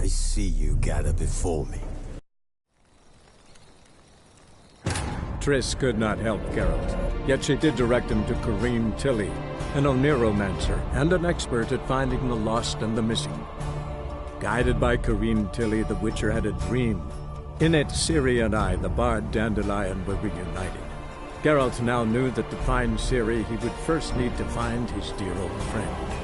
I see you gather before me. Triss could not help Geralt, yet she did direct him to Corrine Tilly, an Oniromancer and an expert at finding the lost and the missing. Guided by Corrine Tilly, the Witcher had a dream. In it, Ciri and I, the bard Dandelion, were reunited. Geralt now knew that to find Ciri, he would first need to find his dear old friend.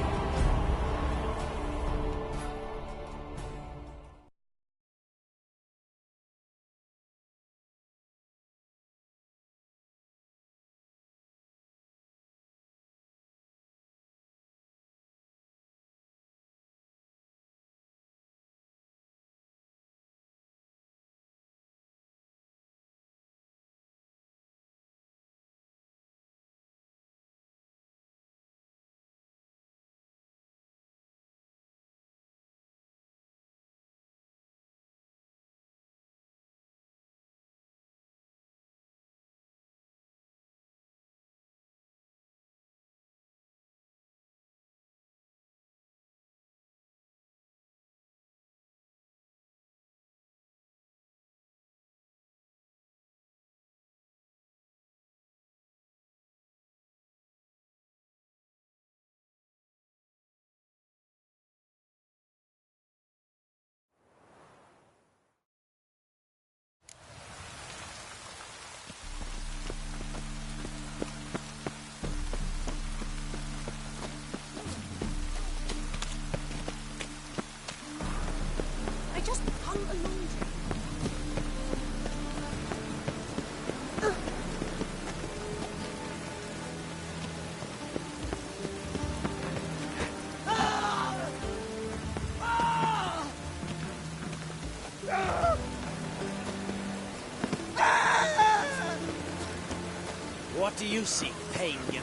What do you seek, Painter?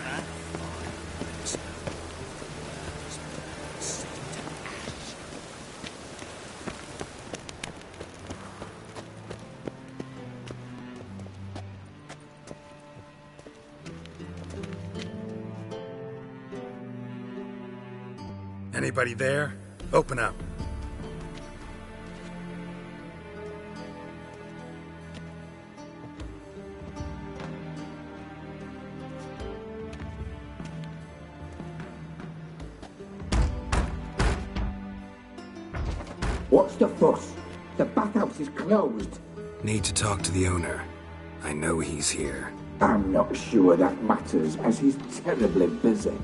Anybody there? Open up. What's the fuss? The bathhouse is closed. Need to talk to the owner. I know he's here. I'm not sure that matters, as he's terribly busy.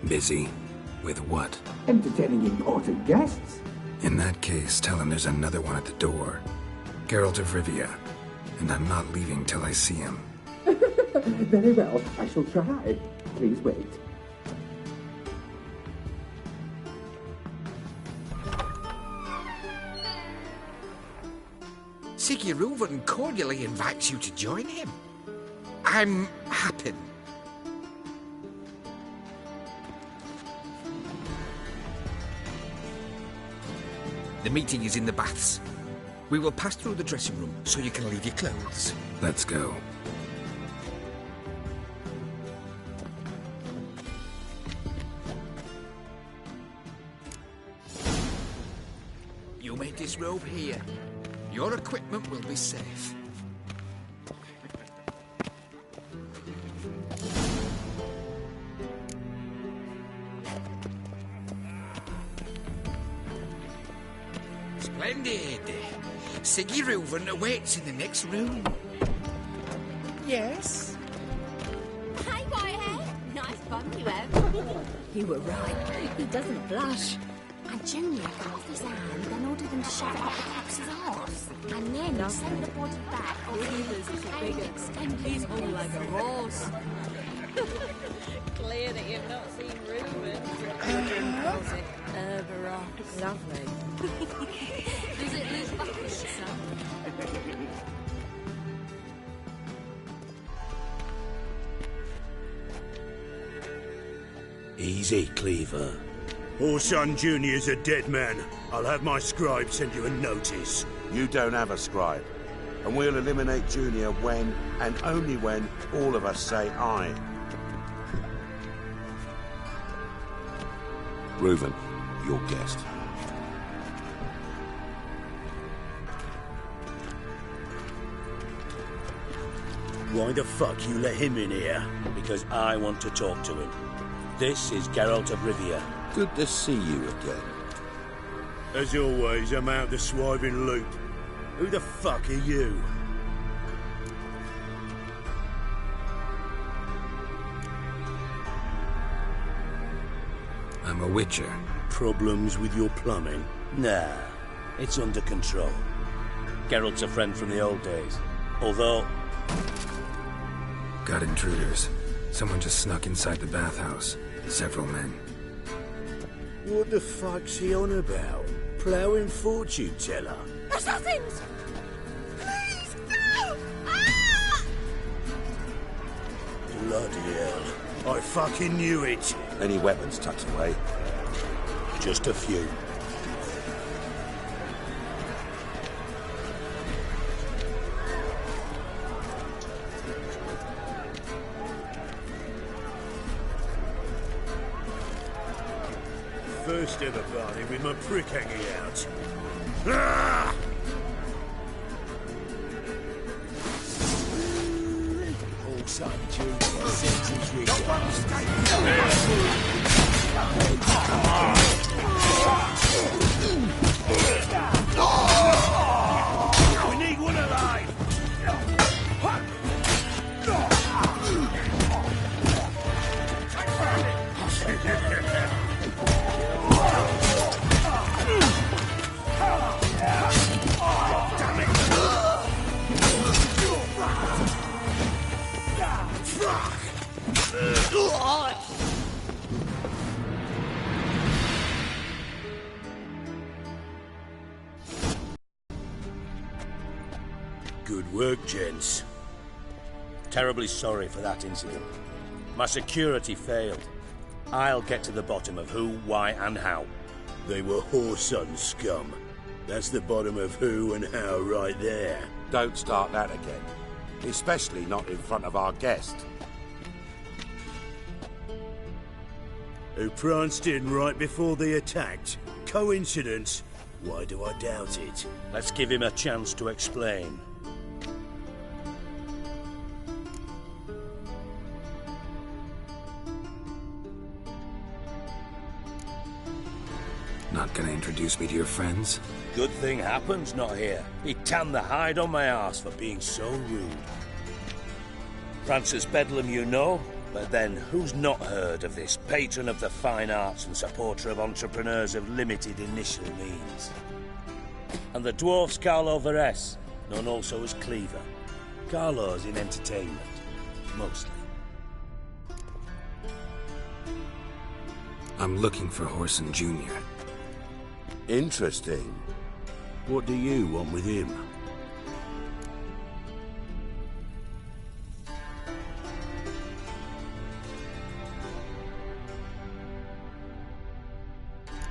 Busy? With what? Entertaining important guests. In that case, tell him there's another one at the door. Geralt of Rivia. And I'm not leaving till I see him. Very well, I shall try. Please wait. Siggy Reuven cordially invites you to join him. I'm happy. The meeting is in the baths. We will pass through the dressing room so you can leave your clothes. Let's go. You may disrobe here. Your equipment will be safe. Splendid. Siggy Reuven awaits in the next room. Yes? Hi, Whitehead. Nice bum you have. You were right. He doesn't blush. And Junior cut off his hand, then ordered him to shove it up the cap's arse. And then send the body back. He's all like a horse. Clear that you've not seen Reuben. Barack. Lovely. Does it look like a son? Easy, Cleaver. Orson Jr.'s a dead man. I'll have my scribe send you a notice. You don't have a scribe. And we'll eliminate Junior when, and only when, all of us say aye. Reuven, your guest. Why the fuck you let him in here? Because I want to talk to him. This is Geralt of Rivia. Good to see you again. As always, I'm out the swiving loop. Who the fuck are you? I'm a witcher. Problems with your plumbing? Nah, it's under control. Geralt's a friend from the old days. Although... Got intruders. Someone just snuck inside the bathhouse. Several men. What the fuck's he on about? Ploughing fortune teller? Assassins! Please, no! Ah! Bloody hell. I fucking knew it. Any weapons tucked away? Just a few. First ever party with my prick hanging out. Ah! All son, Junior, sentence we We need one alive! Good work, gents. Terribly sorry for that incident. My security failed. I'll get to the bottom of who, why, and how. They were Whoreson scum. That's the bottom of who and how right there. Don't start that again. Especially not in front of our guest. Who pranced in right before they attacked. Coincidence? Why do I doubt it? Let's give him a chance to explain. Not gonna introduce me to your friends? Good thing Happen's not here. He tanned the hide on my arse for being so rude. Francis Bedlam you know, but then who's not heard of this patron of the fine arts and supporter of entrepreneurs of limited initial means? And the dwarf's Carlo Veres, known also as Cleaver. Carlo's in entertainment, mostly. I'm looking for Whoreson Jr. Interesting. What do you want with him?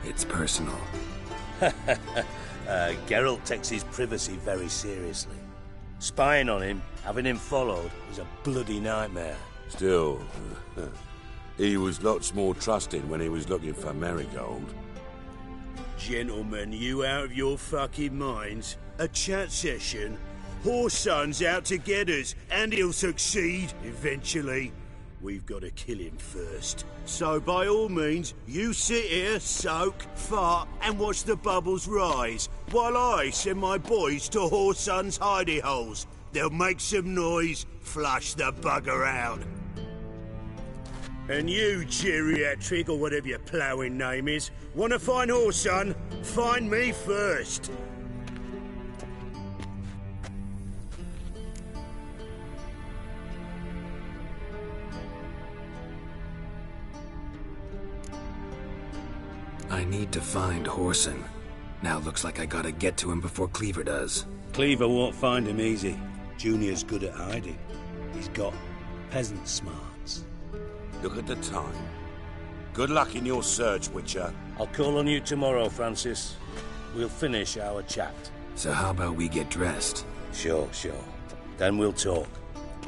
It's personal. Geralt takes his privacy very seriously. Spying on him, having him followed, is a bloody nightmare. Still, he was lots more trusting when he was looking for Marigold. Gentlemen, you out of your fucking minds? A chat session? Whoreson's out to get us, and he'll succeed, eventually. We've got to kill him first. So by all means, you sit here, soak, fart, and watch the bubbles rise, while I send my boys to Whoreson's hidey holes. They'll make some noise, flush the bugger out. And you, geriatric, or whatever your ploughing name is, want to find Whoreson? Find me first. I need to find Whoreson. Now looks like I gotta get to him before Cleaver does. Cleaver won't find him easy. Junior's good at hiding. He's got peasant smarts. Look at the time. Good luck in your search, Witcher. I'll call on you tomorrow, Francis. We'll finish our chat. So how about we get dressed? Sure. Then we'll talk.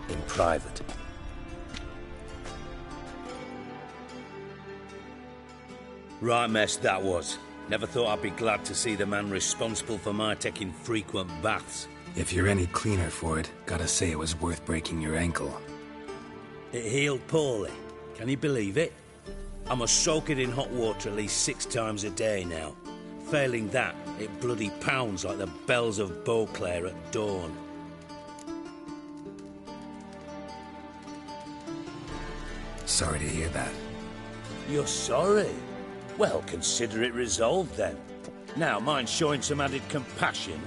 In private. Right mess that was. Never thought I'd be glad to see the man responsible for my taking frequent baths. If you're any cleaner for it, gotta say it was worth breaking your ankle. It healed poorly. Can you believe it? I must soak it in hot water at least 6 times a day now. Failing that, it bloody pounds like the bells of Beauclair at dawn. Sorry to hear that. You're sorry? Well, consider it resolved then. Now, mind showing some added compassion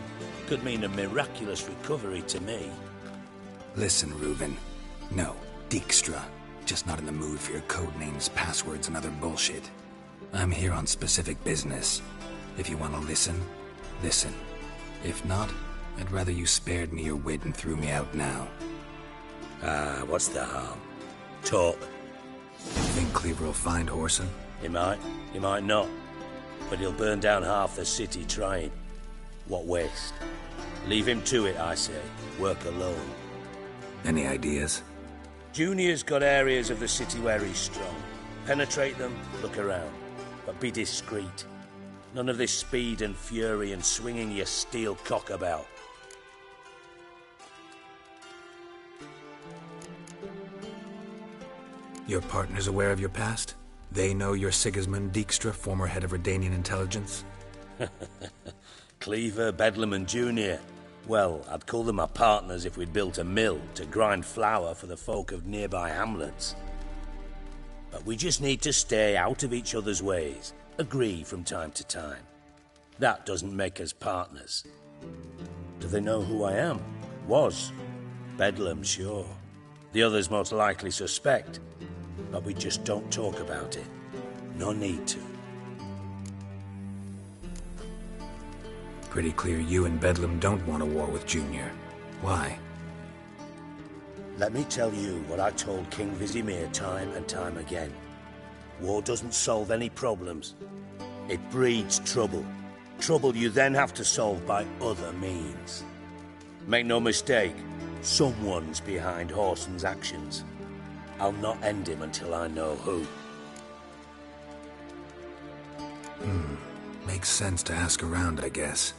could mean a miraculous recovery to me. Listen, Reuven. No, Dijkstra. Just not in the mood for your code names, passwords, and other bullshit. I'm here on specific business. If you want to listen, listen. If not, I'd rather you spared me your wit and threw me out now. What's the harm? Talk. You think Cleaver will find Whoreson? He might not. But he'll burn down half the city trying. What waste? Leave him to it, I say. Work alone. Any ideas? Junior's got areas of the city where he's strong. Penetrate them, look around. But be discreet. None of this speed and fury and swinging your steel cock about. Your partner's aware of your past? They know you're Sigismund Dijkstra, former head of Redanian intelligence? Cleaver, Bedlam and Junior. Well, I'd call them my partners if we'd built a mill to grind flour for the folk of nearby hamlets. But we just need to stay out of each other's ways. Agree from time to time. That doesn't make us partners. Do they know who I am? Was. Bedlam, sure. The others most likely suspect. But we just don't talk about it. No need to. Pretty clear you and Bedlam don't want a war with Junior. Why? Let me tell you what I told King Vizimir time and time again. War doesn't solve any problems. It breeds trouble. Trouble you then have to solve by other means. Make no mistake, someone's behind Whoreson's actions. I'll not end him until I know who. Makes sense to ask around, I guess.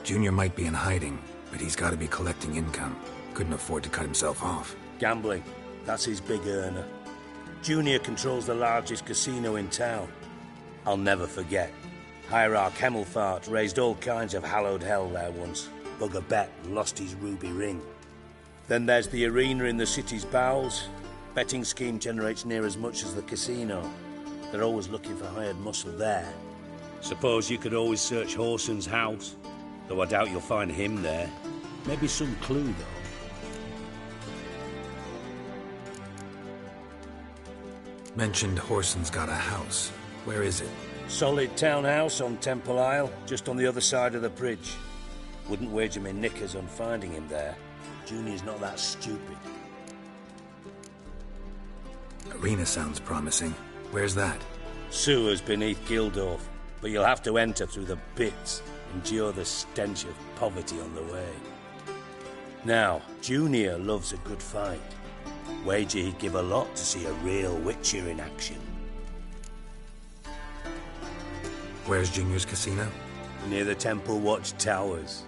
Junior might be in hiding, but he's got to be collecting income. Couldn't afford to cut himself off. Gambling. That's his big earner. Junior controls the largest casino in town. I'll never forget. Hierarch Hemmelfart raised all kinds of hallowed hell there once. Bugger bet and lost his ruby ring. Then there's the arena in the city's bowels. Betting scheme generates near as much as the casino. They're always looking for hired muscle there. Suppose you could always search Whoreson's house. Though I doubt you'll find him there. Maybe some clue, though. Mentioned Whoreson's got a house. Where is it? Solid townhouse on Temple Isle, just on the other side of the bridge. Wouldn't wager me knickers on finding him there. Junior's not that stupid. Arena sounds promising. Where's that? Sewers beneath Gildorf, but you'll have to enter through the pits, endure the stench of poverty on the way. Now, Junior loves a good fight. Wager he'd give a lot to see a real Witcher in action. Where's Junior's casino? Near the Temple Watch Towers.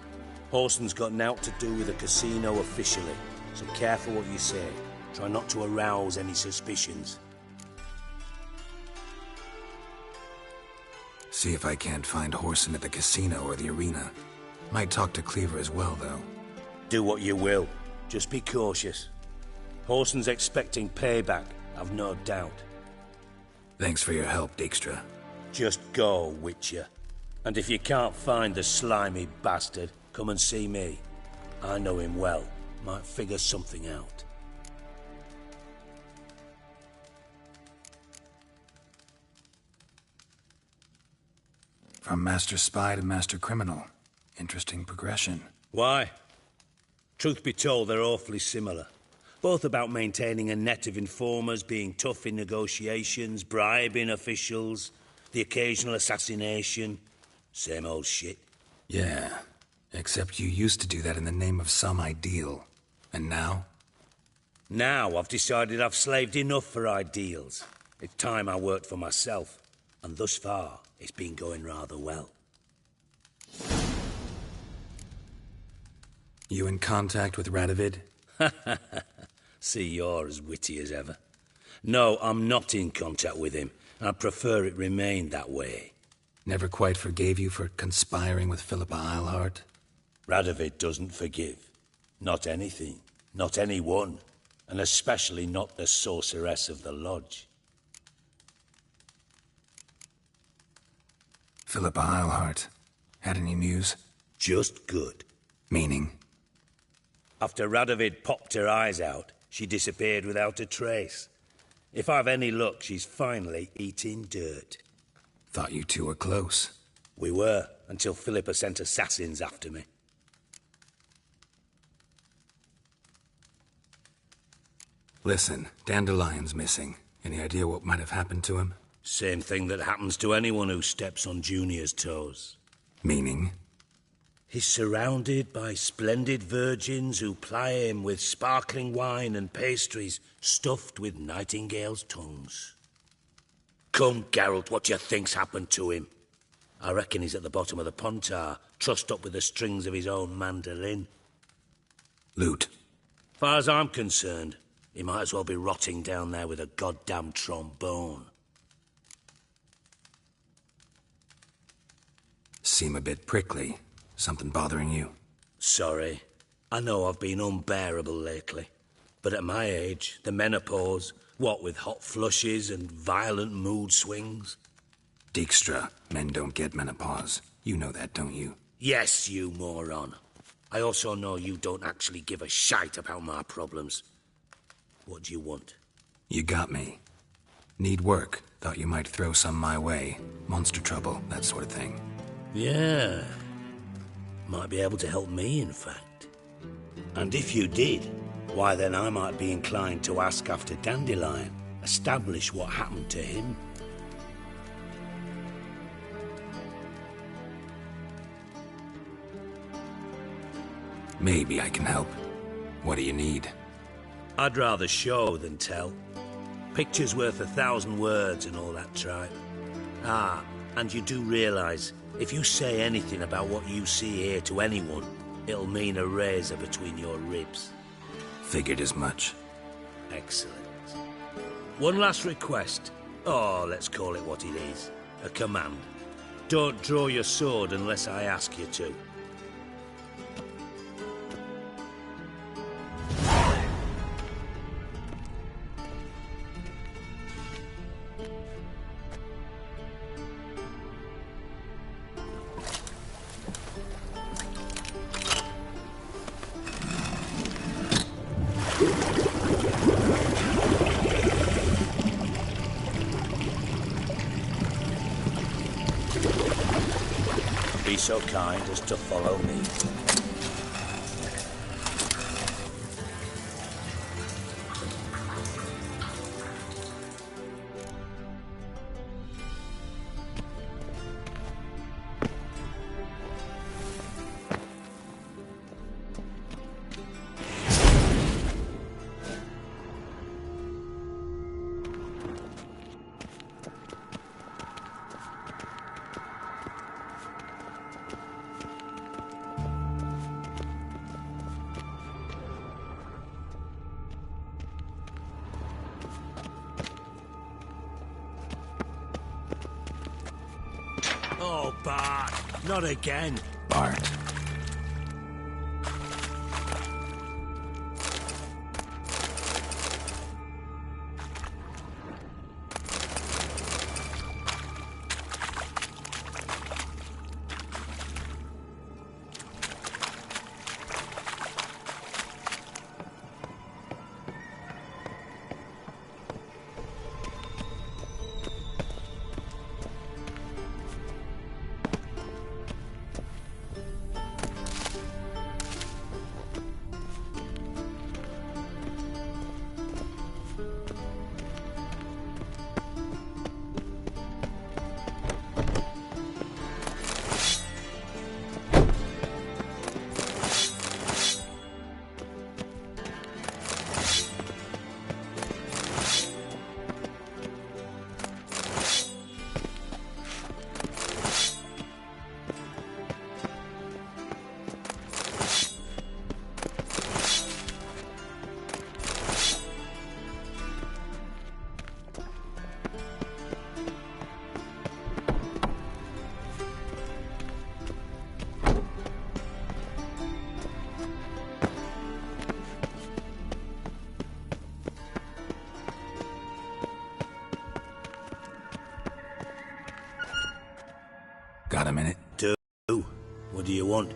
Whoreson's got nought to do with the casino officially, so careful what you say. Try not to arouse any suspicions. See if I can't find Whoreson at the casino or the arena. Might talk to Cleaver as well, though. Do what you will. Just be cautious. Whoreson's expecting payback, I've no doubt. Thanks for your help, Dijkstra. Just go, Witcher. And if you can't find the slimy bastard, come and see me. I know him well. Might figure something out. From Master Spy to Master Criminal. Interesting progression. Why? Truth be told, they're awfully similar. Both about maintaining a net of informers, being tough in negotiations, bribing officials, the occasional assassination. Same old shit. Yeah, except you used to do that in the name of some ideal. And now? Now I've decided I've slaved enough for ideals. It's time I worked for myself. And thus far, it's been going rather well. You in contact with Radovid? See, you're as witty as ever. No, I'm not in contact with him. I prefer it remained that way. Never quite forgave you for conspiring with Philippa Eilhart? Radovid doesn't forgive. Not anything. Not anyone. And especially not the sorceress of the lodge. Philippa Eilhart. Had any news? Just good. Meaning? After Radovid popped her eyes out, she disappeared without a trace. If I've any luck, she's finally eating dirt. Thought you two were close. We were, until Philippa sent assassins after me. Listen, Dandelion's missing. Any idea what might have happened to him? Same thing that happens to anyone who steps on Junior's toes. Meaning? He's surrounded by splendid virgins who ply him with sparkling wine and pastries stuffed with nightingales' tongues. Come, Geralt, what do you think's happened to him? I reckon he's at the bottom of the Pontar, trussed up with the strings of his own mandolin. Loot. Far as I'm concerned, he might as well be rotting down there with a goddamn trombone. Seem a bit prickly. Something bothering you? Sorry. I know I've been unbearable lately. But at my age, the menopause, what with hot flushes and violent mood swings. Dijkstra, men don't get menopause. You know that, don't you? Yes, you moron. I also know you don't actually give a shite about my problems. What do you want? You got me. Need work. Thought you might throw some my way. Monster trouble, that sort of thing. Yeah. Might be able to help me, in fact. And if you did, why then I might be inclined to ask after Dandelion, establish what happened to him. Maybe I can help. What do you need? I'd rather show than tell. Picture's worth 1,000 words and all that tripe. Ah, and you do realise, if you say anything about what you see here to anyone, it'll mean a razor between your ribs. Figured as much. Excellent. One last request. Oh, let's call it what it is. A command. Don't draw your sword unless I ask you to. Be so kind as to follow me. Oh, Bart, not again. Bart. Got a minute? 2. What do you want?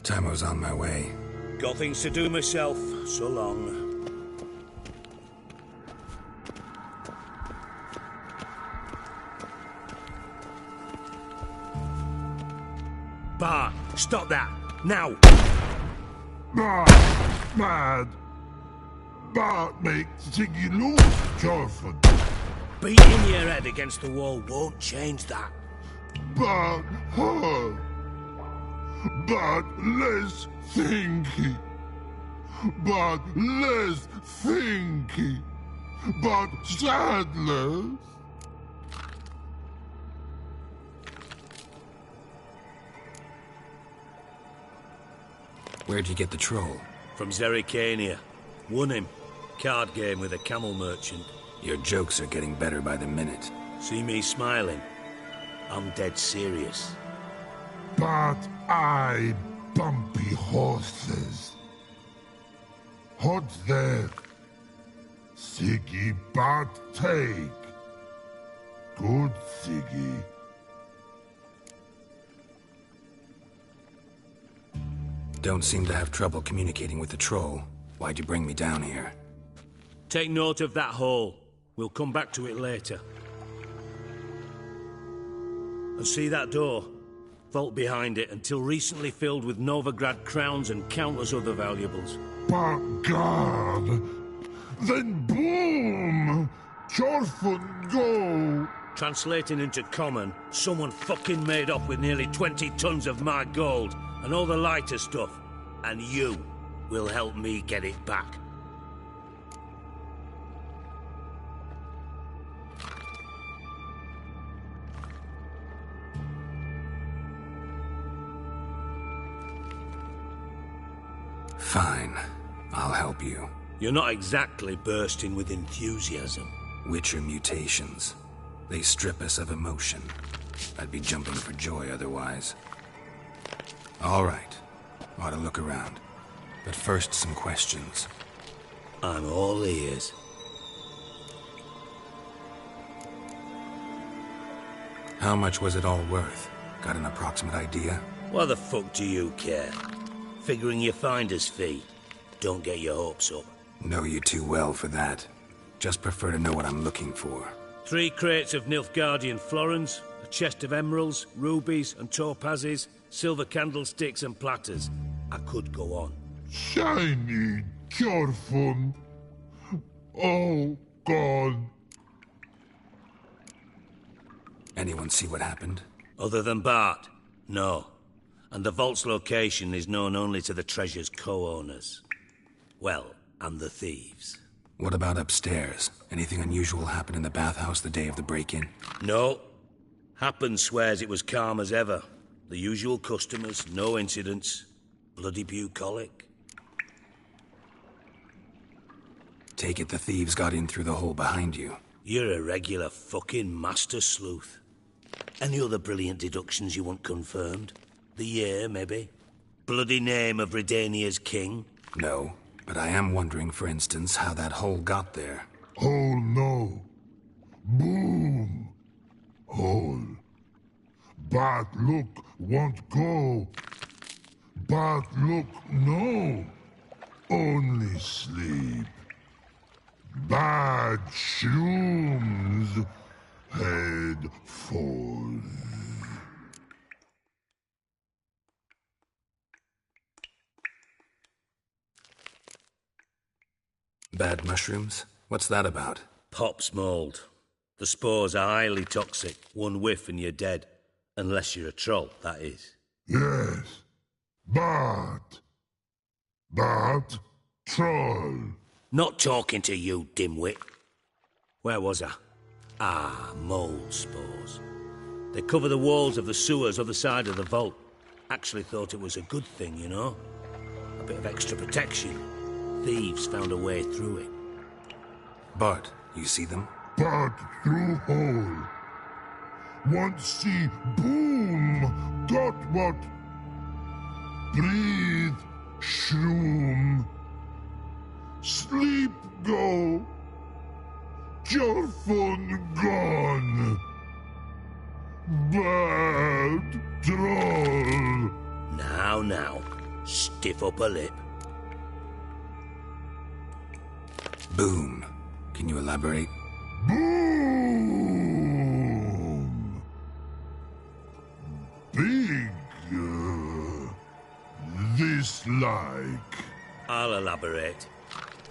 Time's on my way. Got things to do myself. So long. Bart, stop that! Now! Mad! Bart makes Ziggy lose, Jorfin. Beating your head against the wall won't change that. Bart hurt. But less thinky. But less thinky. But sadless. Where'd you get the troll? From Zerrikania. Won him. Card game with a camel merchant. Your jokes are getting better by the minute. See me smiling? I'm dead serious. But I bumpy horses. What's there? Siggy but take. Good Siggy. Don't seem to have trouble communicating with the troll. Why'd you bring me down here? Take note of that hole. We'll come back to it later. And see that door? Vault behind it, until recently filled with Novigrad crowns and countless other valuables. But God! Then boom! Jorfun go! Translating into common, someone fucking made off with nearly 20 tons of my gold, and all the lighter stuff. And you will help me get it back. Fine. I'll help you. You're not exactly bursting with enthusiasm. Witcher mutations. They strip us of emotion. I'd be jumping for joy otherwise. All right. Ought to look around. But first, some questions. I'm all ears. How much was it all worth? Got an approximate idea? Why the fuck do you care? Figuring your finder's fee. Don't get your hopes up. Know you too well for that. Just prefer to know what I'm looking for. 3 crates of Nilfgaardian florins, a chest of emeralds, rubies and topazes, silver candlesticks and platters. I could go on. Shiny Jorfun. Oh, God. Anyone see what happened? Other than Bart? No. And the vault's location is known only to the treasure's co-owners. Well, and the thieves. What about upstairs? Anything unusual happen in the bathhouse the day of the break-in? No. Happen swears it was calm as ever. The usual customers, no incidents. Bloody bucolic. Take it the thieves got in through the hole behind you. You're a regular fucking master sleuth. Any other brilliant deductions you want confirmed? The year, maybe? Bloody name of Redania's king? No, but I am wondering, for instance, how that hole got there. Hole no. Boom. Hole. But look won't go. But look no. Only sleep. Bad shrooms. Head falls. Bad mushrooms? What's that about? Pop's mold. The spores are highly toxic. One whiff and you're dead. Unless you're a troll, that is. Yes. But troll. Not talking to you, dimwit. Where was I? Ah, mold spores. They cover the walls of the sewers other side of the vault. Actually thought it was a good thing, you know? A bit of extra protection. Thieves found a way through it. Bart, you see them? But through hole. Once see boom. Got what? Breathe. Shroom. Sleep go. your fun gone. Bad troll. Now, stiff upper lip. Boom. Can you elaborate? Boom. Big. Dislike. I'll elaborate.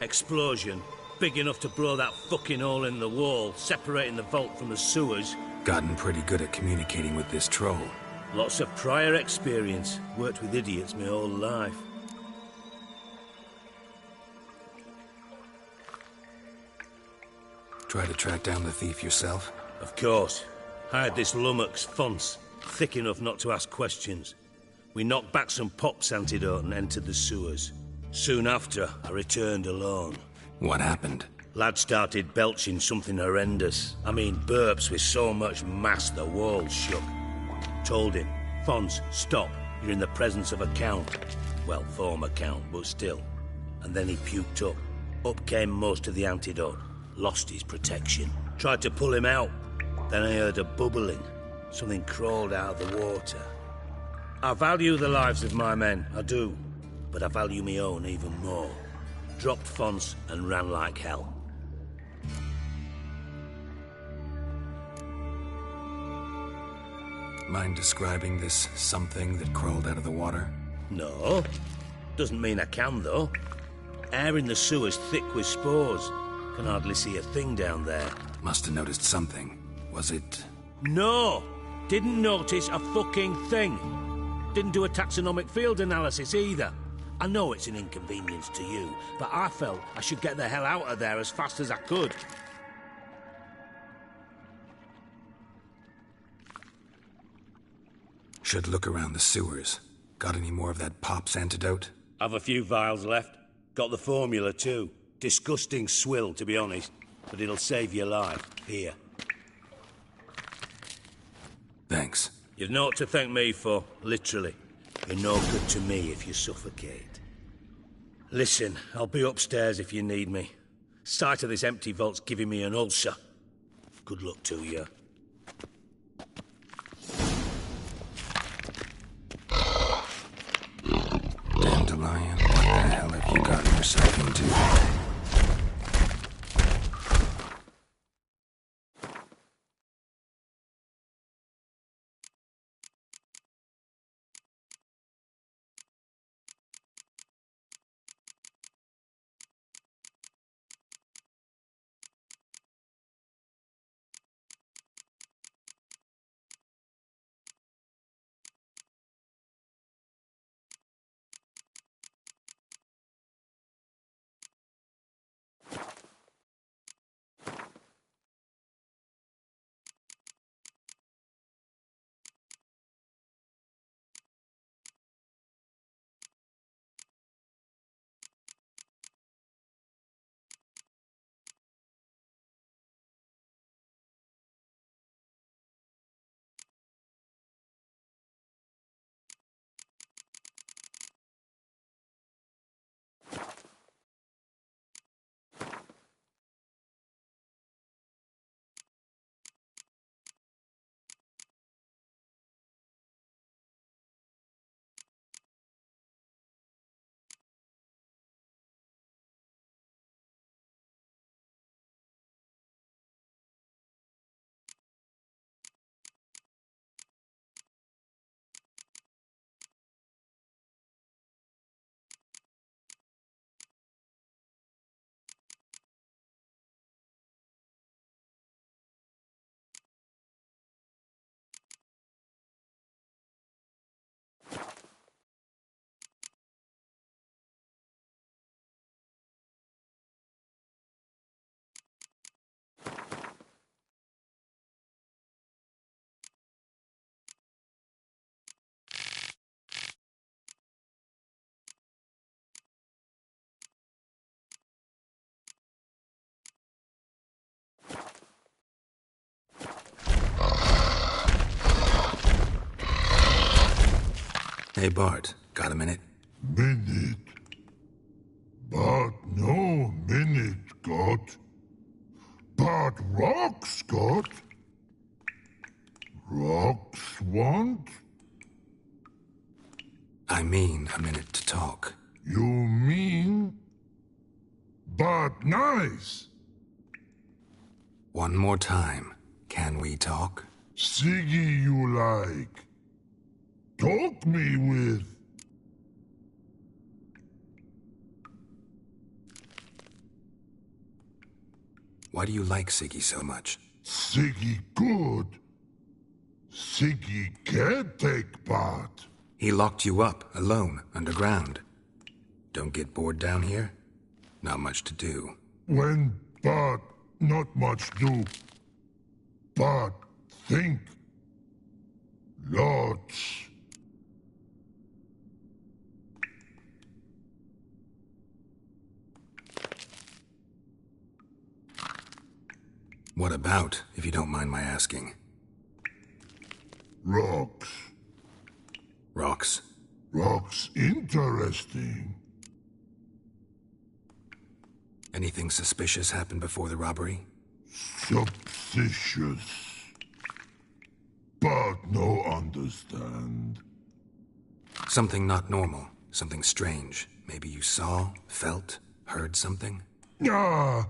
Explosion. Big enough to blow that fucking hole in the wall, separating the vault from the sewers. Gotten pretty good at communicating with this troll. Lots of prior experience. Worked with idiots my whole life. Try to track down the thief yourself? Of course. Hired this lummox, Fons. Thick enough not to ask questions. We knocked back some pop's antidote and entered the sewers. Soon after, I returned alone. What happened? Lad started belching something horrendous. I mean, burps with so much mass the walls shook. Told him, Fons, stop. You're in the presence of a count. Well, former count, but still. And then he puked up. Up came most of the antidote. Lost his protection. Tried to pull him out. Then I heard a bubbling. Something crawled out of the water. I value the lives of my men, I do. But I value my own even more. Dropped Fons and ran like hell. Mind describing this something that crawled out of the water? No. Doesn't mean I can, though. Air in the sewer's thick with spores. Can hardly see a thing down there. Must have noticed something. Was it... No! Didn't notice a fucking thing. Didn't do a taxonomic field analysis either. I know it's an inconvenience to you, but I felt I should get the hell out of there as fast as I could. Should look around the sewers. Got any more of that pop's antidote? Have a few vials left. Got the formula too. Disgusting swill, to be honest. But it'll save your life. Here. Thanks. You've naught to thank me for, literally. You're no good to me if you suffocate. Listen, I'll be upstairs if you need me. Sight of this empty vault's giving me an ulcer. Good luck to you. Dandelion, what the hell have you gotten yourself into? Hey, Bart, got a minute? Minute. But no minute got. But rocks got. Rocks want? I mean a minute to talk. You mean? But nice. One more time. Can we talk? Siggy you like. Talk me with. Why do you like Siggy so much? Siggy good. Siggy can't take part. He locked you up, alone, underground. Don't get bored down here? Not much to do. When but not much do. But think. Lots. What about, if you don't mind my asking? Rocks. Rocks? Rocks interesting. Anything suspicious happened before the robbery? Suspicious. But no understand. Something not normal. Something strange. Maybe you saw, felt, heard something? Yeah.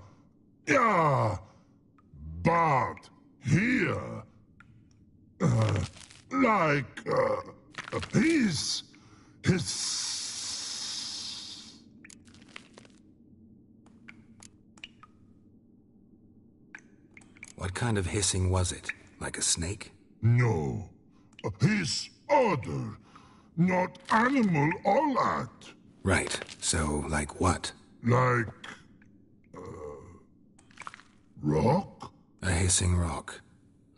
But here, his. What kind of hissing was it? Like a snake? No. His other. Not animal all that. Right. So, like what? Like. Rock? A hissing rock.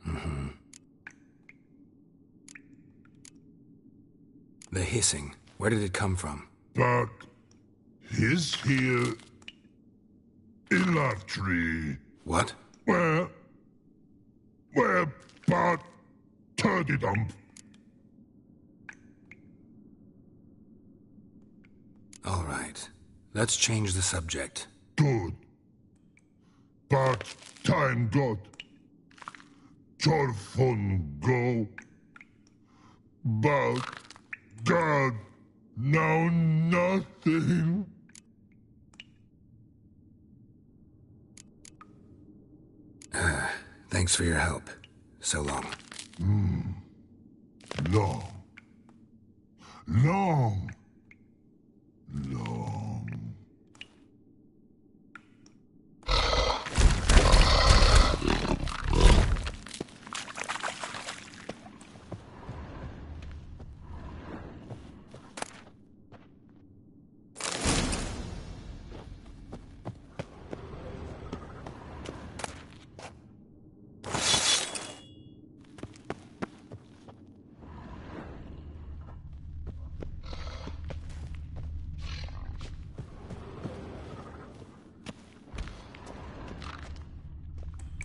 Mm-hmm. The hissing. Where did it come from? But his here in that tree. What? Where but turdy dump. All right. Let's change the subject. Good. But time got. Jorfun go. But God, now nothing. Thanks for your help. So long. Long.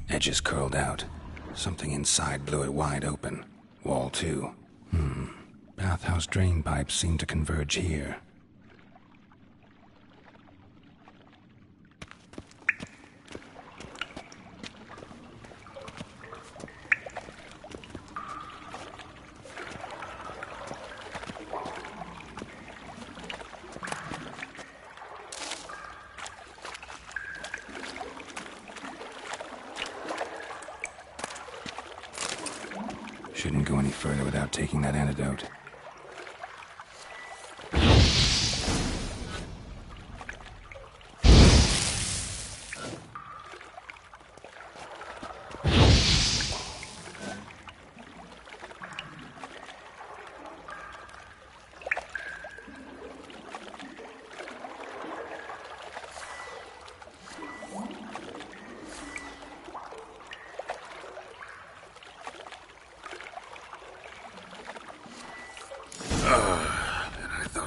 Edges curled out. Something inside blew it wide open. Wall too. Bathhouse drain pipes seem to converge here. Shouldn't go any further without taking that antidote.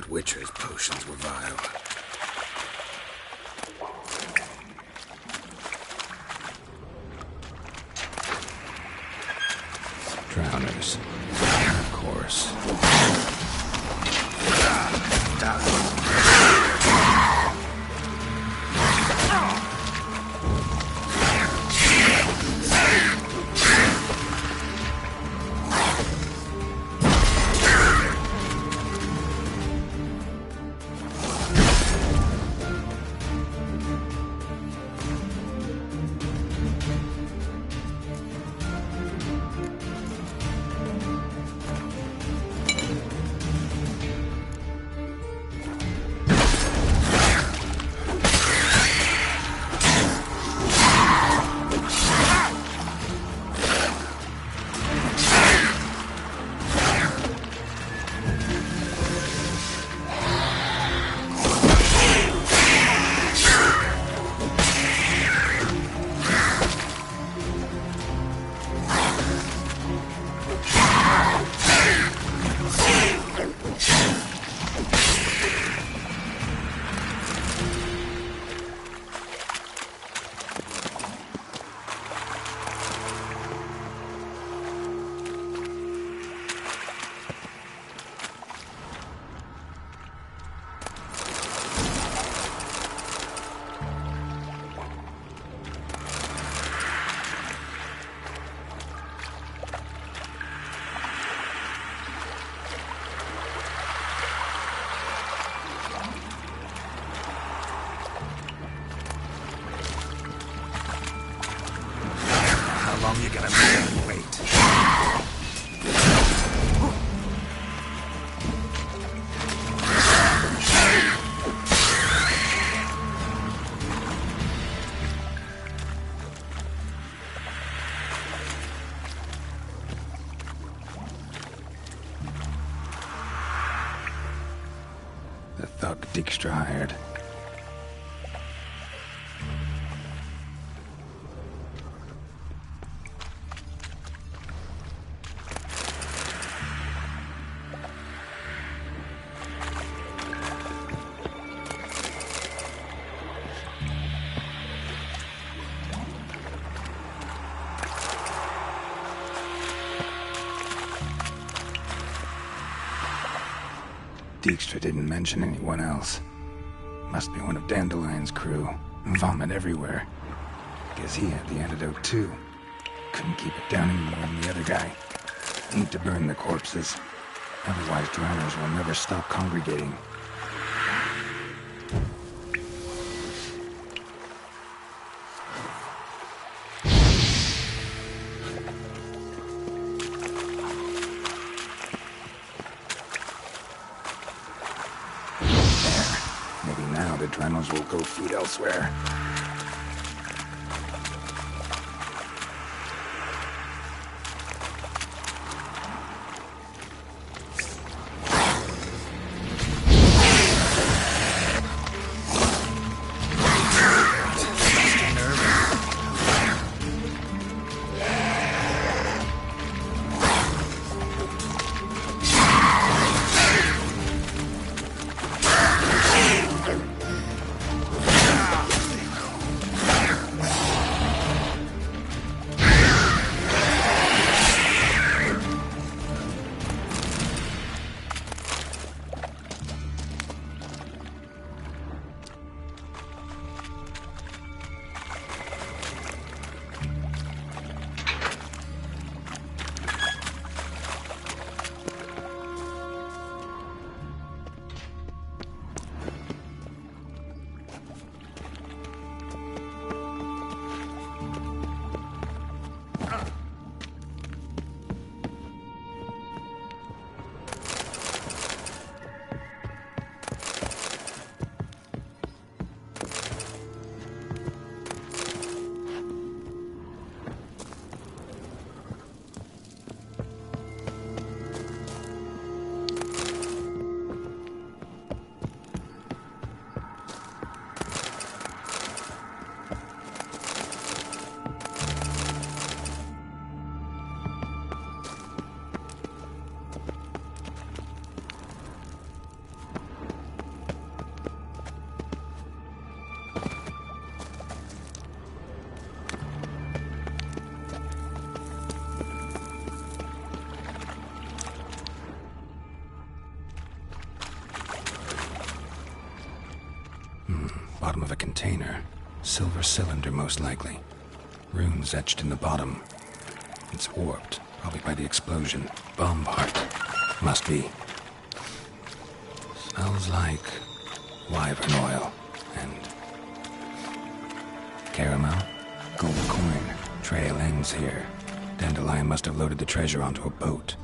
Witcher's potions were vile. Drowners. Of course. The thug Dijkstra hired. Dijkstra didn't mention anyone else. Must be one of Dandelion's crew. Vomit everywhere. Guess he had the antidote too. Couldn't keep it down any more than the other guy. Need to burn the corpses. Otherwise drowners will never stop congregating. Drannels will go feed elsewhere. Bottom of a container. Silver cylinder, most likely. Runes etched in the bottom. It's warped, probably by the explosion. Bomb part. Must be. Smells like wyvern oil and caramel. Gold coin. Trail ends here. Dandelion must have loaded the treasure onto a boat.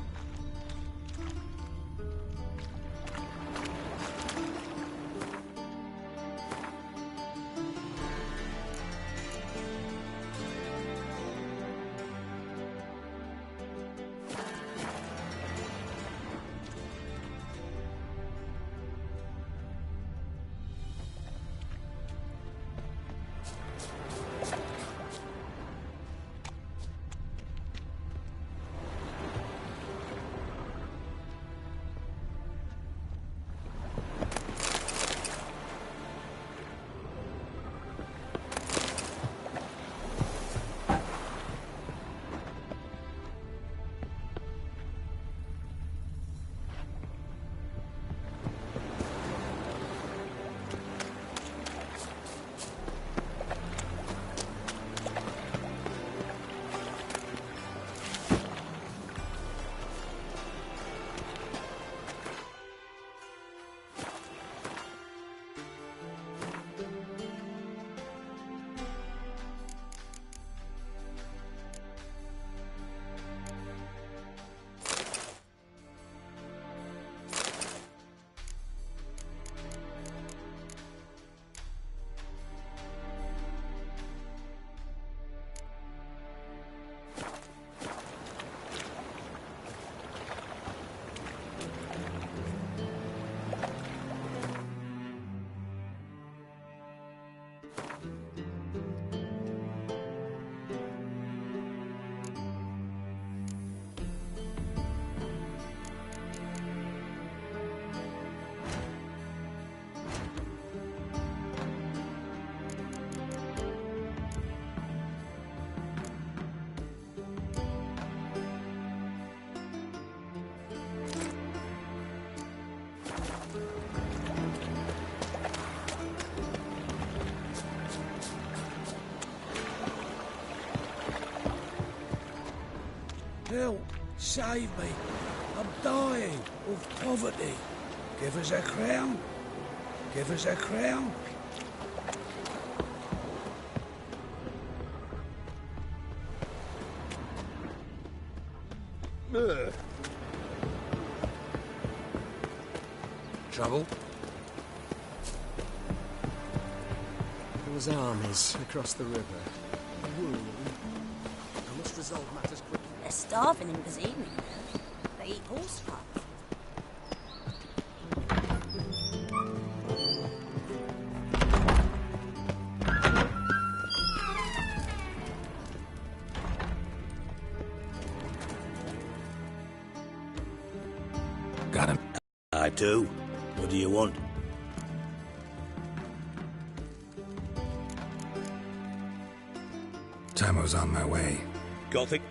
help. Save me. I'm dying of poverty. Give us a crown. Give us a crown. Ugh. Trouble? Those armies across the river. I must resolve matters quickly. They're starving in Bohemia. They eat horse parts. Got him. I do. What do you want? Tamo's on my way. Gothic?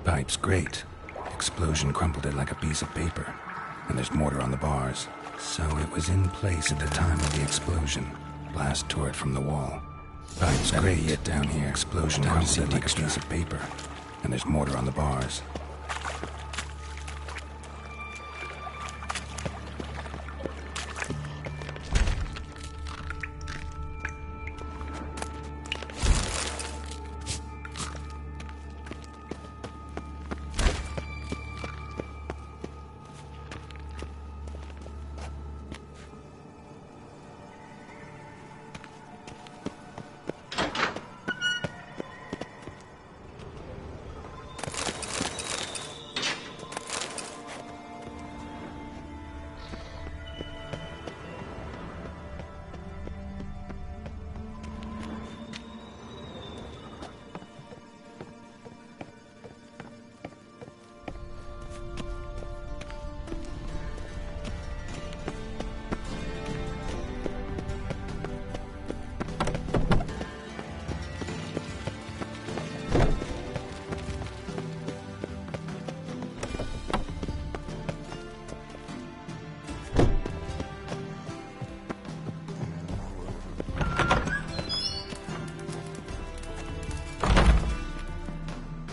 Pipe's great. Explosion crumpled it like a piece of paper. And there's mortar on the bars. So it was in place at the time of the explosion. Blast tore it from the wall. Pipe's great. It down here. Explosion crumpled it like a piece of paper. And there's mortar on the bars.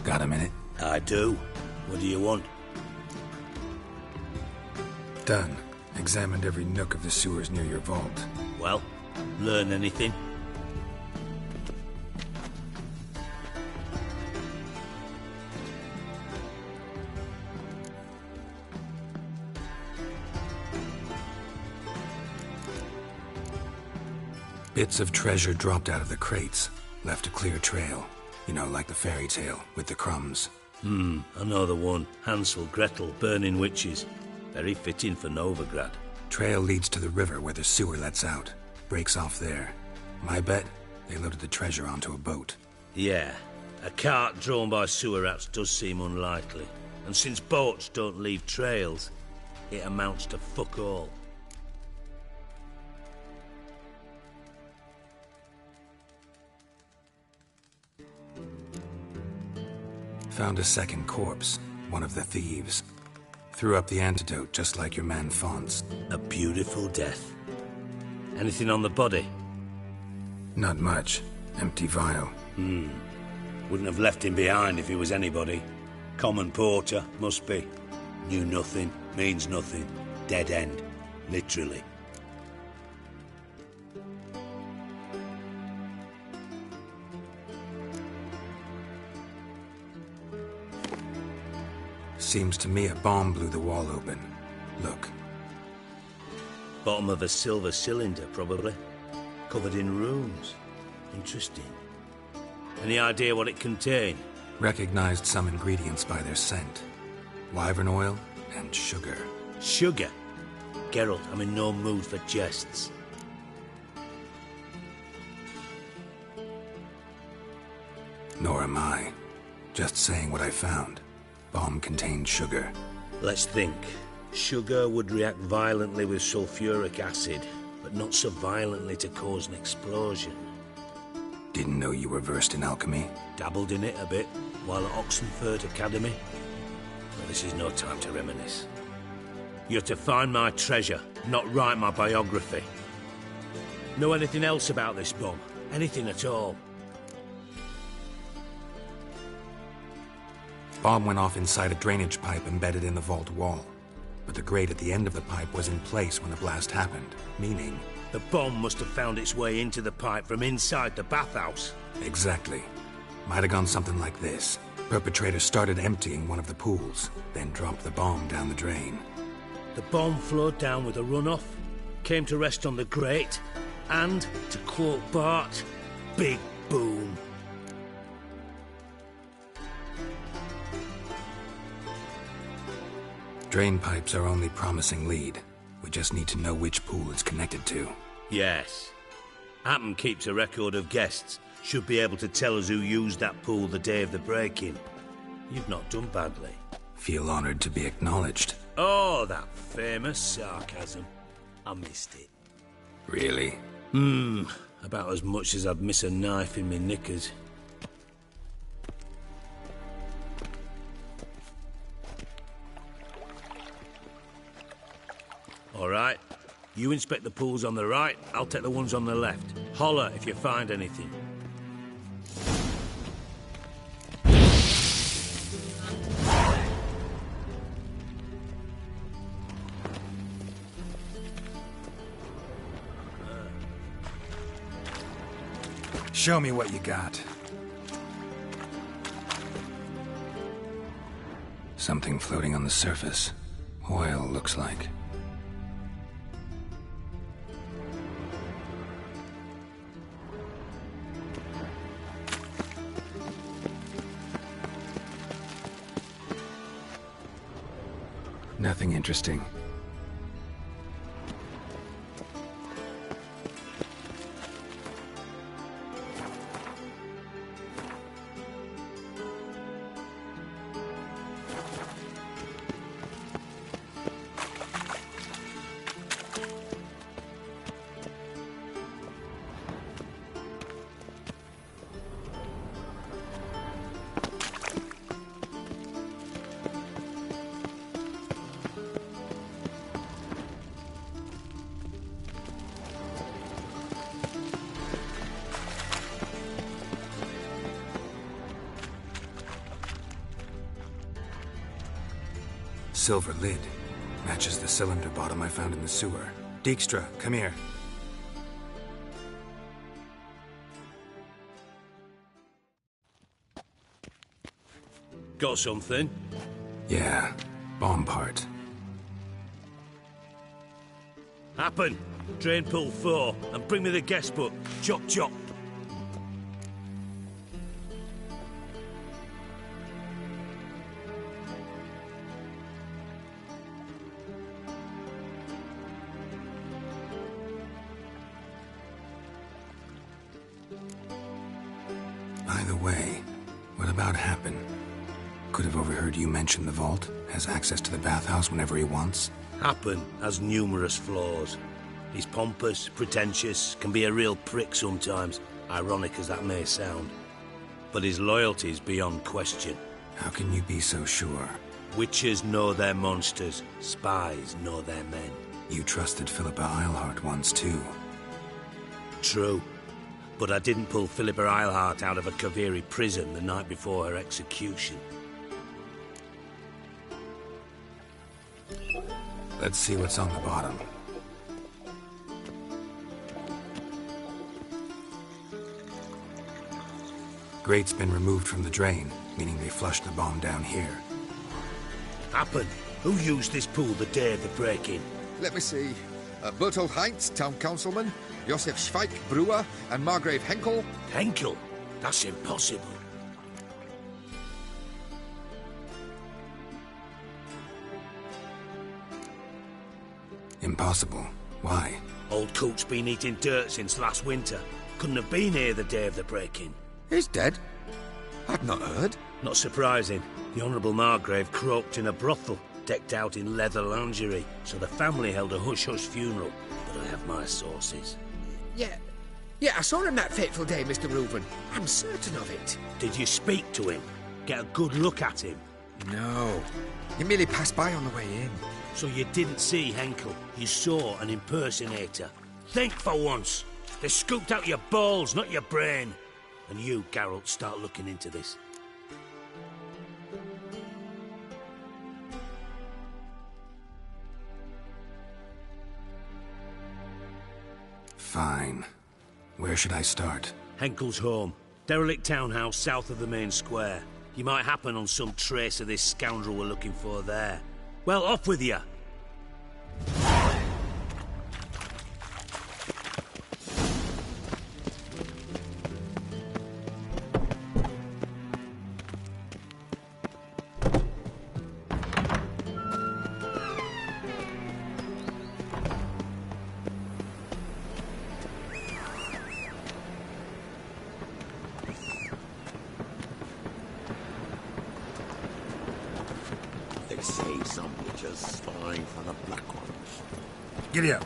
Got a minute? I do. What do you want? Done. Examined every nook of the sewers near your vault. Well, learn anything? Bits of treasure dropped out of the crates. Left a clear trail. You know, like the fairy tale, with the crumbs. I know the one. Hansel, Gretel, burning witches. Very fitting for Novigrad. Trail leads to the river where the sewer lets out. Breaks off there. My bet, they loaded the treasure onto a boat. Yeah. A cart drawn by sewer rats does seem unlikely. And since boats don't leave trails, it amounts to fuck all. Found a second corpse, one of the thieves. Threw up the antidote just like your man Fonz. A beautiful death. Anything on the body? Not much. Empty vial. Wouldn't have left him behind if he was anybody. Common porter, must be. Knew nothing, means nothing. Dead end. Literally. Seems to me a bomb blew the wall open. Look. Bottom of a silver cylinder, probably. Covered in runes. Interesting. Any idea what it contained? Recognized some ingredients by their scent. Wyvern oil And sugar. Sugar? Geralt, I'm in no mood for jests. Nor am I. Just saying what I found. Bomb contained sugar. Let's think. Sugar would react violently with sulfuric acid, but not so violently to cause an explosion. Didn't know you were versed in alchemy? Dabbled in it a bit, while at Oxenford Academy. But this is no time to reminisce. You're to find my treasure, not write my biography. Know anything else about this bomb? Anything at all? Bomb went off inside a drainage pipe embedded in the vault wall. But the grate at the end of the pipe was in place when the blast happened, meaning... The bomb must have found its way into the pipe from inside the bathhouse. Exactly. Might have gone something like this. Perpetrator started emptying one of the pools, then dropped the bomb down the drain. The bomb flowed down with a runoff, came to rest on the grate, and, to quote Bart, big boom. Drain pipes our only promising lead. We just need to know which pool it's connected to. Yes. Happen keeps a record of guests. Should be able to tell us who used that pool the day of the break-in. You've not done badly. Feel honored to be acknowledged. Oh, that famous sarcasm. I missed it. Really? About as much as I'd miss a knife in me knickers. All right. You inspect the pools on the right, I'll take the ones on the left. Holler if you find anything. Show me what you got. Something floating on the surface. Oil, looks like. Nothing interesting. Silver lid. Matches the cylinder bottom I found in the sewer. Dijkstra, come here. Got something? Yeah, bomb part. Happen. Drain pool 4, and bring me the guest book. Chop chop. By the way, what about Happen? Could have overheard you mention the vault. Has access to the bathhouse whenever he wants. Happen has numerous flaws. He's pompous, pretentious, can be a real prick sometimes, ironic as that may sound. But his loyalty is beyond question. How can you be so sure? Witches know their monsters, spies know their men. You trusted Philippa Eilhart once too. True. But I didn't pull Philippa Eilhart out of a Kaviri prison the night before her execution. Let's see what's on the bottom. Grate's been removed from the drain, meaning they flushed the bomb down here. Happen. Who used this pool the day of the break-in? Let me see. Bertold Heinz, town councilman, Josef Schweik, brewer, and Margrave Henkel. Henkel? That's impossible. impossible. Why? Old Coot's been eating dirt since last winter. Couldn't have been here the day of the break-in. He's dead? I'd not heard. Not surprising. The Honourable Margrave croaked in a brothel, decked out in leather lingerie, so the family held a hush-hush funeral. But I have my sources. Yeah, I saw him that fateful day, Mr. Reuben. I'm certain of it. Did you speak to him? Get a good look at him? No. He merely passed by on the way in. So you didn't see Henkel? You saw an impersonator? Think for once! They scooped out your balls, not your brain. And you, Geralt, start looking into this. Fine. Where should I start? Henkel's home. Derelict townhouse south of the main square. You might happen on some trace of this scoundrel we're looking for there. Well, off with you! They say some witches spy for the Black Ones. Giddy up.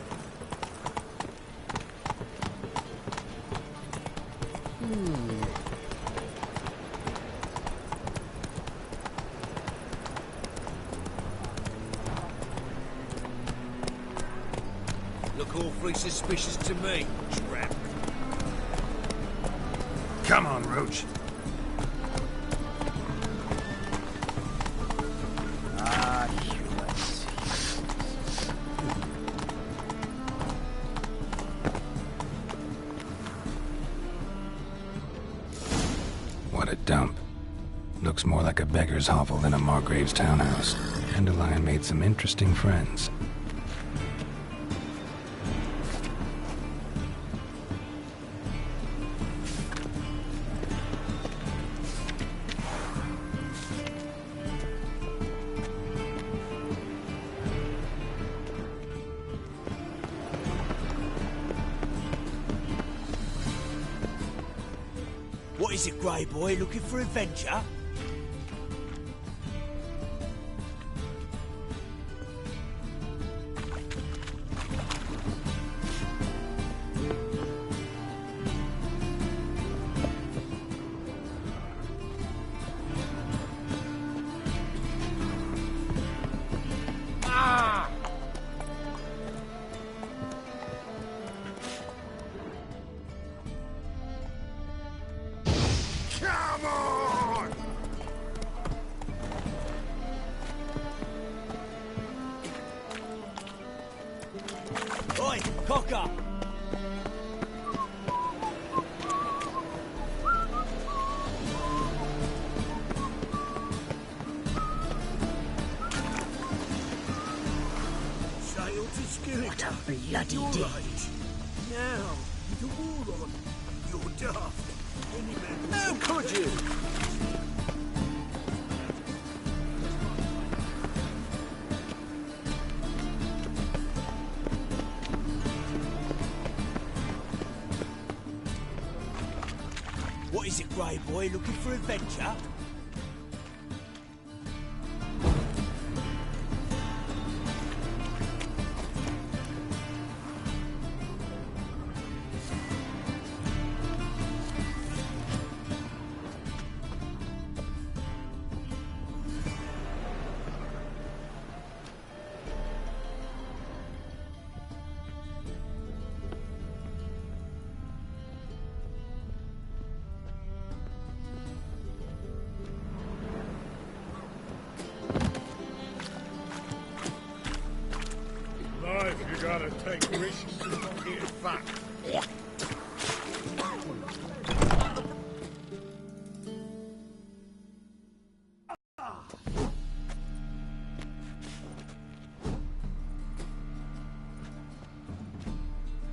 Look awfully suspicious to me, tramp. Come on, Roach. What a dump. Looks more like a beggar's hovel than a Margrave's townhouse. Dandelion made some interesting friends. What is it, Grey Boy? Looking for adventure? Come on! Oi, cocker! Sail to Skillet. What a bloody You're deed. right. Now, with the war on, you're daft. Any man How could you? What is it, Grey Boy? Looking for adventure? Life, you gotta take risks to not get fat.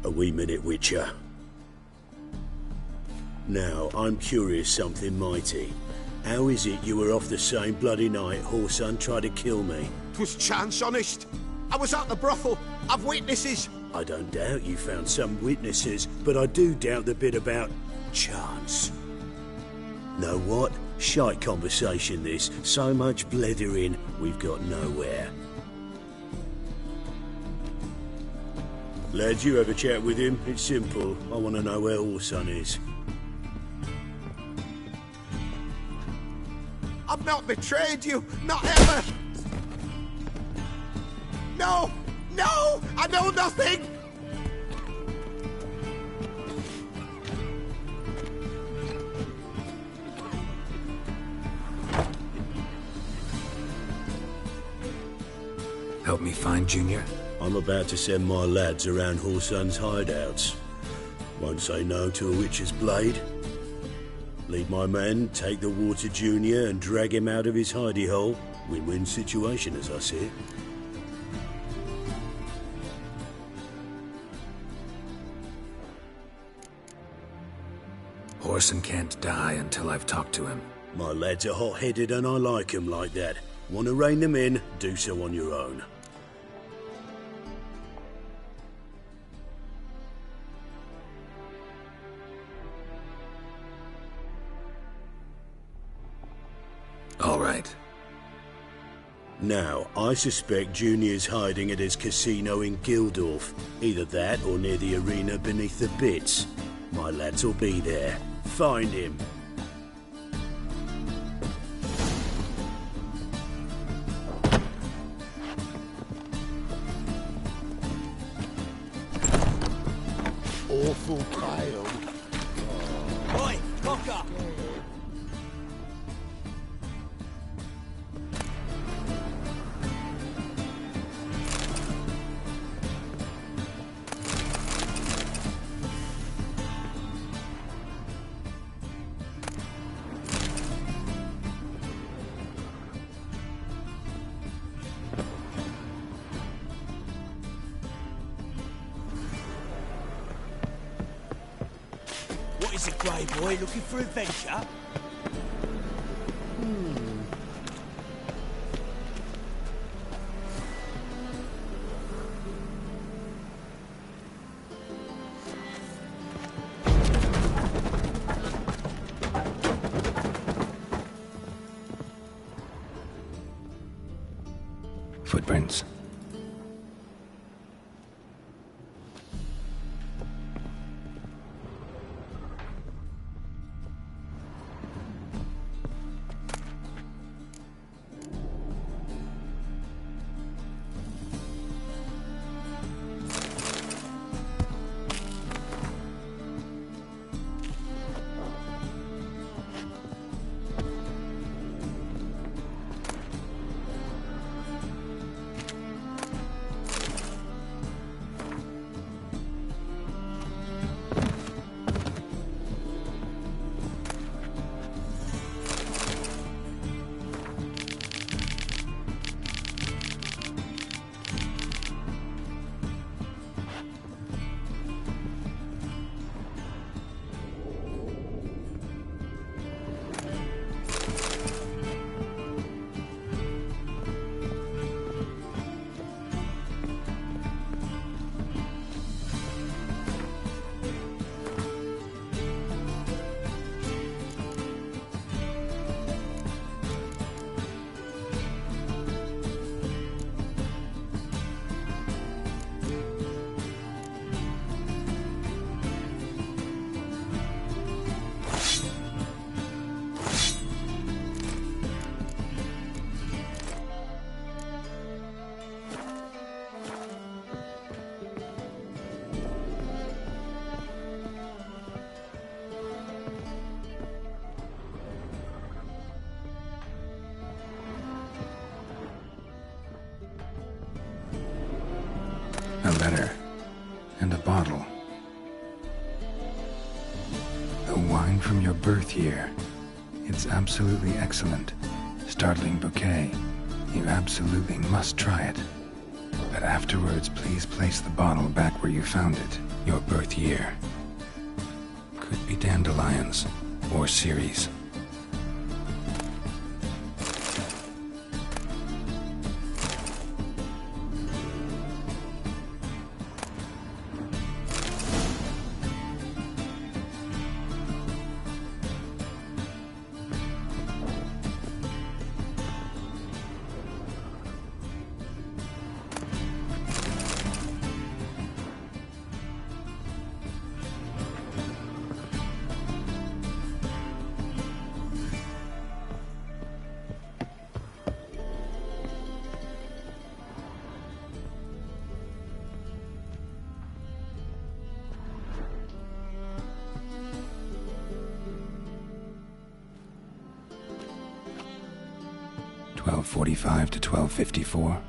A wee minute, Witcher. Now, I'm curious something mighty. How is it you were off the same bloody night Whoreson tried to kill me? 'Twas chance, honest. I was at the brothel. I've witnesses. I don't doubt you found some witnesses, but I do doubt the bit about chance. Know what? Shite conversation this. So much blethering, we've got nowhere. Lads, you have a chat with him. It's simple. I want to know where Orson is. I've not betrayed you. Not ever. No! No! I know nothing! Help me find Junior? I'm about to send my lads around Horson's hideouts. Won't say no to a witch's blade. Lead my men, take the water Junior and drag him out of his hidey hole. Win-win situation, as I see it. Orson can't die until I've talked to him. My lads are hot-headed and I like 'em like that. Want to rein them in, do so on your own. All right. Now, I suspect Junior's hiding at his casino in Gildorf. Either that or near the arena beneath the bits. My lads will be there. Find him. Awful pale. Oi, Cocker! What is it, Grey Boy? Looking for adventure? Footprints. A letter. And a bottle. A wine from your birth year. It's absolutely excellent. Startling bouquet. You absolutely must try it. But afterwards, please place the bottle back where you found it. Your birth year. Could be dandelions. Or Ceres. 1245 to 1254.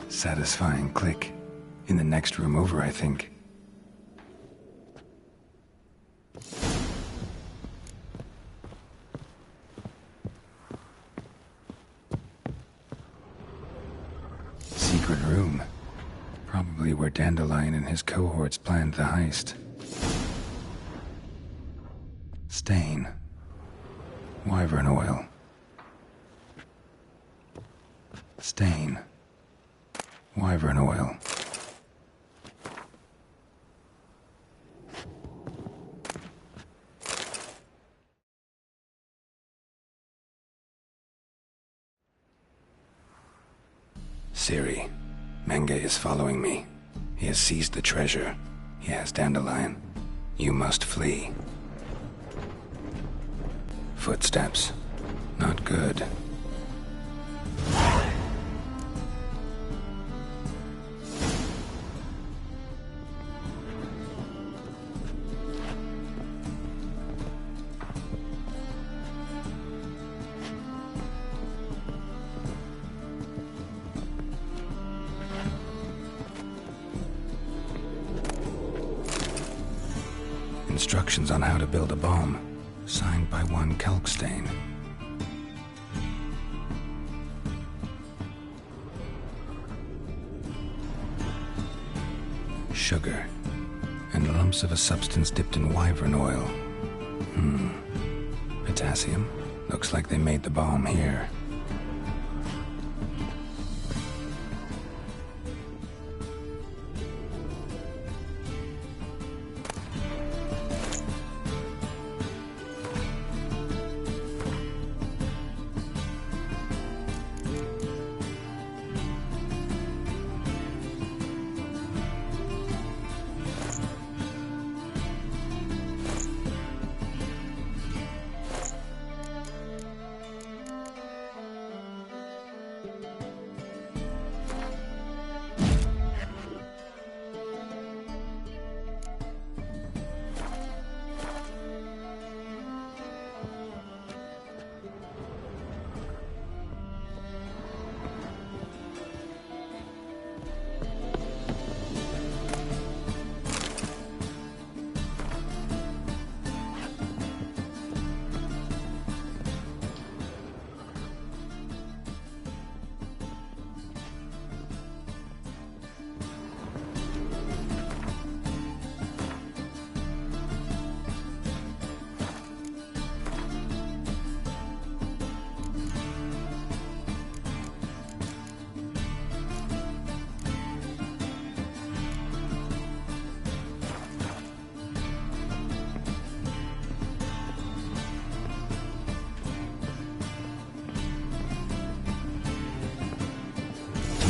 Satisfying click. In the next room over, I think. Secret room. Probably where Dandelion and his cohorts planned the heist. Stain. Wyvern oil. Stain. Wyvern oil. Ciri. Menge is following me. He has seized the treasure. He has Dandelion. You must flee. Footsteps. Not good. Instructions on how to build a bomb, signed by one Kalkstein. Sugar, and lumps of a substance dipped in wyvern oil. Potassium? Looks like they made the bomb here.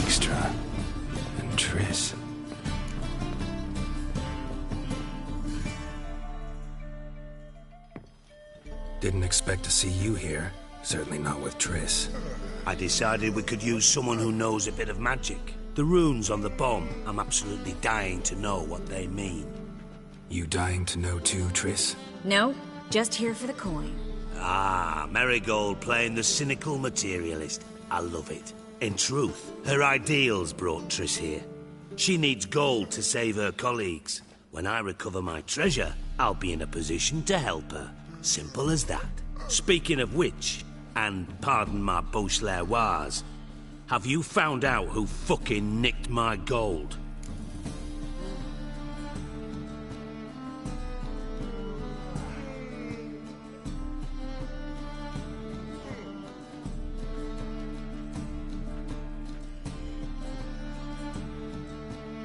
Dijkstra and Triss. Didn't expect to see you here. Certainly not with Triss. I decided we could use someone who knows a bit of magic. The runes on the bomb, I'm absolutely dying to know what they mean. You dying to know too, Triss? No, just here for the coin. Ah, Marigold playing the cynical materialist. I love it. In truth, her ideals brought Triss here. She needs gold to save her colleagues. When I recover my treasure, I'll be in a position to help her. Simple as that. Speaking of which, and pardon my Beauclervoise, have you found out who fucking nicked my gold?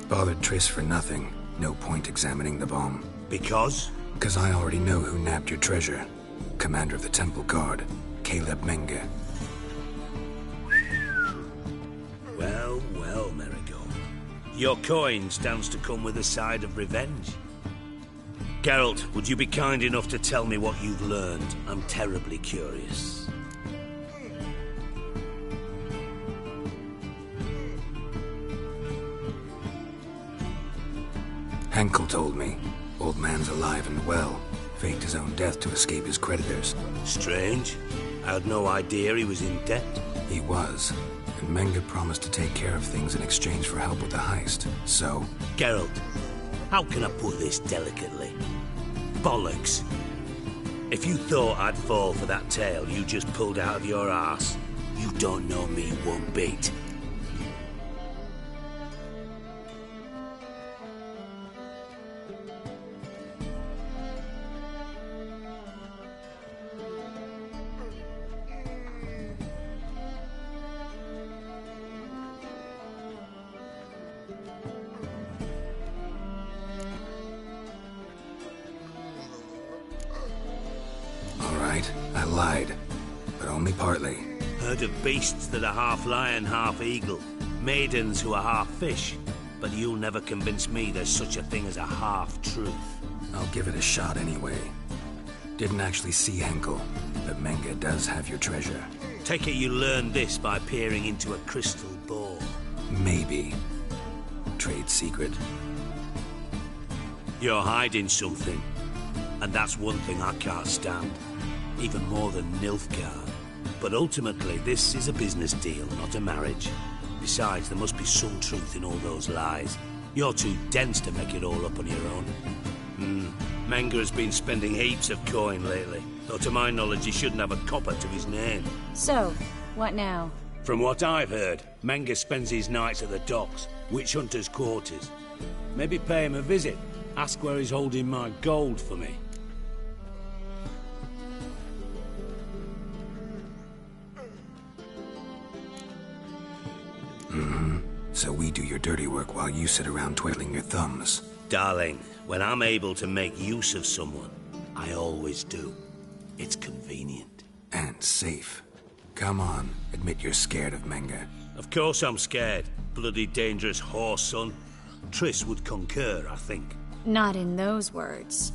Bothered Triss for nothing. No point examining the bomb. Because? Because I already know who nabbed your treasure. Commander of the Temple Guard, Caleb Menge. Well, well, Marigold. Your coin stands to come with a side of revenge. Geralt, would you be kind enough to tell me what you've learned? I'm terribly curious. Henkel told me. Old man's alive and well. Faked his own death to escape his creditors. Strange. I had no idea he was in debt. He was. And Menge promised to take care of things in exchange for help with the heist. So... Geralt, how can I put this delicately? Bollocks. If you thought I'd fall for that tale you just pulled out of your arse, you don't know me one bit. I lied, but only partly. Heard of beasts that are half lion, half eagle. Maidens who are half fish. But you'll never convince me there's such a thing as a half-truth. I'll give it a shot anyway. Didn't actually see Henkel, but Menge does have your treasure. Take it you learned this by peering into a crystal ball. Maybe. Trade secret. You're hiding something. And that's one thing I can't stand. Even more than Nilfgaard. But ultimately, this is a business deal, not a marriage. Besides, there must be some truth in all those lies. You're too dense to make it all up on your own. Menge has been spending heaps of coin lately. Though to my knowledge, he shouldn't have a copper to his name. So, what now? From what I've heard, Menge spends his nights at the docks, witch hunters' quarters. Maybe pay him a visit. Ask where he's holding my gold for me. So we do your dirty work while you sit around twiddling your thumbs. Darling, when I'm able to make use of someone, I always do. It's convenient. And safe. Come on, admit you're scared of Menge. Of course I'm scared. Bloody dangerous whore, son. Triss would concur, I think. Not in those words.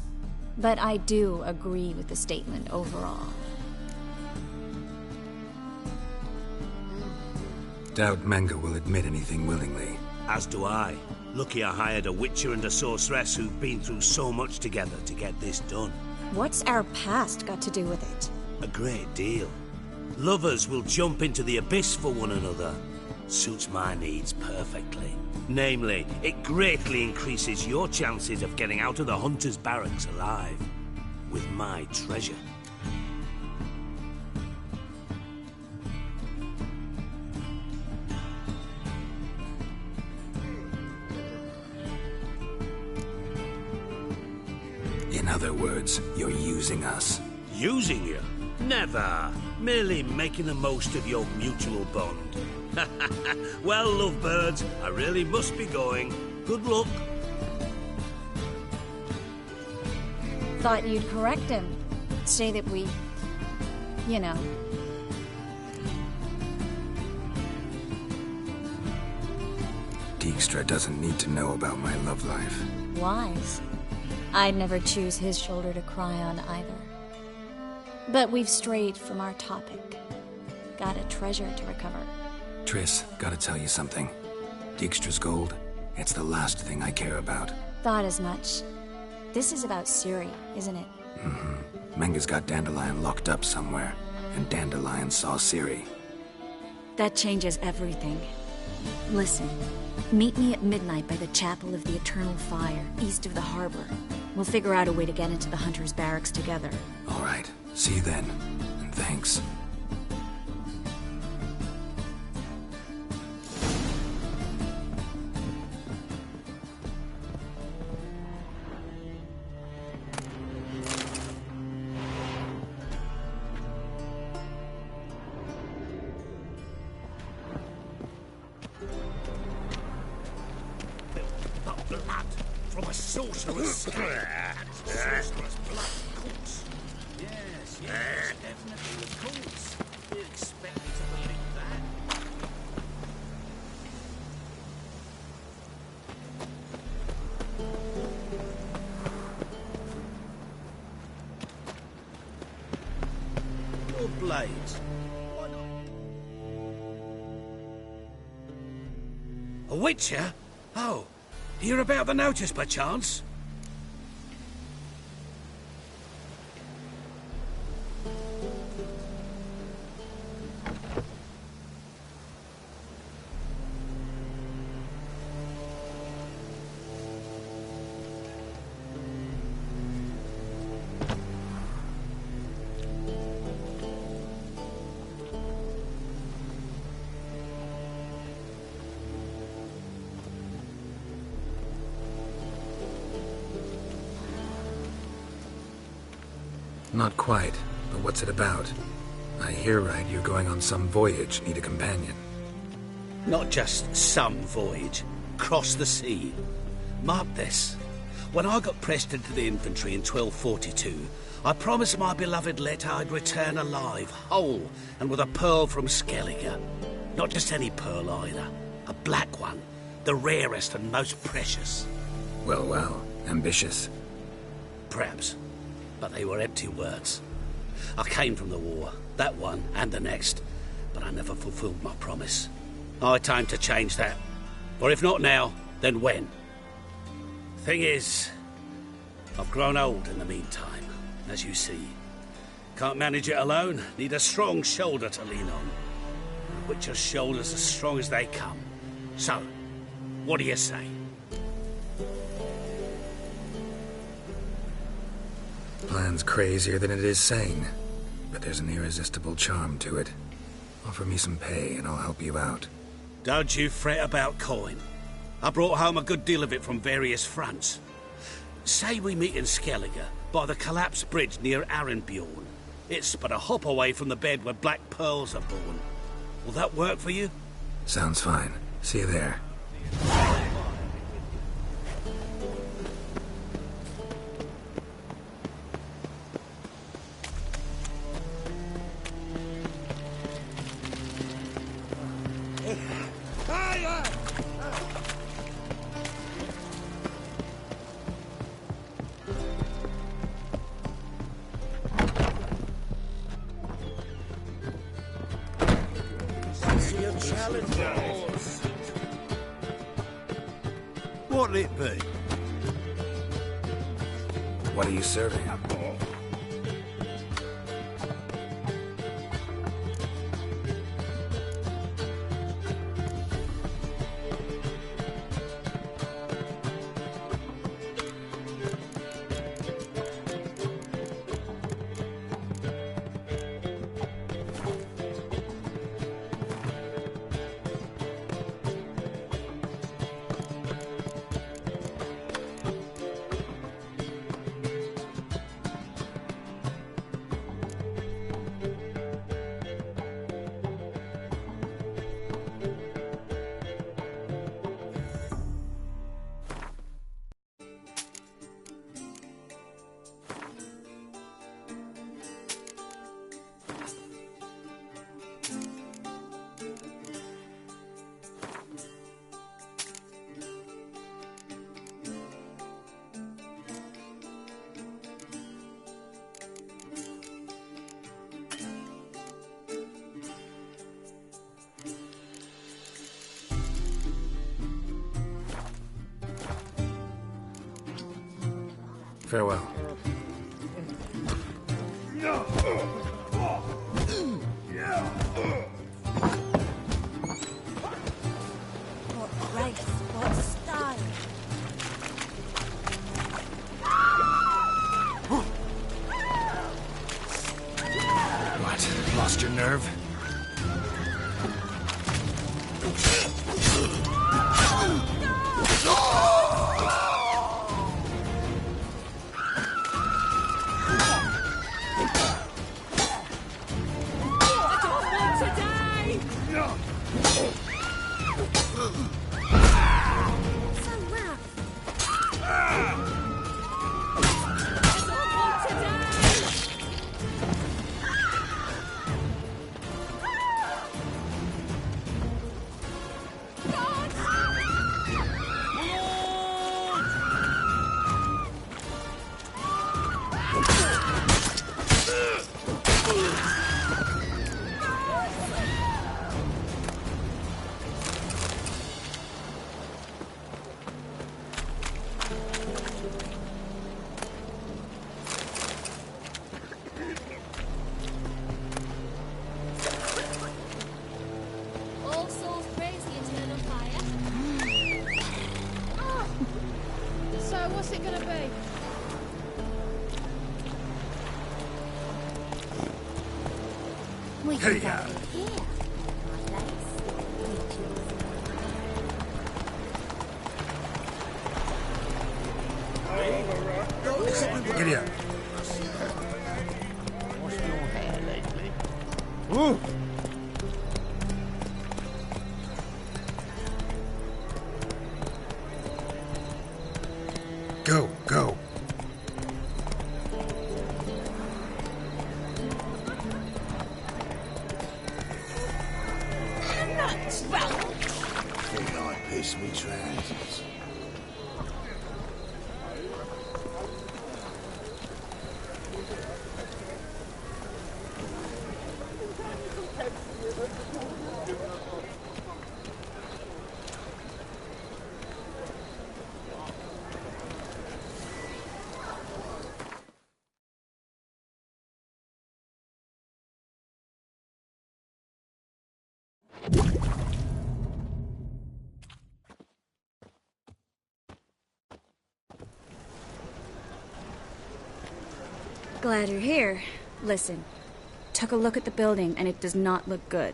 But I do agree with the statement overall. Doubt Menge will admit anything willingly. As do I. Lucky I hired a witcher and a sorceress who've been through so much together to get this done. What's our past got to do with it? A great deal. Lovers will jump into the abyss for one another. Suits my needs perfectly. Namely, it greatly increases your chances of getting out of the hunter's barracks alive. With my treasure. In other words, you're using us. Using you? Never. Merely making the most of your mutual bond. Well, lovebirds, I really must be going. Good luck. Thought you'd correct him. Say that we... you know. Dijkstra doesn't need to know about my love life. Wise. I'd never choose his shoulder to cry on either. But we've strayed from our topic. Got a treasure to recover. Triss, gotta tell you something. Dijkstra's gold, it's the last thing I care about. Thought as much. This is about Ciri, isn't it? Menge's got Dandelion locked up somewhere, and Dandelion saw Ciri. That changes everything. Listen, meet me at midnight by the Chapel of the Eternal Fire, east of the harbor. We'll figure out a way to get into the Hunter's Barracks together. All right, see you then, and thanks. From a sorcerer's scab. Sorcerer's blood, of course. Yes, definitely, of course. You expect me to believe that? Your blades. A witcher? Oh. Hear about the notice, perchance? Not quite, but what's it about? I hear right you're going on some voyage, need a companion. Not just some voyage. Cross the sea. Mark this. When I got pressed into the infantry in 1242, I promised my beloved Let I'd return alive, whole, and with a pearl from Skellige. Not just any pearl either. A black one. The rarest and most precious. Well, well. Ambitious. Perhaps. But they were empty words. I came from the war. That one and the next. But I never fulfilled my promise. High time to change that. For if not now, then when? Thing is, I've grown old in the meantime, as you see. Can't manage it alone. Need a strong shoulder to lean on. Witcher's shoulders as strong as they come. So, what do you say? Plan's crazier than it is sane, but there's an irresistible charm to it. Offer me some pay and I'll help you out. Don't you fret about coin. I brought home a good deal of it from various fronts. Say we meet in Skellige, by the collapsed bridge near Arenbjorn. It's but a hop away from the bed where black pearls are born. Will that work for you? Sounds fine. See you there. What'll it be? What are you serving? Farewell. What grace, what style. What? Lost your nerve? All souls praise the eternal fire. So what's it gonna be? We can Hey, go here. My place. Giddy up. Woo! Go, go. Think I piss me trousers. Glad you're here. Listen, took a look at the building and it does not look good.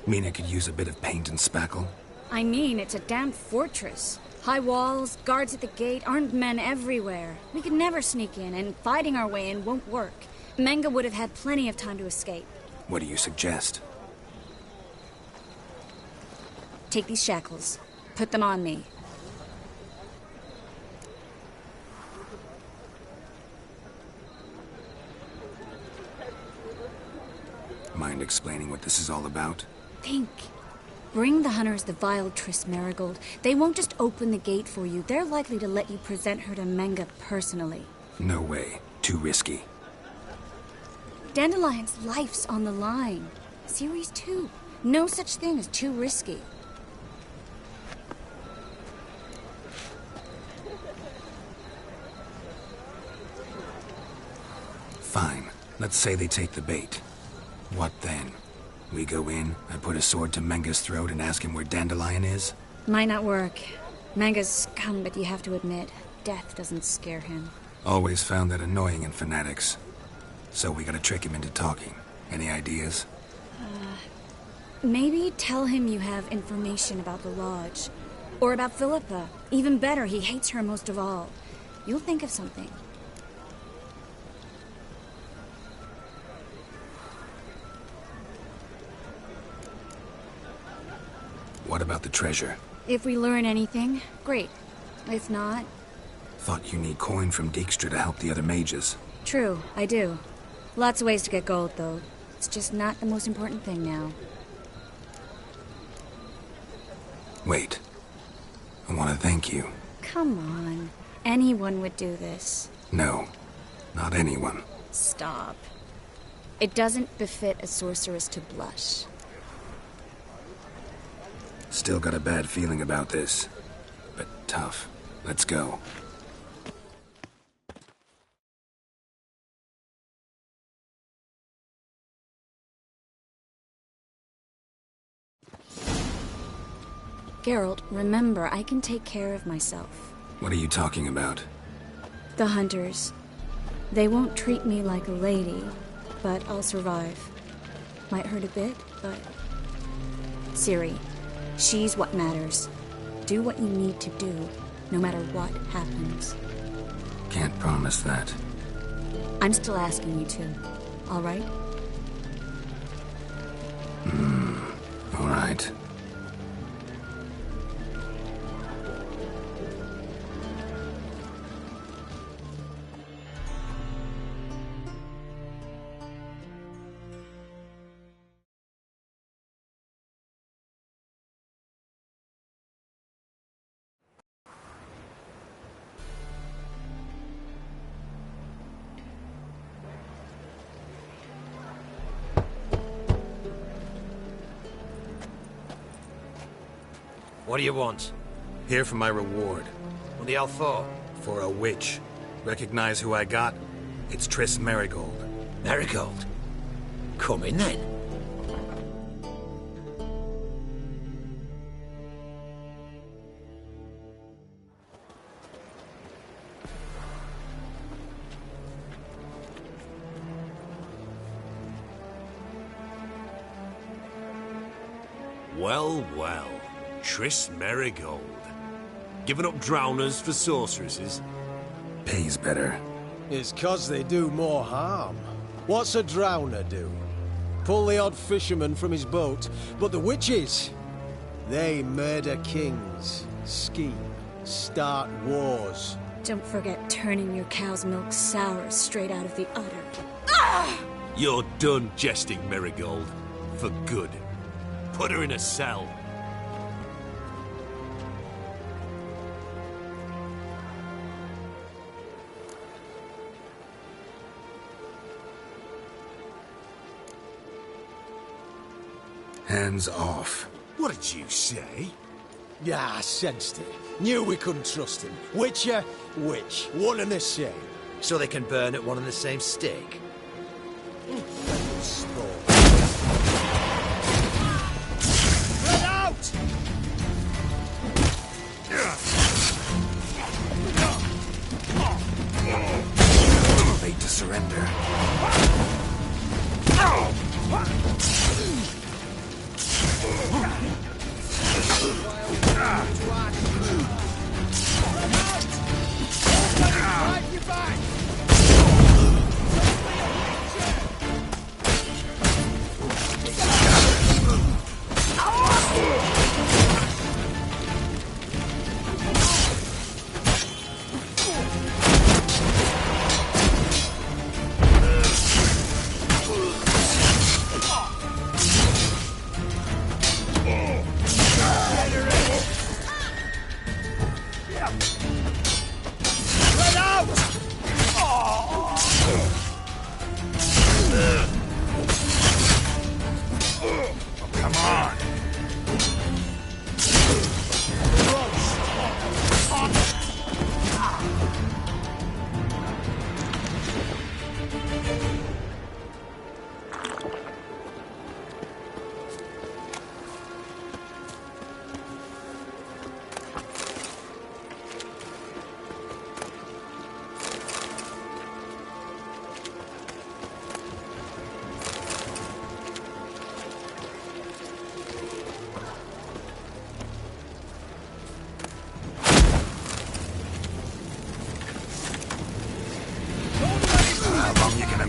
Mean it could use a bit of paint and spackle? I mean, it's a damn fortress. High walls, guards at the gate, armed men everywhere. We could never sneak in, and fighting our way in won't work. Menga would have had plenty of time to escape. What do you suggest? Take these shackles. Put them on me. Mind explaining what this is all about? Think. Bring the hunters the vile Triss Merigold. They won't just open the gate for you. They're likely to let you present her to Menga personally. No way. Too risky. Dandelion's life's on the line. Series 2. No such thing as too risky. Fine. Let's say they take the bait. What then? We go in, I put a sword to Menga's throat and ask him where Dandelion is? Might not work. Menga's scum, but you have to admit, death doesn't scare him. Always found that annoying in fanatics. So we gotta trick him into talking. Any ideas? Maybe tell him you have information about the Lodge. Or about Philippa. Even better, he hates her most of all. You'll think of something. What about the treasure? If we learn anything, great. If not... Thought you need coin from Dijkstra to help the other mages. True, I do. Lots of ways to get gold, though. It's just not the most important thing now. Wait. I want to thank you. Come on. Anyone would do this. No. Not anyone. Stop. It doesn't befit a sorceress to blush. Still got a bad feeling about this. But tough. Let's go. Geralt, remember, I can take care of myself. What are you talking about? The hunters. They won't treat me like a lady, but I'll survive. Might hurt a bit, but... Ciri, she's what matters. Do what you need to do, no matter what happens. Can't promise that. I'm still asking you to, all right? All right. What do you want? Here for my reward. What the hell for? For a witch. Recognize who I got? It's Triss Merigold. Merigold? Come in then. Well, well. Triss Merigold. Giving up drowners for sorceresses? Pays better. It's 'cause they do more harm. What's a drowner do? pull the odd fisherman from his boat, but the witches, they murder kings, scheme, start wars. Don't forget turning your cow's milk sour straight out of the udder. Ah! You're done jesting, Marigold. For good. Put her in a cell. Hands off. What did you say? Yeah, I sensed it. Knew we couldn't trust him. Witcher, witch. One and the same. So they can burn at one and the same stake? Get out! Late to surrender.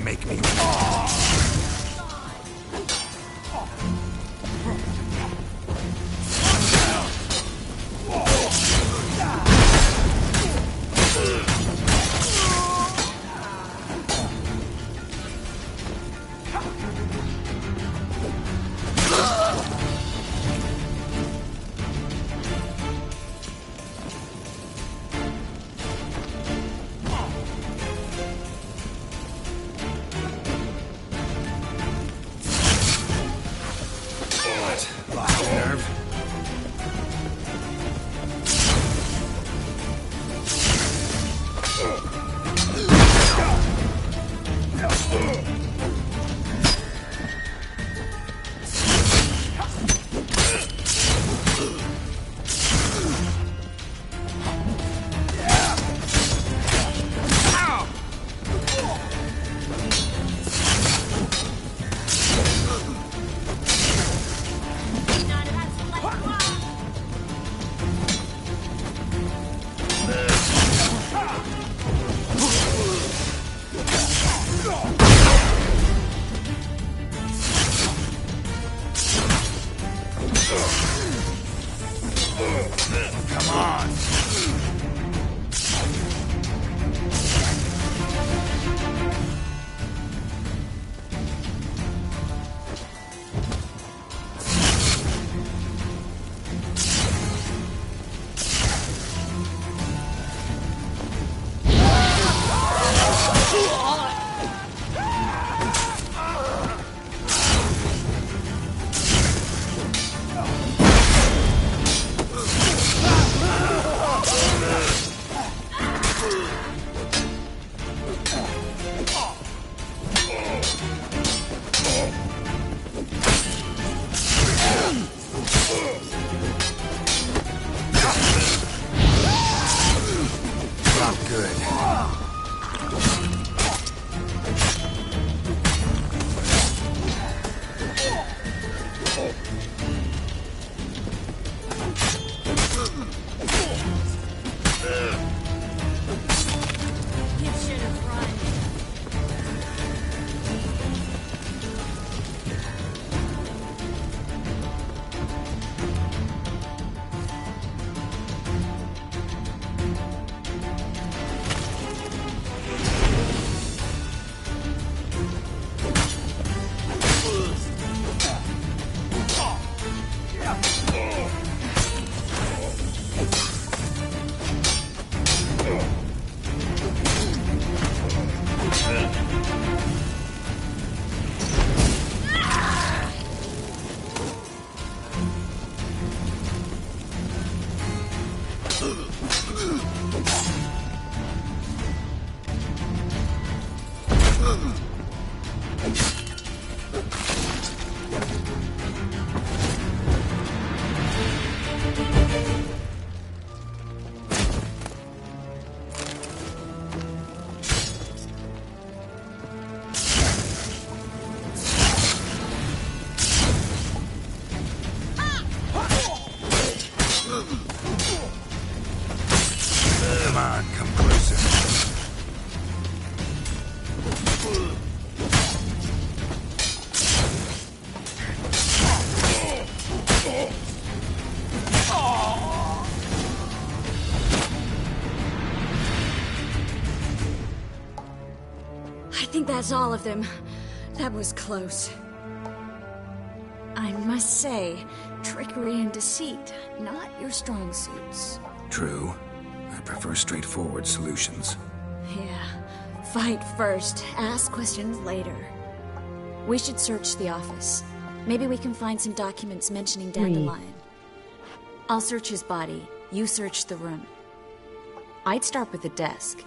Make me. Come on, come closer. I think that's all of them. That was close. I must say, trickery and deceit, not your strong suits. True. I prefer straightforward solutions. Yeah. Fight first, ask questions later. We should search the office. Maybe we can find some documents mentioning Dandelion. I'll search his body. You search the room. I'd start with the desk.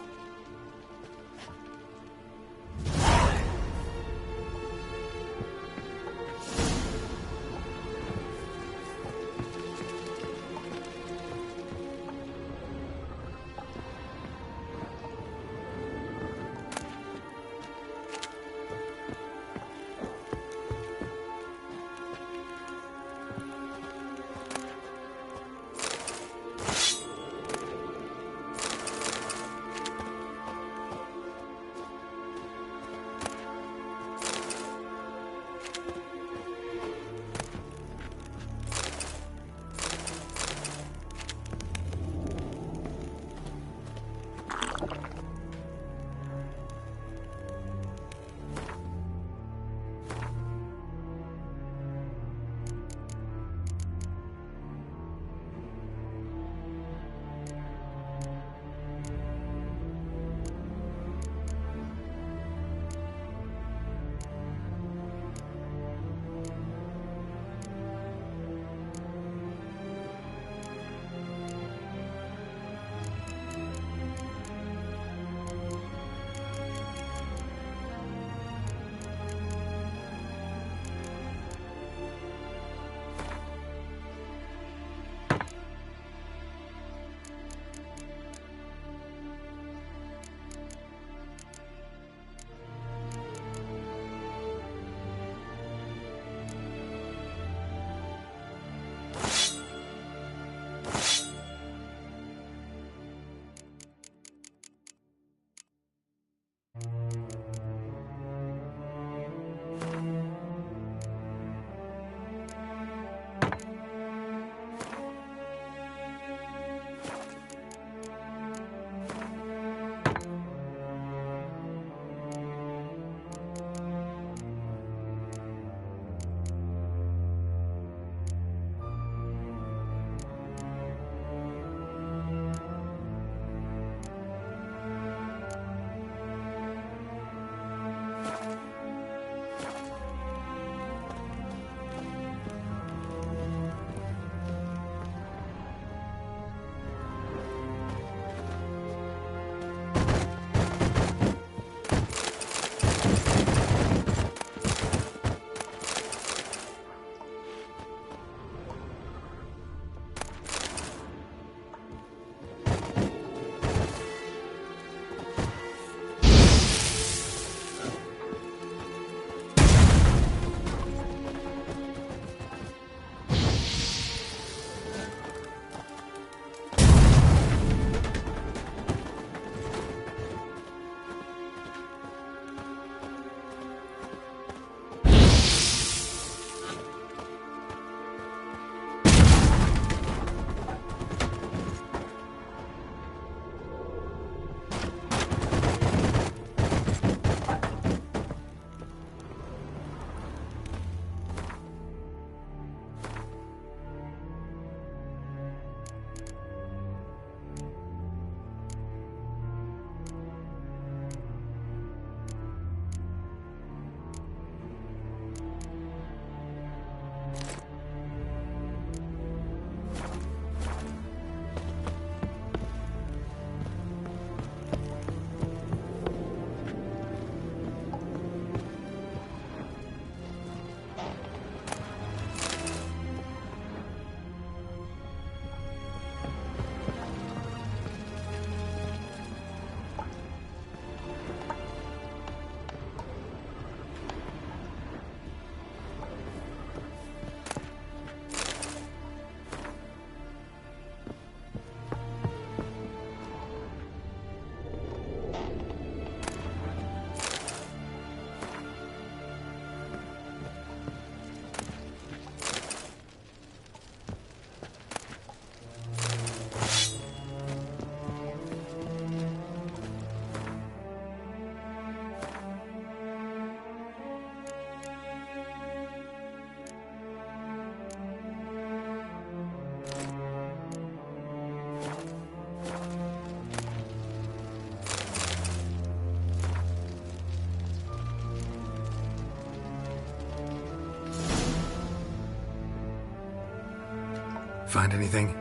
find anything?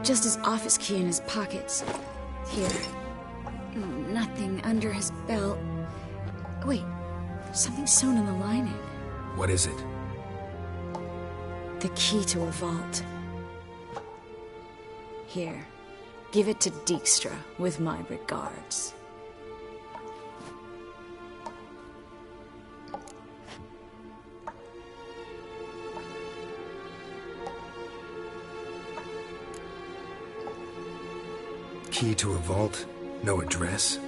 Just his office key in his pockets. Here. Nothing under his belt. Wait, something sewn in the lining. What is it? The key to a vault. Here. Give it to Dijkstra with my regards. Key to a vault? No address?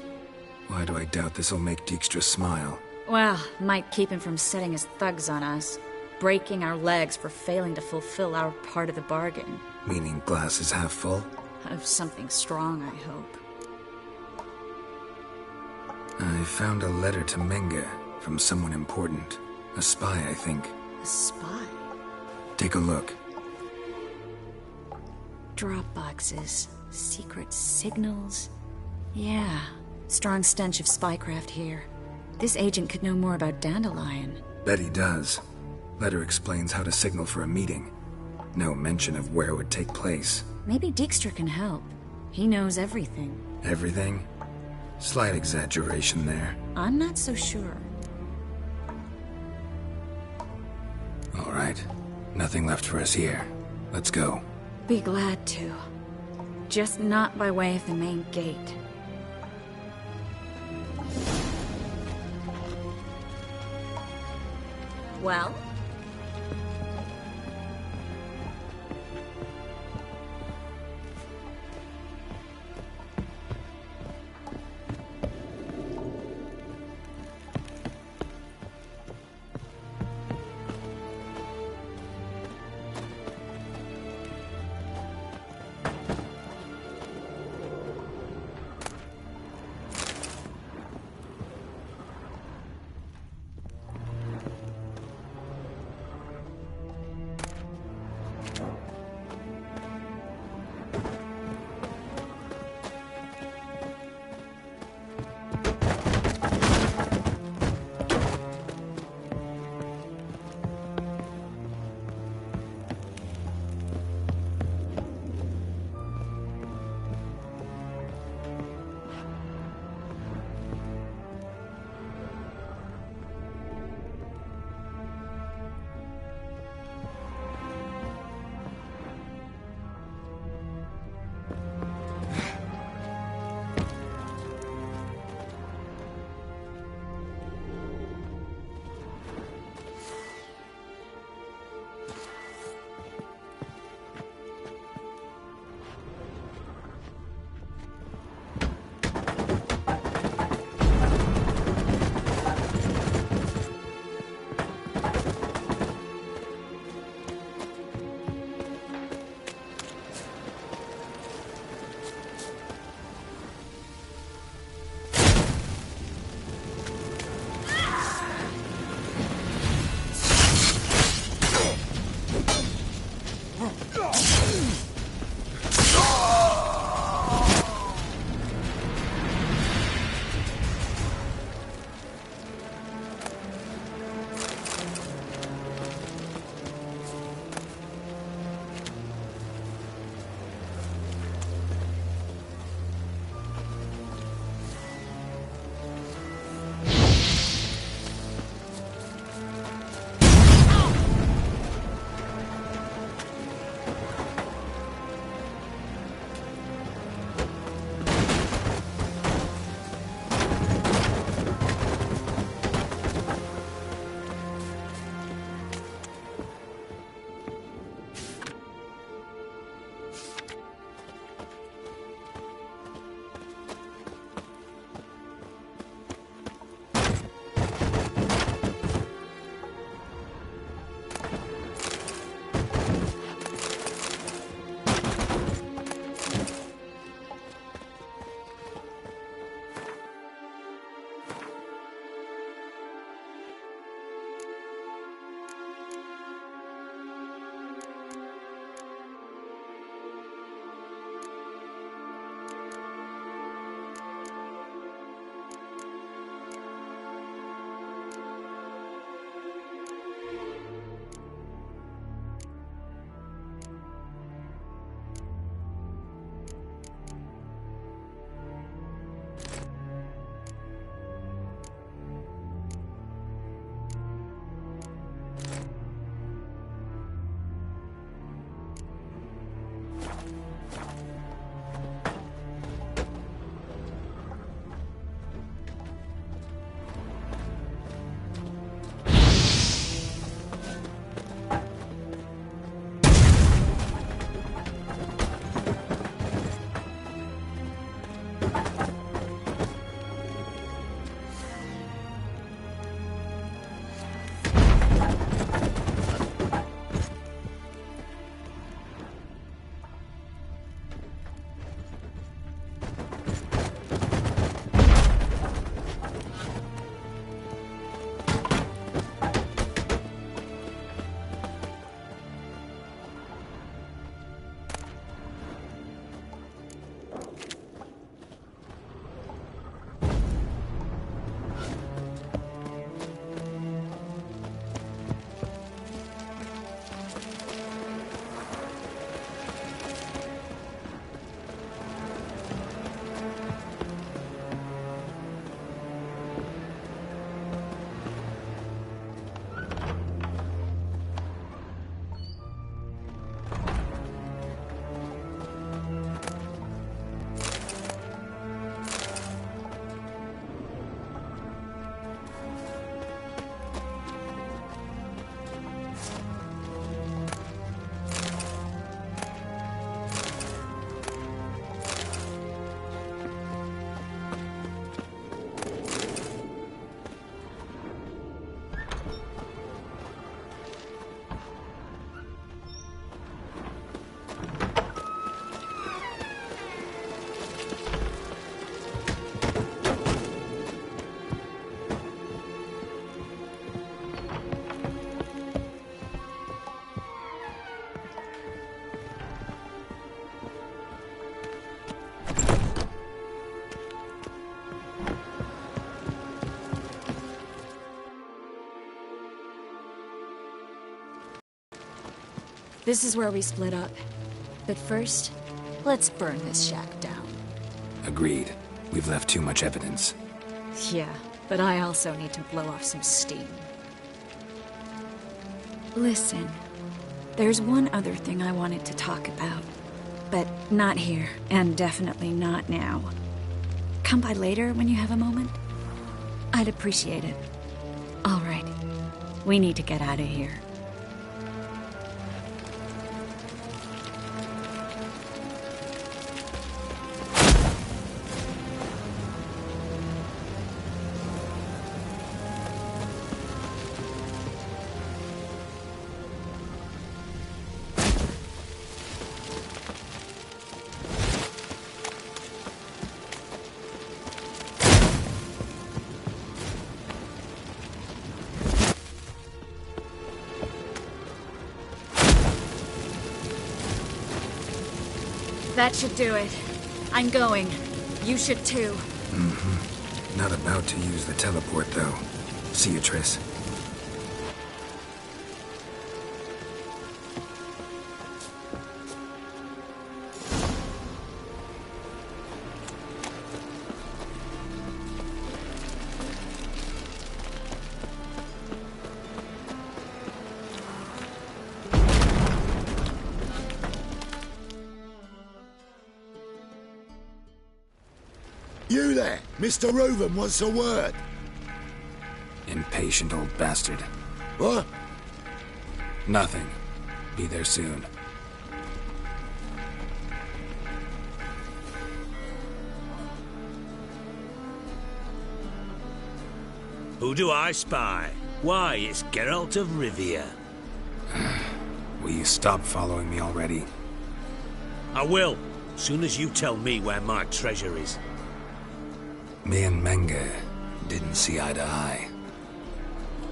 Why do I doubt this'll make Dijkstra smile? Well, might keep him from setting his thugs on us. Breaking our legs for failing to fulfill our part of the bargain. Meaning glass is half full? Of something strong, I hope. I found a letter to Menge from someone important. A spy, I think. A spy? Take a look. Drop boxes. Secret signals. Yeah. Strong stench of spycraft here. This agent could know more about Dandelion. Bet he does. Letter explains how to signal for a meeting. No mention of where it would take place. Maybe Dijkstra can help. He knows everything. Everything? Slight exaggeration there. I'm not so sure. All right. Nothing left for us here. Let's go. Be glad to. Just not by way of the main gate. Well? This is where we split up. But first, let's burn this shack down. Agreed. We've left too much evidence. Yeah, but I also need to blow off some steam. Listen, there's one other thing I wanted to talk about. But not here, and definitely not now. Come by later when you have a moment? I'd appreciate it. All right. We need to get out of here. That should do it. I'm going. You should too. Mm-hmm. Not about to use the teleport, though. See you, Triss. You there! Mr. Reuven wants a word. Impatient old bastard. What? Nothing. Be there soon. Who do I spy? Why, it's Geralt of Rivia. Will you stop following me already? I will, soon as you tell me where my treasure is. Me and Menge didn't see eye to eye.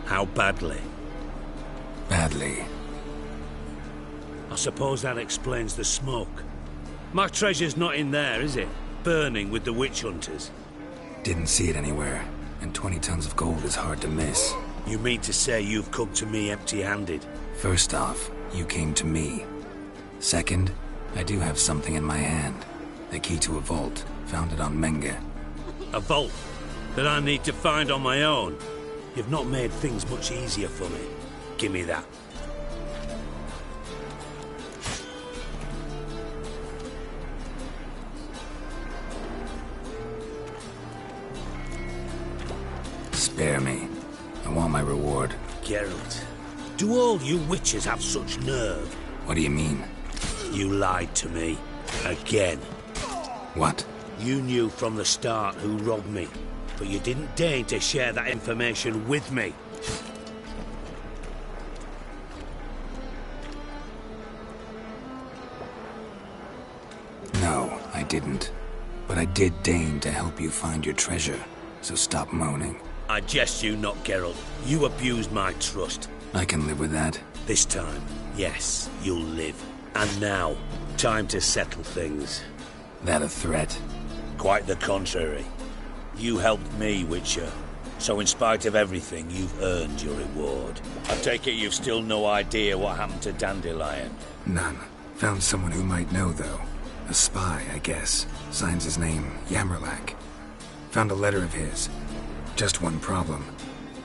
How badly? Badly. I suppose that explains the smoke. My treasure's not in there, is it? Burning with the witch hunters. Didn't see it anywhere, and 20 tons of gold is hard to miss. You mean to say you've come to me empty-handed? First off, you came to me. Second, I do have something in my hand. The key to a vault, founded on Menge. A vault that I need to find on my own. You've not made things much easier for me. Give me that. Spare me. I want my reward. Geralt, do all you witches have such nerve? What do you mean? You lied to me. Again. What? You knew from the start who robbed me, but you didn't deign to share that information with me. No, I didn't. But I did deign to help you find your treasure, so stop moaning. I jest you not, Geralt. You abused my trust. I can live with that. This time, yes, you'll live. And now, time to settle things. That a threat? Quite the contrary. You helped me, Witcher. So in spite of everything, you've earned your reward. I take it you've still no idea what happened to Dandelion? None. Found someone who might know, though. A spy, I guess. Signs his name, Yammerlak. Found a letter of his. Just one problem.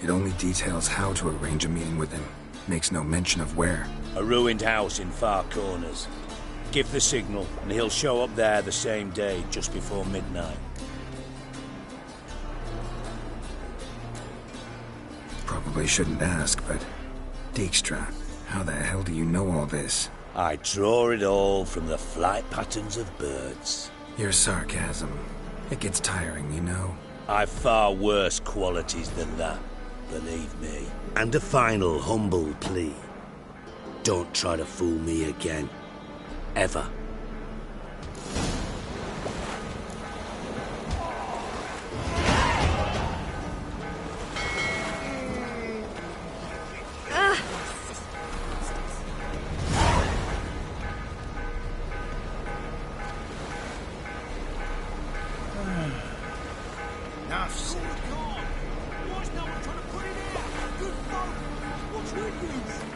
It only details how to arrange a meeting with him. Makes no mention of where. A ruined house in Far Corners. Give the signal, and he'll show up there the same day, just before midnight. Probably shouldn't ask, but... Dijkstra, how the hell do you know all this? I draw it all from the flight patterns of birds. Your sarcasm. It gets tiring, you know. I've far worse qualities than that, believe me. And a final humble plea. Don't try to fool me again. Ever. Enough said. Why's no one trying to put it out? Good folk. What's with you?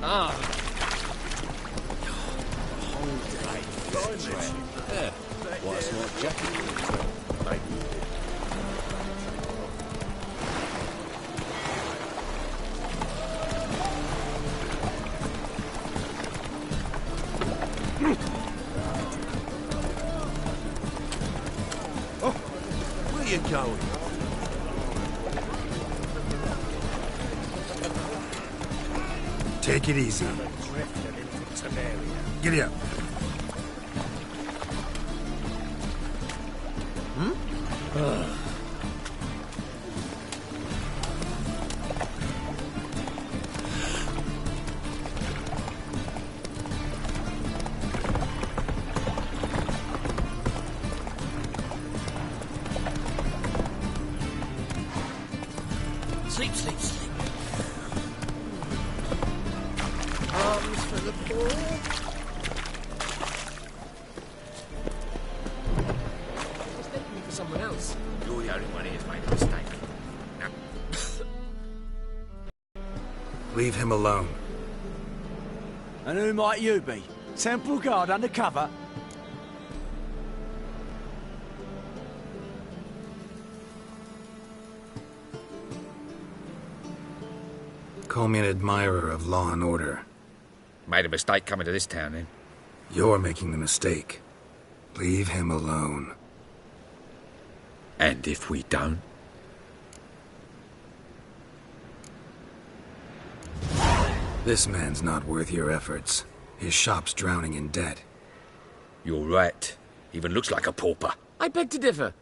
Ah. Yeah. Why, it's not Jackie. Maybe. Oh, where you going? Take it easy. Giddy up. Sleep, sleep, sleep. Arms for the poor. He's taking me for someone else. You're the only one who's made a mistake. Leave him alone. And who might you be? Temple Guard undercover? Call me an admirer of law and order. Made a mistake coming to this town, then. You're making the mistake. Leave him alone. And if we don't? This man's not worth your efforts. His shop's drowning in debt. You're right. Even looks like a pauper. I beg to differ.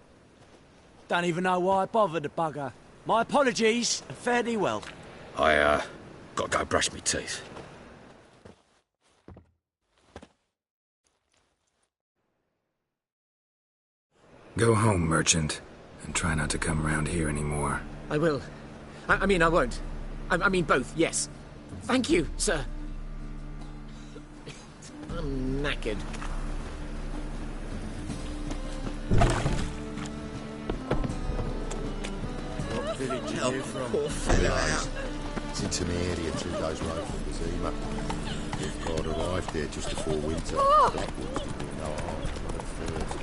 Don't even know why I bothered the bugger. My apologies, and fare thee well. I, gotta go brush me teeth. Go home, merchant, and try not to come around here anymore. I will. I mean, I won't. I mean both, yes. Thank you, sir. I'm knackered. What village are you from? Poor fella. It's into the area 2 days' road from Kazima. We've got arrived there just before winter. Blackwood's been doing no harm from the first.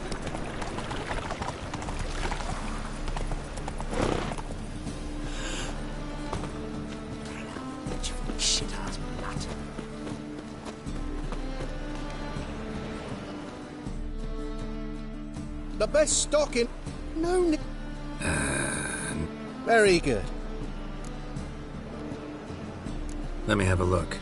Shit-ass nut. The best stock in... No need... Very good. Let me have a look.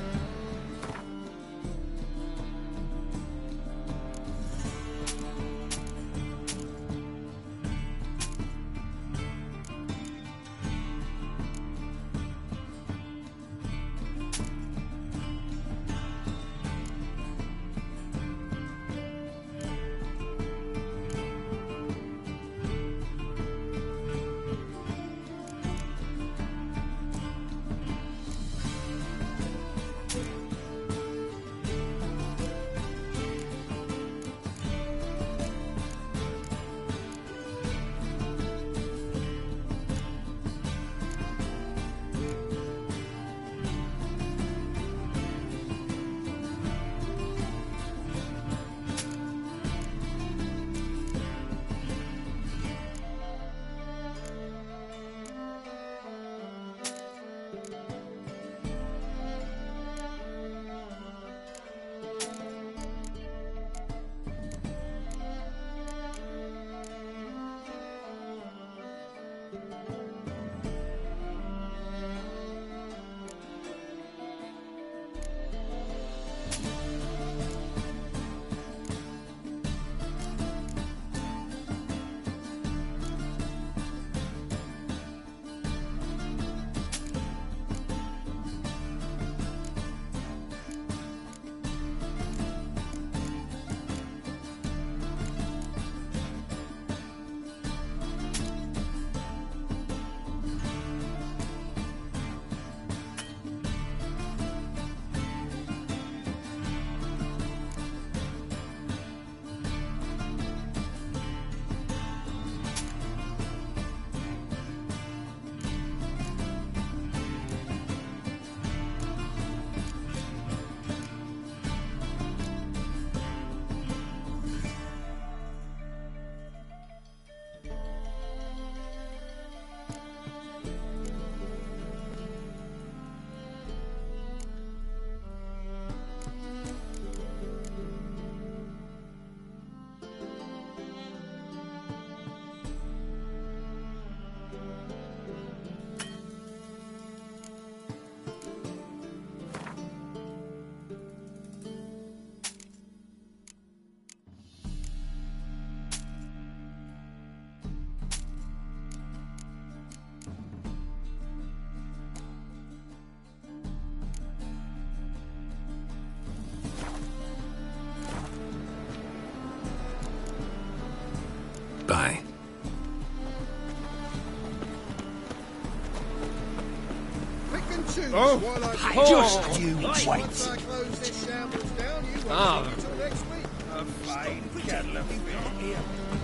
shoes Oh. while I Hey, just you Once wait. I close this shambles down, you won't Ah. see me till next week. A fine kettle of fish here.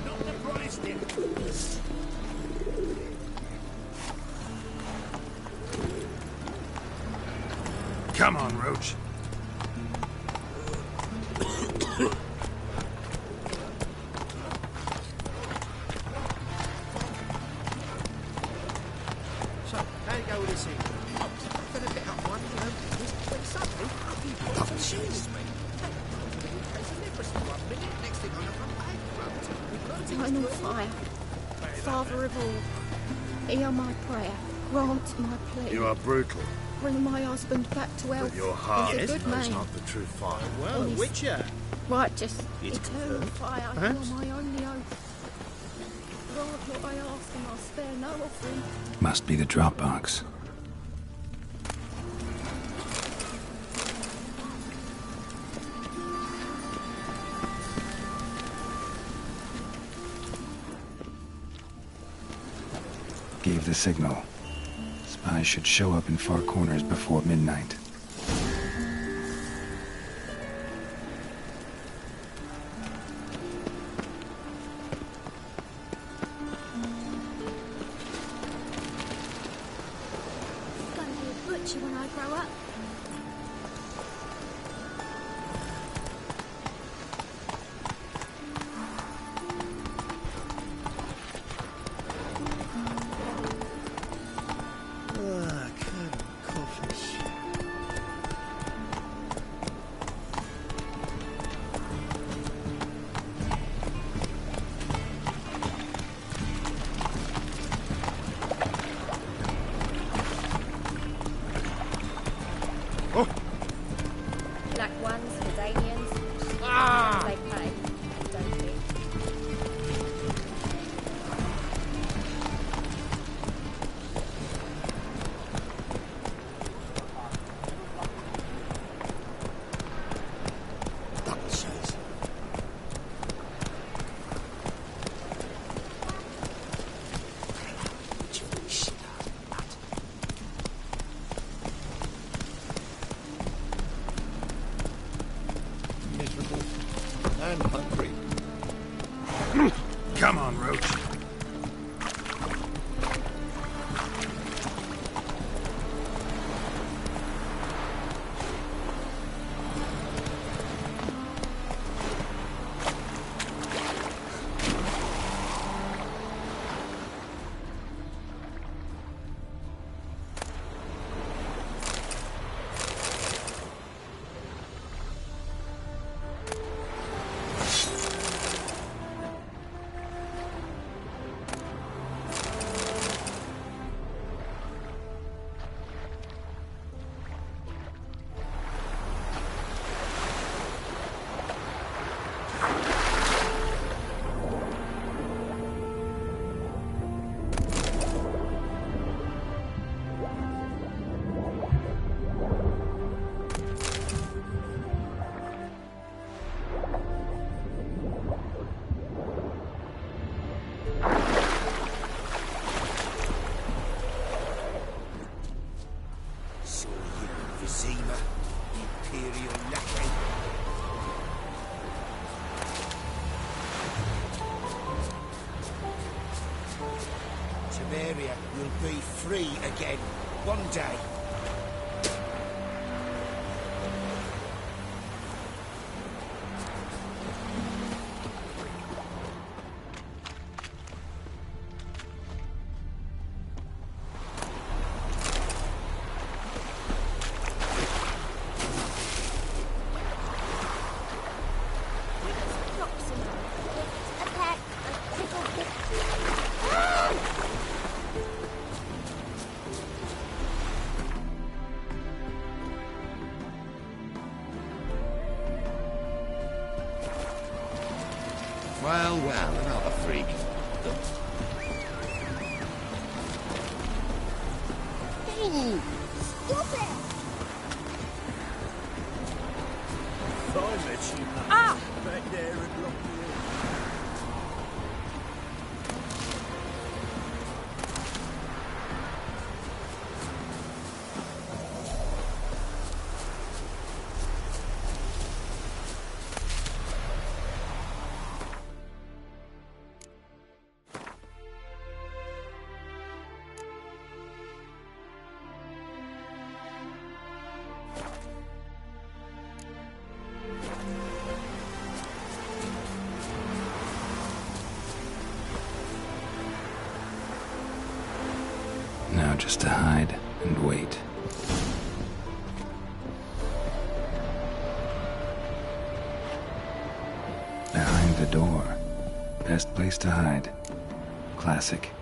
Not the brightest. Come on, Roach. So, how you go with this thing? I'm gonna get up one, you know, when suddenly he pops and shoes me. Next thing I know, I'm on fire. Father of all, hear my prayer. Grant my plea. You are brutal, Bring my husband back to health. but your heart He's a good knows man. not the true fire. well, Honest. Witcher. Righteous, It's eternal confirmed. fire. Perhaps. You're my only hope. Grant what I ask, and I'll spare no offering. Must be the Dropbox. Gave the signal. Spies should show up in far corners before midnight. Gonna be a butcher when I grow up. Ah, Colonel Coffee's. Black ones, Medallions. They pay. Don't they? Miserable and hungry. Come on, Roach. So you, Vizima, Imperial lackey. Temeria will be free again, one day. Attack! Well, well, another freak. Ooh! Stop it! Ah! Back there and lock you in. Just to hide and wait. Behind the door. Best place to hide. Classic.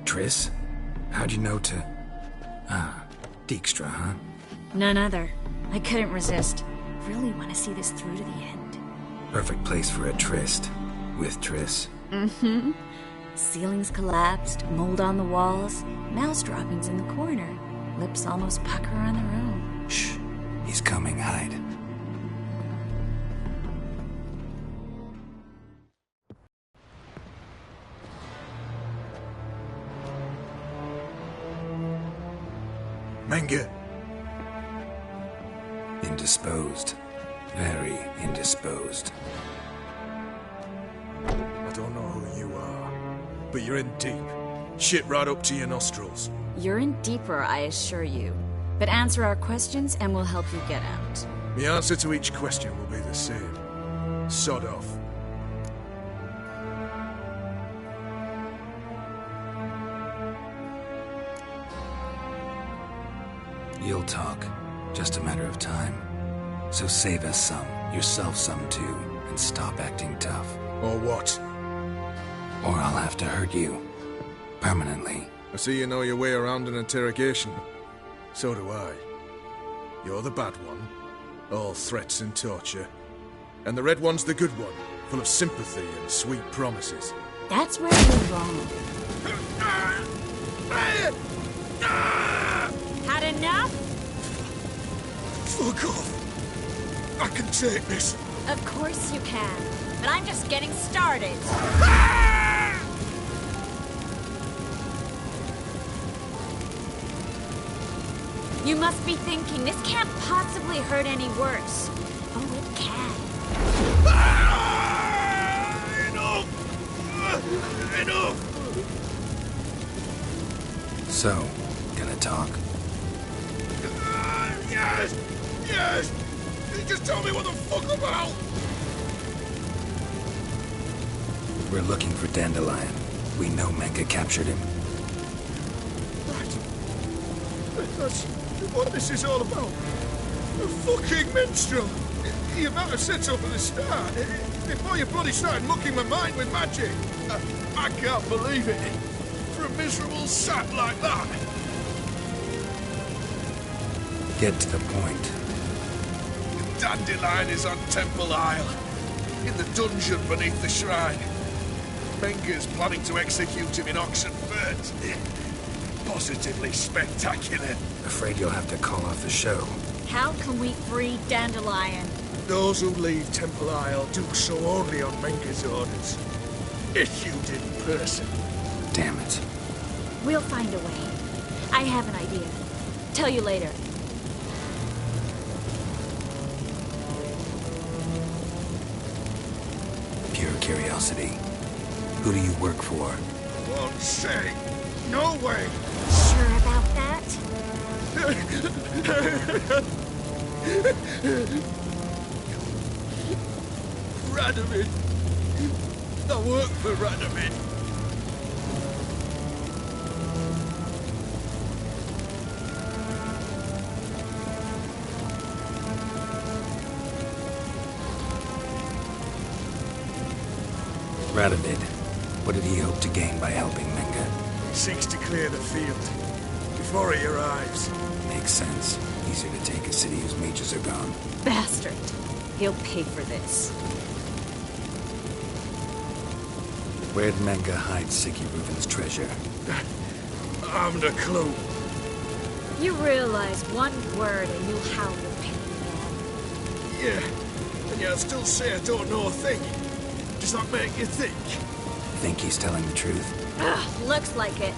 Triss? How'd you know to... Ah, Dijkstra, huh? None other. I couldn't resist. Really want to see this through to the end. Perfect place for a tryst. With Triss. Mm-hmm. Ceilings collapsed, mold on the walls, mouse droppings in the corner. Lips almost pucker on their own. Shh. He's coming, hide. Menge. Indisposed. Very indisposed. I don't know who you are, but you're in deep. Shit right up to your nostrils. You're in deeper, I assure you. But answer our questions and we'll help you get out. The answer to each question will be the same. Sod off. You'll talk. Just a matter of time. So save us some, yourself some too, and stop acting tough. Or what? Or I'll have to hurt you. Permanently. I see you know your way around an interrogation. So do I. You're the bad one. All threats and torture. And the red one's the good one, full of sympathy and sweet promises. That's where you're wrong. Had enough? Fuck off! I can take this. Of course you can, but I'm just getting started. You must be thinking, this can't possibly hurt any worse. Oh, it can. Enough! So, gonna talk? Yes! Yes! Just tell me what the fuck about! We're looking for Dandelion. We know Menka captured him. That's what this is all about. A fucking minstrel! You might have said so from the start. Before you bloody started mucking my mind with magic. I can't believe it. For a miserable sap like that. Get to the point. Dandelion is on Temple Isle. In the dungeon beneath the shrine. Menga's planning to execute him in Oxenfurt. Positively spectacular. Afraid you'll have to call off the show. How can we free Dandelion? Those who leave Temple Isle do so only on Menga's orders. Issued in person. Damn it. We'll find a way. I have an idea. Tell you later. Pure curiosity. Who do you work for? Won't say. No way. Sure about that? Radovid. I work for Radovid. Radovid. What did he hope to gain by helping Menga? He seeks to clear the field before he arrives. Makes sense. Easier to take a city whose mages are gone. Bastard. He'll pay for this. Where'd Menga hide Siki Reuven's treasure? I haven't a clue. You realize one word and you'll howl your pain again. Yeah, and yet I still say I don't know a thing. Does that make you think? Think he's telling the truth? Ugh, looks like it.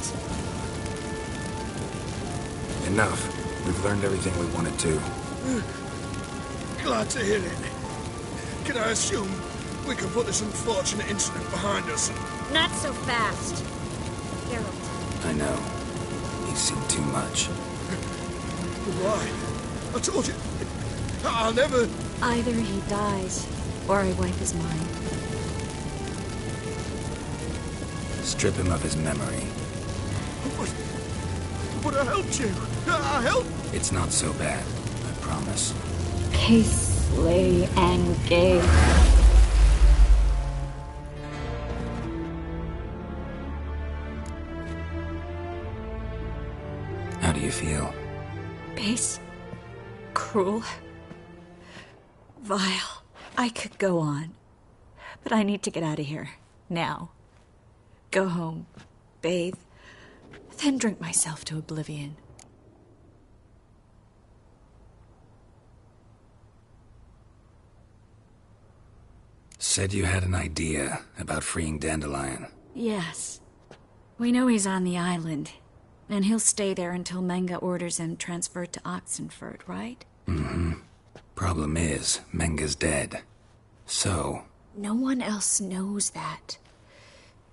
Enough. We've learned everything we wanted to. Glad to hear it. Can I assume we can put this unfortunate incident behind us? Not so fast. Geralt. I know. You've seen too much. Why? I told you. I'll never... Either he dies, or I wipe his mind. Strip him of his memory. But I helped you. I helped. It's not so bad, I promise. Case, lay, and gay. How do you feel? Base. Cruel. Vile. I could go on. But I need to get out of here. Now. Go home. Bathe. Then drink myself to oblivion. Said you had an idea about freeing Dandelion. Yes. We know he's on the island. And he'll stay there until Menga orders him transferred to Oxenfurt, right? Mm-hmm. Problem is, Menga's dead. So... No one else knows that.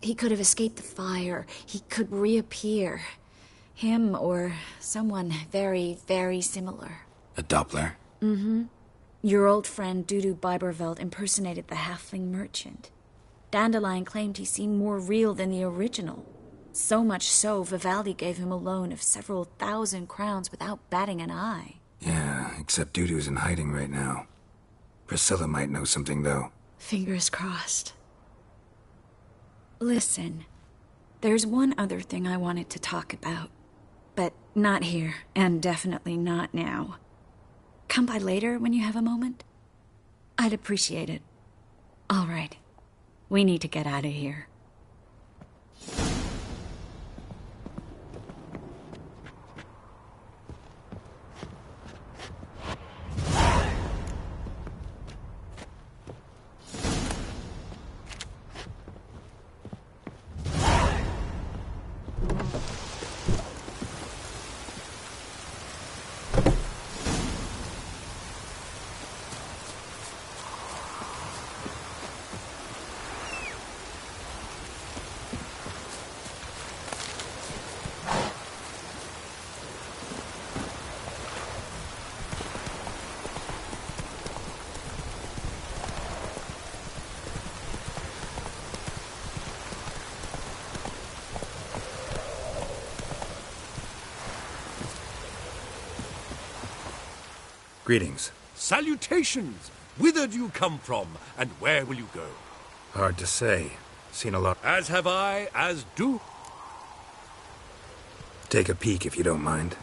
He could have escaped the fire. He could reappear. Him or someone very, very similar. A Doppler? Mm-hmm. Your old friend Dudu Biberveld impersonated the halfling merchant. Dandelion claimed he seemed more real than the original. So much so, Vivaldi gave him a loan of several thousand crowns without batting an eye. Yeah, except Dudu's in hiding right now. Priscilla might know something, though. Fingers crossed. Listen, there's one other thing I wanted to talk about. But not here, and definitely not now. Come by later when you have a moment? I'd appreciate it. All right. We need to get out of here. Greetings. Salutations! Whither do you come from, and where will you go? Hard to say. Seen a lot. As have I, as do... Take a peek if you don't mind.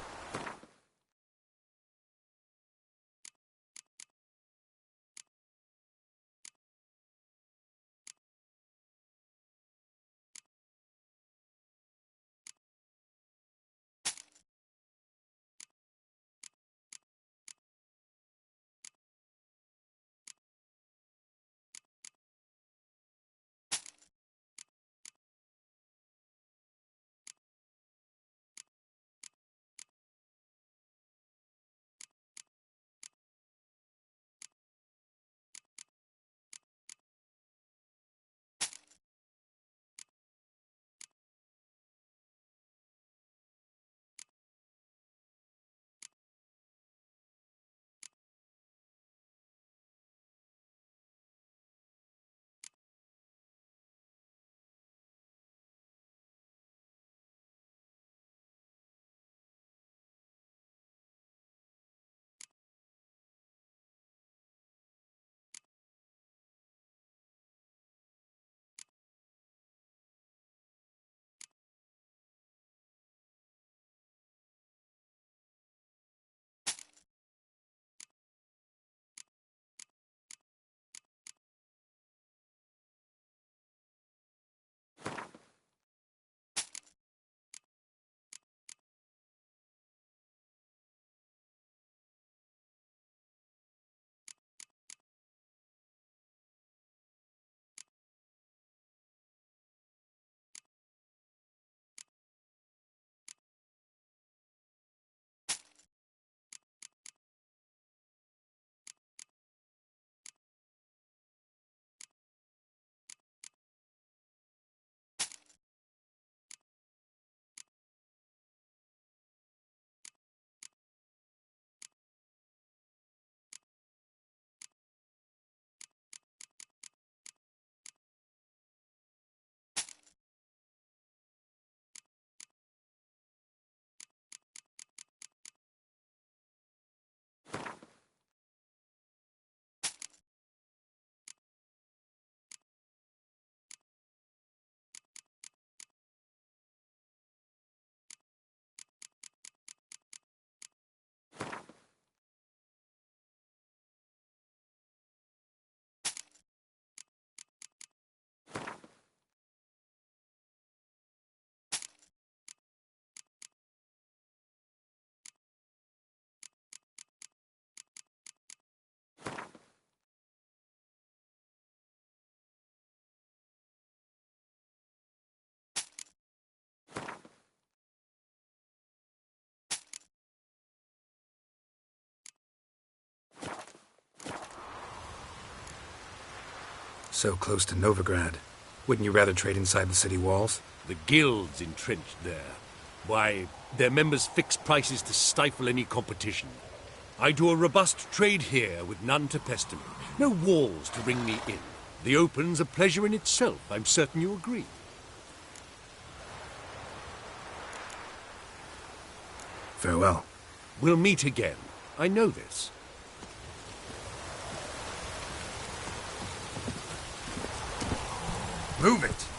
So close to Novigrad. Wouldn't you rather trade inside the city walls? The guild's entrenched there. Why, their members fix prices to stifle any competition. I do a robust trade here with none to pester me. No walls to ring me in. The open's a pleasure in itself. I'm certain you agree. Farewell. We'll meet again. I know this. Move it!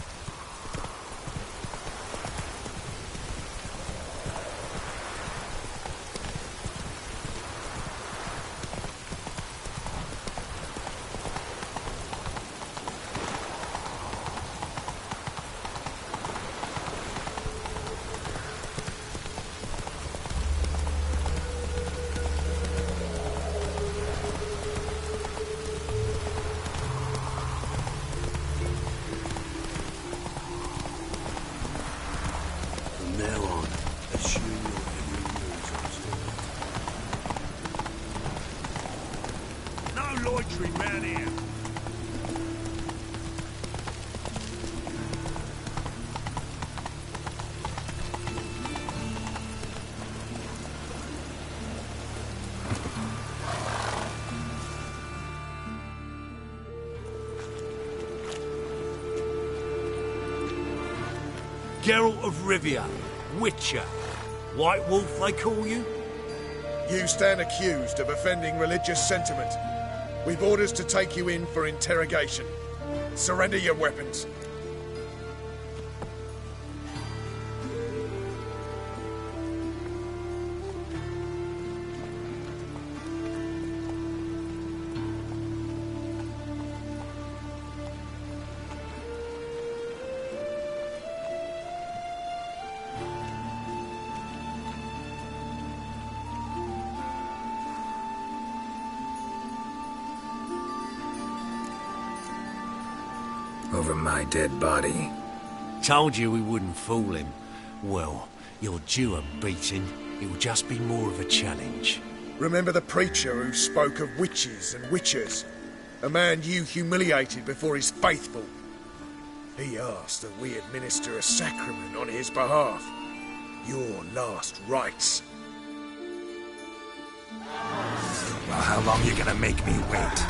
Geralt of Rivia, Witcher. White Wolf, they call you? You stand accused of offending religious sentiment. We've orders to take you in for interrogation. Surrender your weapons. Over my dead body. Told you we wouldn't fool him. Well, you're due a beating. It will just be more of a challenge. Remember the preacher who spoke of witches and witchers? A man you humiliated before his faithful. He asked that we administer a sacrament on his behalf. Your last rites. Well, how long you gonna make me wait?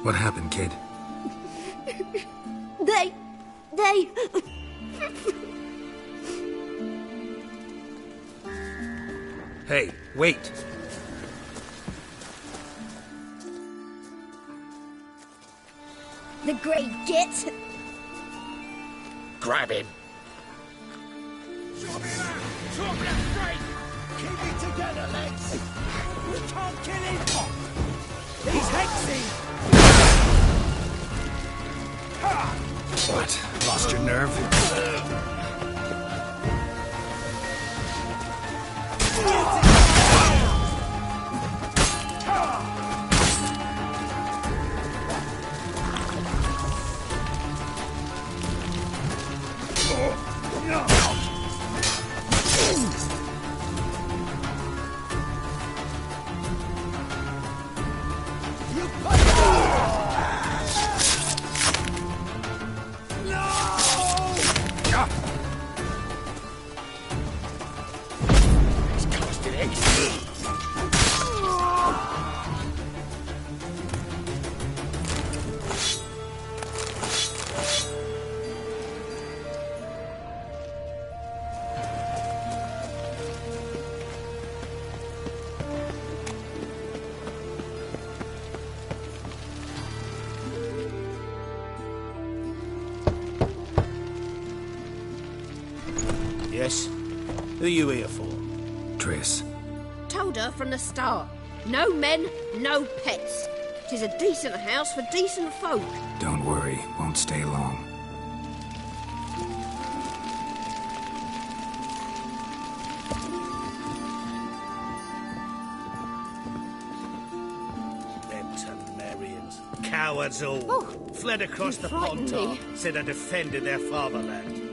What happened, kid? They... Hey, wait! The Grey Git. Grab him. Keep it together, Lex! We can't kill him! He's hexing! What? Lost your nerve? Yes? Who are you here for? Triss. Told her from the start. No men, no pets. 'Tis a decent house for decent folk. Don't worry, won't stay long. Them Temerians. Cowards all. Oh, fled across you the frightened Pontar. me. Said I defended their fatherland.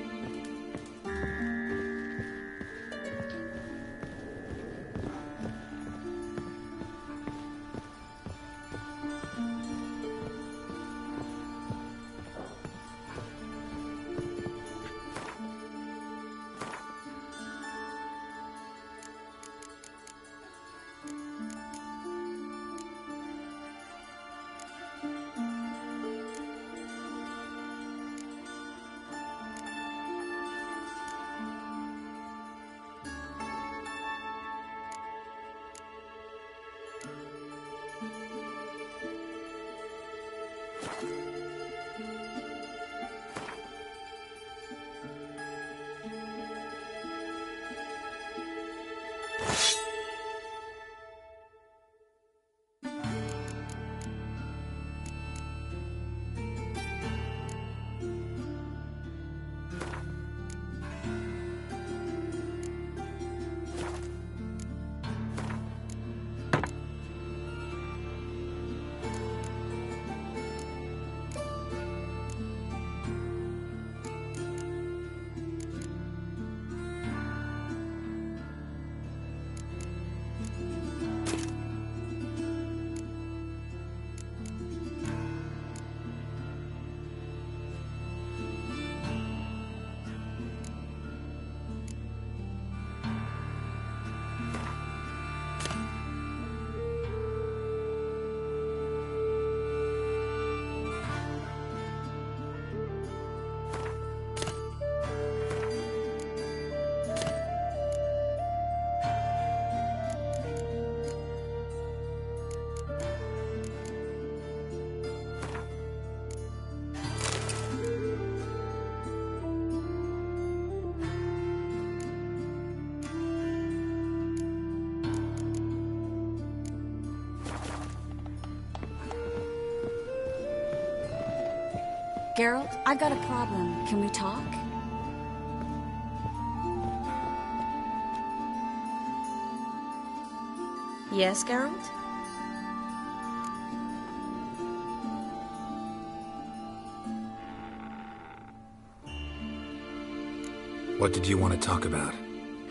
Geralt, I got a problem. Can we talk? Yes, Geralt? What did you want to talk about?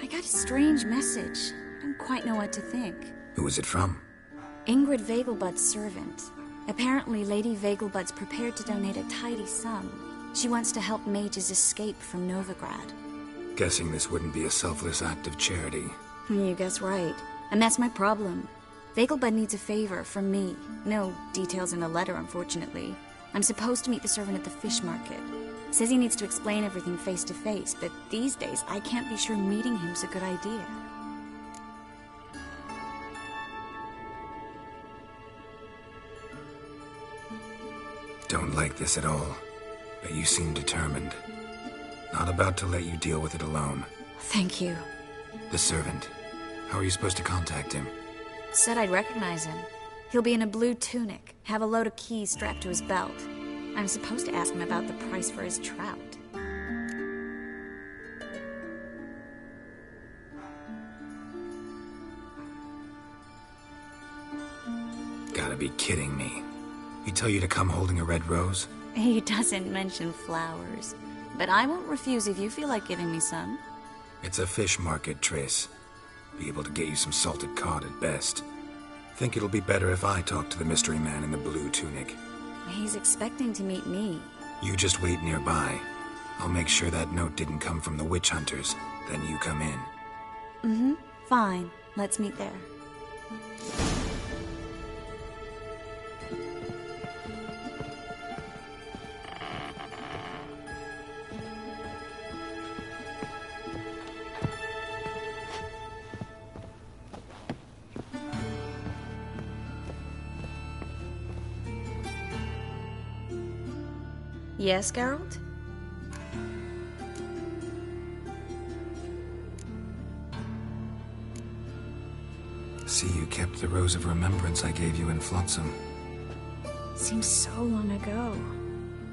I got a strange message. I don't quite know what to think. Who was it from? Ingrid Vegelbud's servant. Apparently, Lady Vegelbud's prepared to donate a tidy sum. She wants to help mages escape from Novigrad. Guessing this wouldn't be a selfless act of charity. You guess right. And that's my problem. Vegelbud needs a favor from me. No details in the letter, unfortunately. I'm supposed to meet the servant at the fish market. Says he needs to explain everything face to face, but these days I can't be sure meeting him's a good idea. Don't like this at all, but you seem determined. Not about to let you deal with it alone. Thank you. The servant. How are you supposed to contact him? Said I'd recognize him. He'll be in a blue tunic, have a load of keys strapped to his belt. I'm supposed to ask him about the price for his trout. Gotta be kidding me. He tell you to come holding a red rose? He doesn't mention flowers, but I won't refuse if you feel like giving me some. It's a fish market, Triss. Be able to get you some salted cod at best. Think it'll be better if I talk to the mystery man in the blue tunic. He's expecting to meet me. You just wait nearby. I'll make sure that note didn't come from the witch hunters. Then you come in. Mm-hmm. Fine. Let's meet there. Yes, Geralt? See, you kept the rose of remembrance I gave you in Flotsam. Seems so long ago.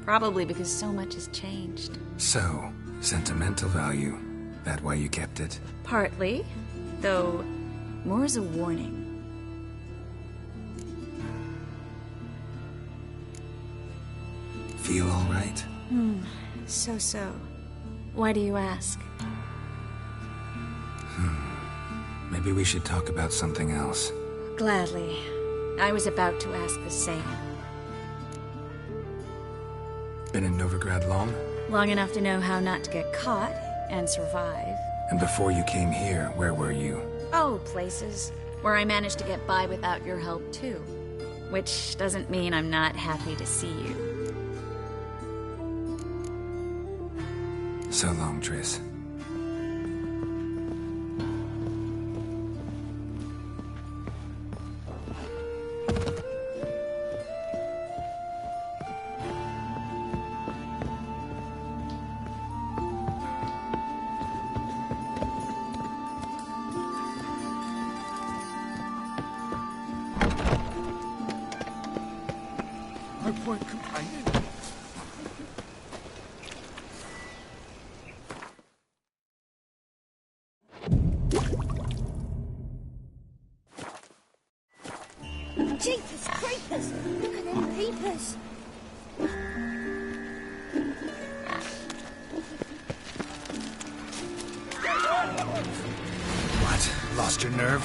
Probably because so much has changed. So, sentimental value. That why you kept it? Partly, though more as a warning. Feel all right? So. Why do you ask? Maybe we should talk about something else. Gladly. I was about to ask the same. Been in Novigrad long? Long enough to know how not to get caught and survive. And before you came here, where were you? Oh, places where I managed to get by without your help, too. Which doesn't mean I'm not happy to see you. So long, Triss. No point complaining. Jeepers creepers! Look at them peepers! What? Lost your nerve?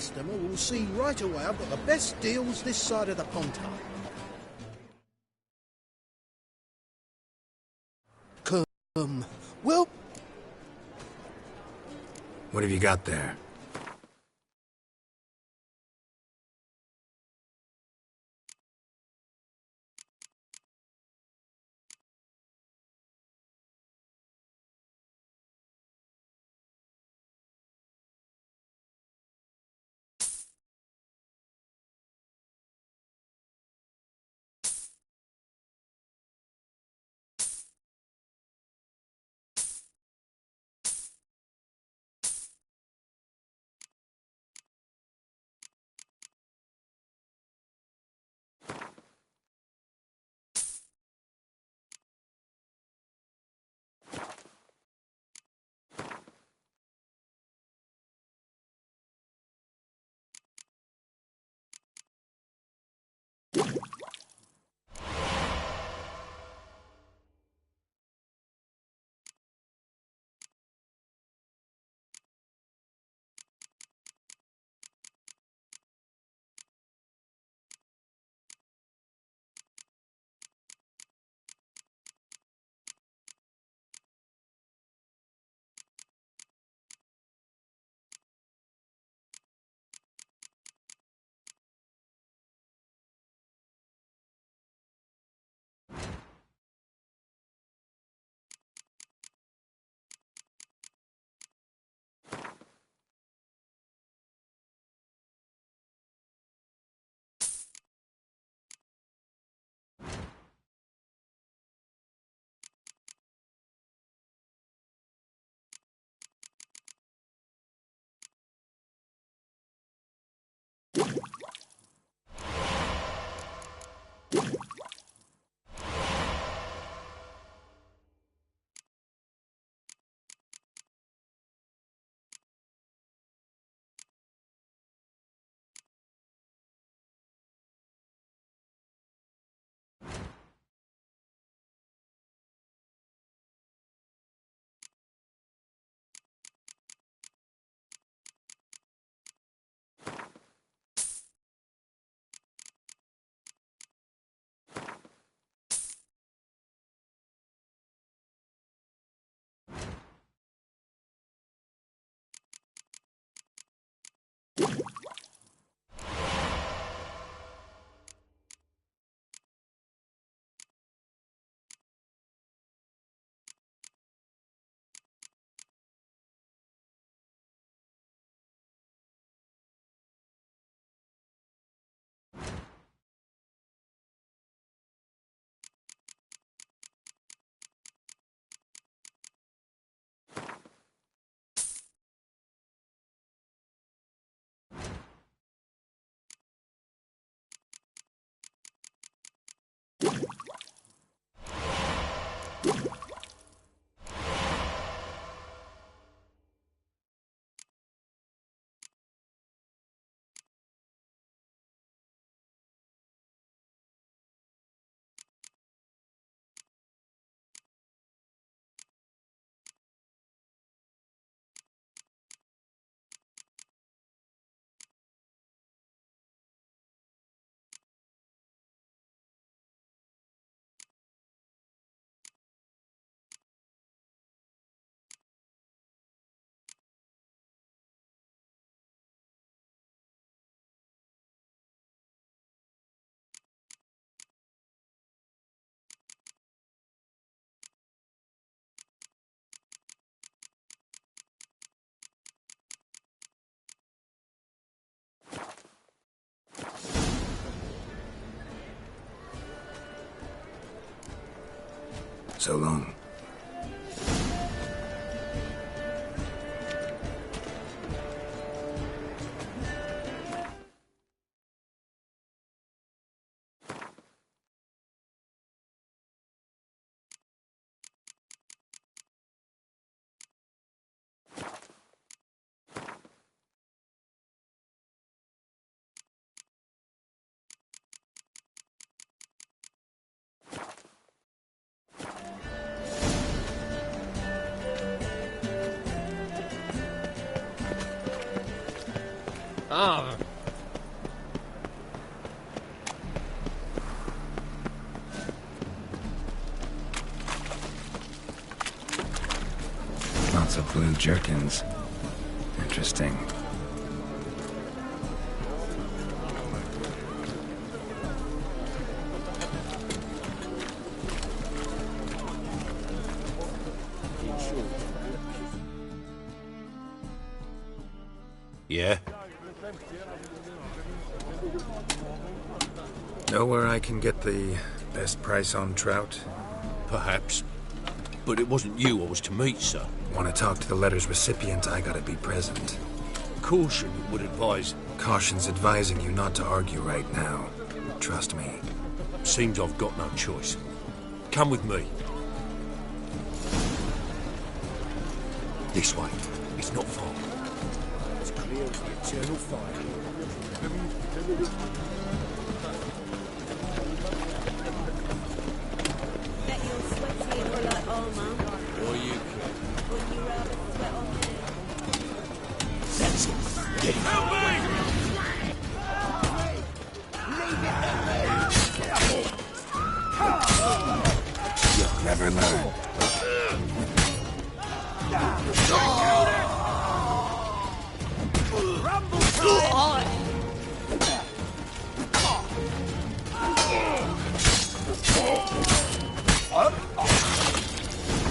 customer will see right away I've got the best deals this side of the Pontar. Well... What have you got there? So long. Ah. Lots of blue jerkins. Interesting. Yeah? Know where I can get the best price on trout? Perhaps. But it wasn't you I was to meet, sir. Want to talk to the letter's recipient, I gotta be present. Caution would advise... Caution's advising you not to argue right now. Trust me. Seems I've got no choice. Come with me. This way. It's not far. As clear as the eternal fire. Bet you're sweaty or like armour. Or you Would you rather sweat on me? That's it. Get him. Help me! You'll never learn.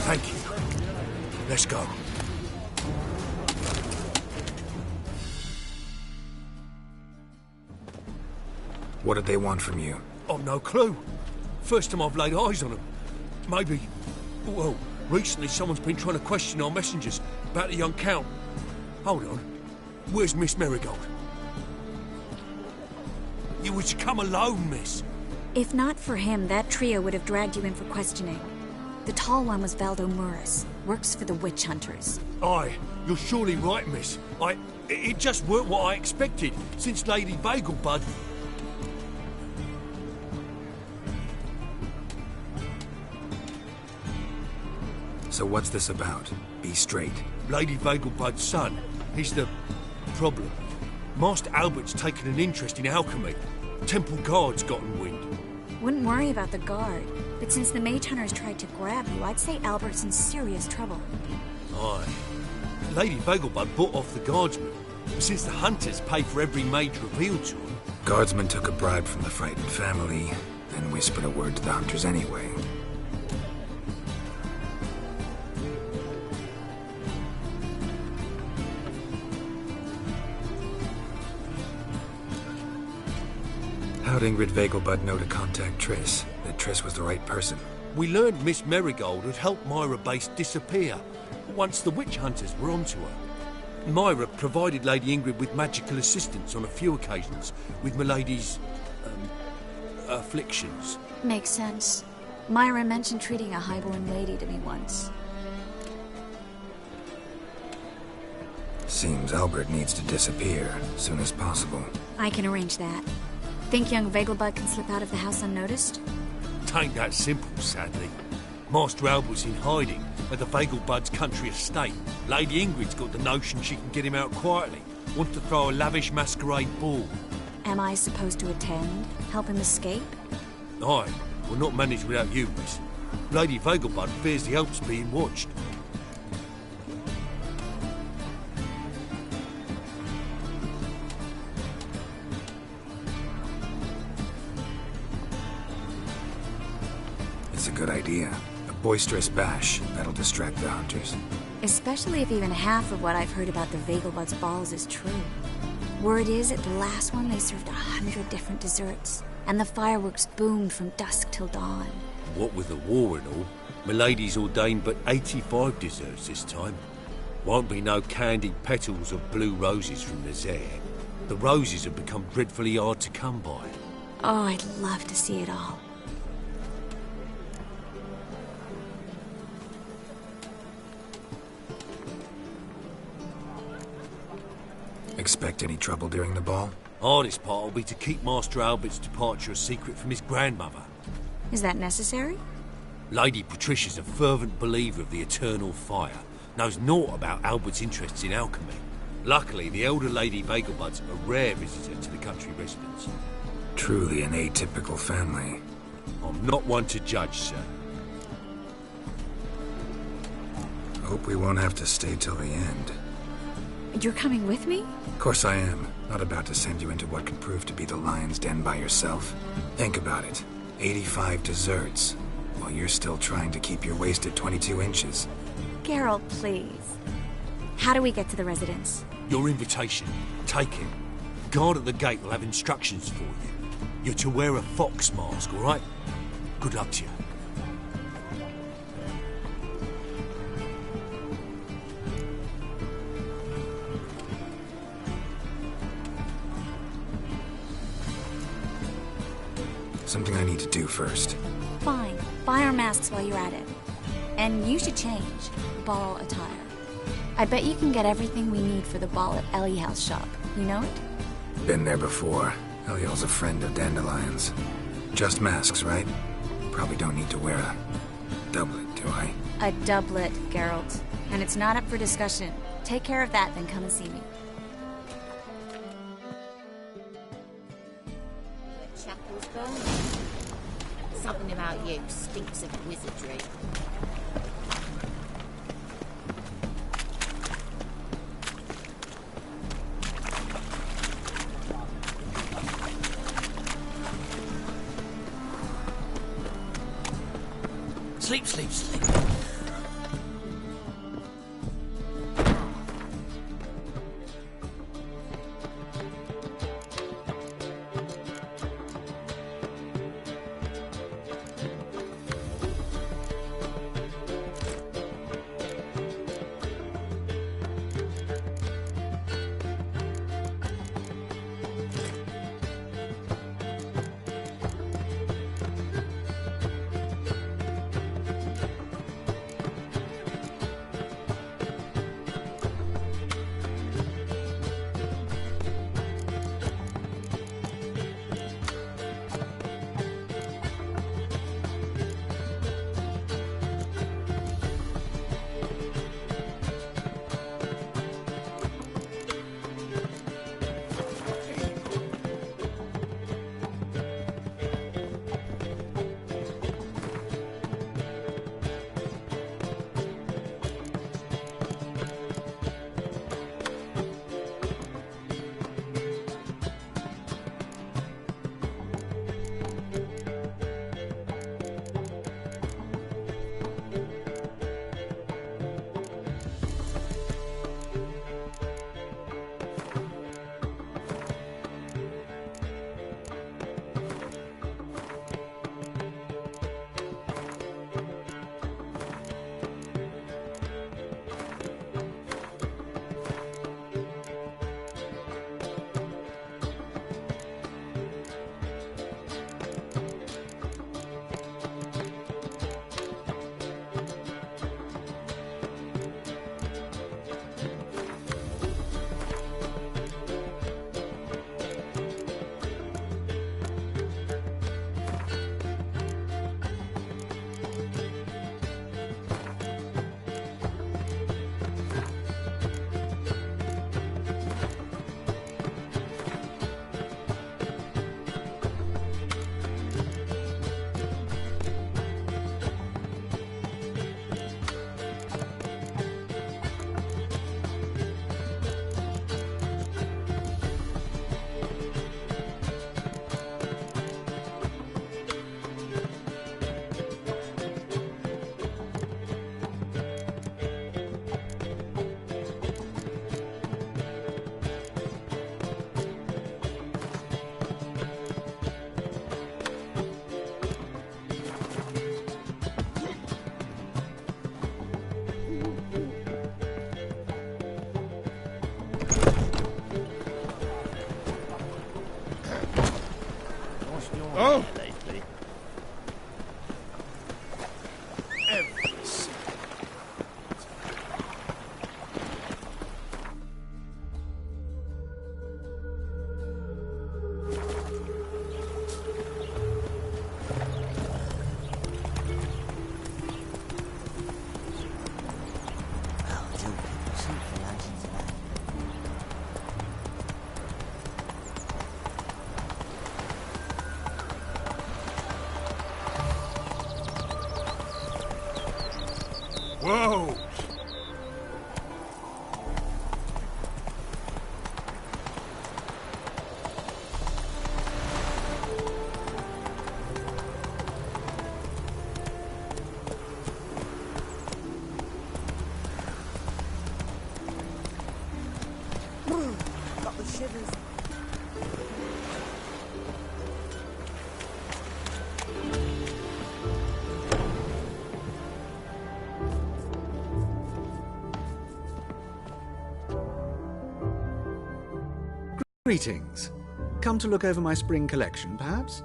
Thank you. Let's go. What did they want from you? I've no clue. First time I've laid eyes on them. Maybe... Well, recently someone's been trying to question our messengers about the young Count. Hold on. Where's Miss Marigold? You were to come alone, miss. If not for him, that trio would have dragged you in for questioning. The tall one was Valdo Muris, works for the witch hunters. Aye, you're surely right, miss. It just weren't what I expected, since Lady Vegelbud... So what's this about? Be straight. Lady Vegelbud's son. He's the... problem. Master Albert's taken an interest in alchemy. Temple Guard's gotten wind. Wouldn't worry about the guard, but since the mage hunters tried to grab you, I'd say Albert's in serious trouble. Aye. Lady Vegelbud bought off the guardsmen, since the hunters pay for every mage revealed to them. Guardsmen took a bribe from the frightened family, then whispered a word to the hunters anyway. How'd Ingrid Vegelbud know to contact Triss? That Triss was the right person? We learned Miss Marigold had helped Myra Base disappear once the witch hunters were onto her. Myra provided Lady Ingrid with magical assistance on a few occasions with Milady's... afflictions. Makes sense. Myra mentioned treating a highborn lady to me once. Seems Albert needs to disappear as soon as possible. I can arrange that. Think young Vegelbud can slip out of the house unnoticed? Tain't that simple, sadly. Master Albert's in hiding at the Vegelbud's country estate. Lady Ingrid's got the notion she can get him out quietly. Wants to throw a lavish masquerade ball. Am I supposed to attend? Help him escape? Aye, we'll not manage without you, miss. Lady Vegelbud fears the Alps being watched. It's a good idea. A boisterous bash. That'll distract the hunters. Especially if even half of what I've heard about the Vegelbud's balls is true. Word is, at the last one, they served 100 different desserts. And the fireworks boomed from dusk till dawn. What with the war and all, Milady's ordained but 85 desserts this time. Won't be no candied petals of blue roses from Nazaire. The roses have become dreadfully hard to come by. Oh, I'd love to see it all. Expect any trouble during the ball? Hardest part will be to keep Master Albert's departure a secret from his grandmother. Is that necessary? Lady Patricia's a fervent believer of the eternal fire. Knows naught about Albert's interests in alchemy. Luckily, the elder Lady Vegelbud's a rare visitor to the country residence. Truly an atypical family. I'm not one to judge, sir. Hope we won't have to stay till the end. You're coming with me? Of course I am. Not about to send you into what could prove to be the lion's den by yourself. Think about it. 85 desserts, while you're still trying to keep your waist at 22 inches. Geralt, please. How do we get to the residence? Your invitation. Take it. Guard at the gate will have instructions for you. You're to wear a fox mask, all right? Good luck to you. Something I need to do first. Fine. Buy our masks while you're at it. And you should change. Ball attire. I bet you can get everything we need for the ball at Eliel's shop. You know it? Been there before. Eliel's a friend of Dandelion's. Just masks, right? Probably don't need to wear a doublet, do I? A doublet, Geralt. And it's not up for discussion. Take care of that, then come and see me. The chapel's burning. Something about you stinks of wizardry. Sleep, sleep, sleep. Oh! Greetings. Come to look over my spring collection, perhaps?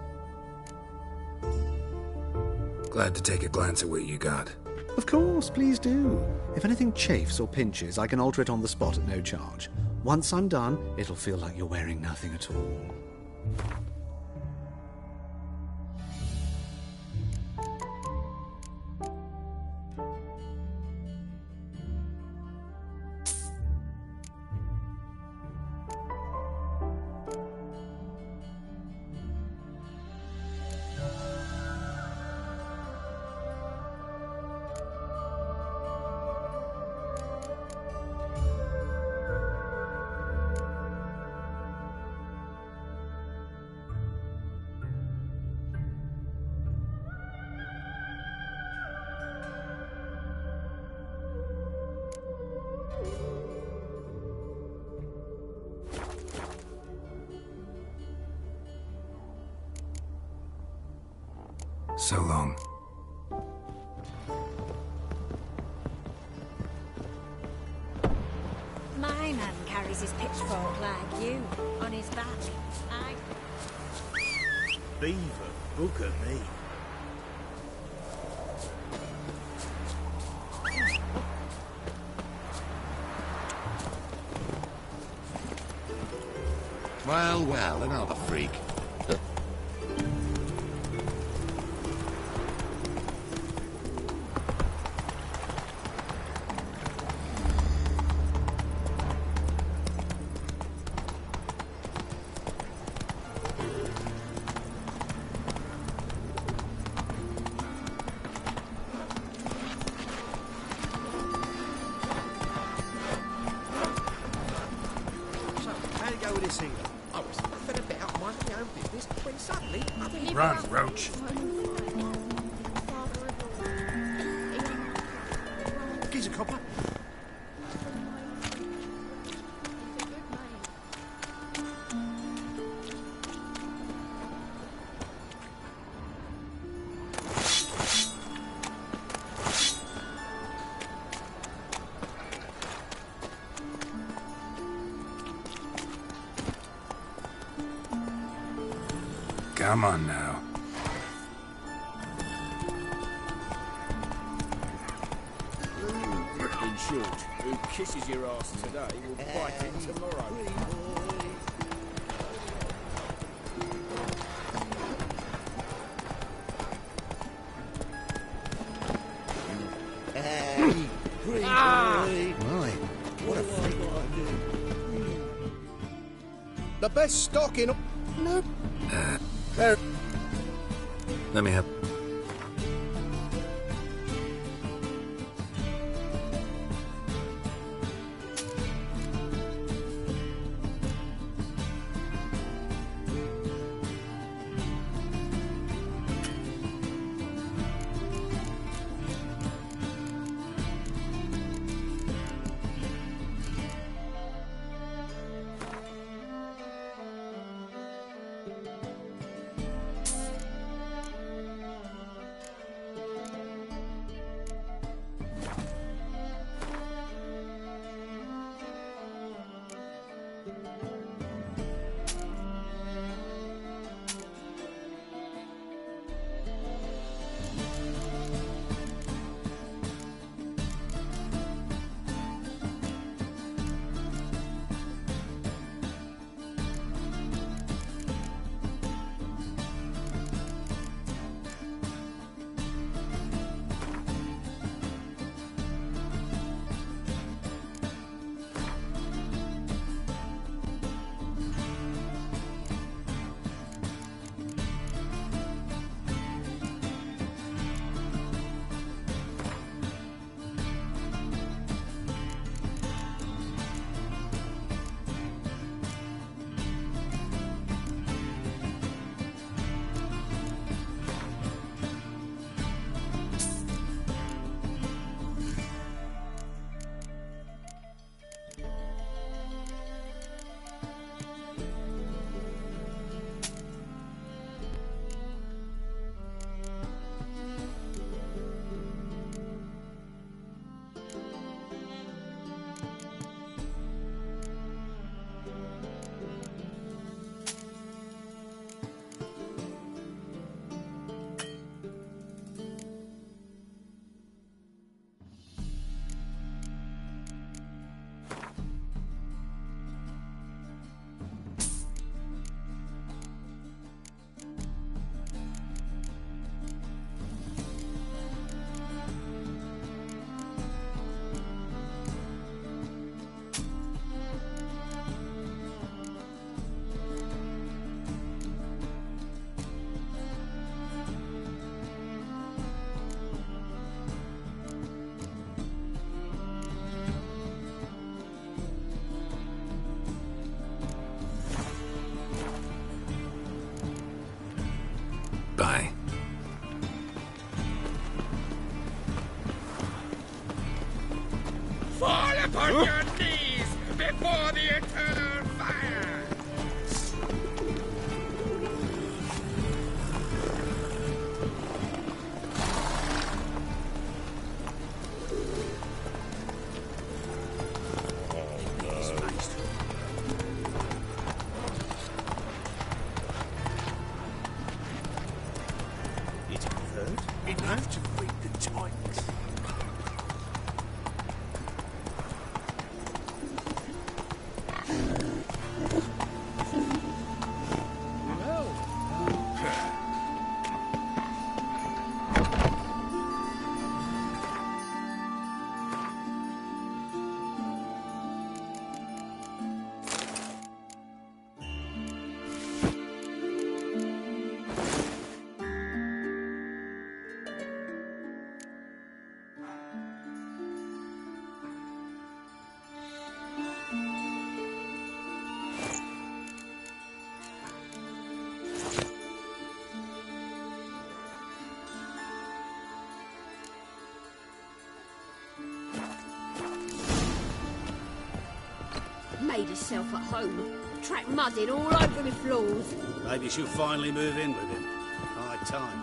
Glad to take a glance at what you got. Of course, please do. If anything chafes or pinches, I can alter it on the spot at no charge. Once I'm done, it'll feel like you're wearing nothing at all. So long. My man carries his pitchfork like you, on his back. Beaver, look at me. Well, well, another freak. I was nothing about minding my own business when suddenly... Run, Roach. Geezer copper. Come on now. In short, who kisses your ass today will bite it tomorrow. My, what a freak. The best stock in... No. There. Let me have... On your knees before the eternal fire! Enough to break the twigs. Made herself at home. Track mudding all over the floors. Maybe she'll finally move in with him. High time.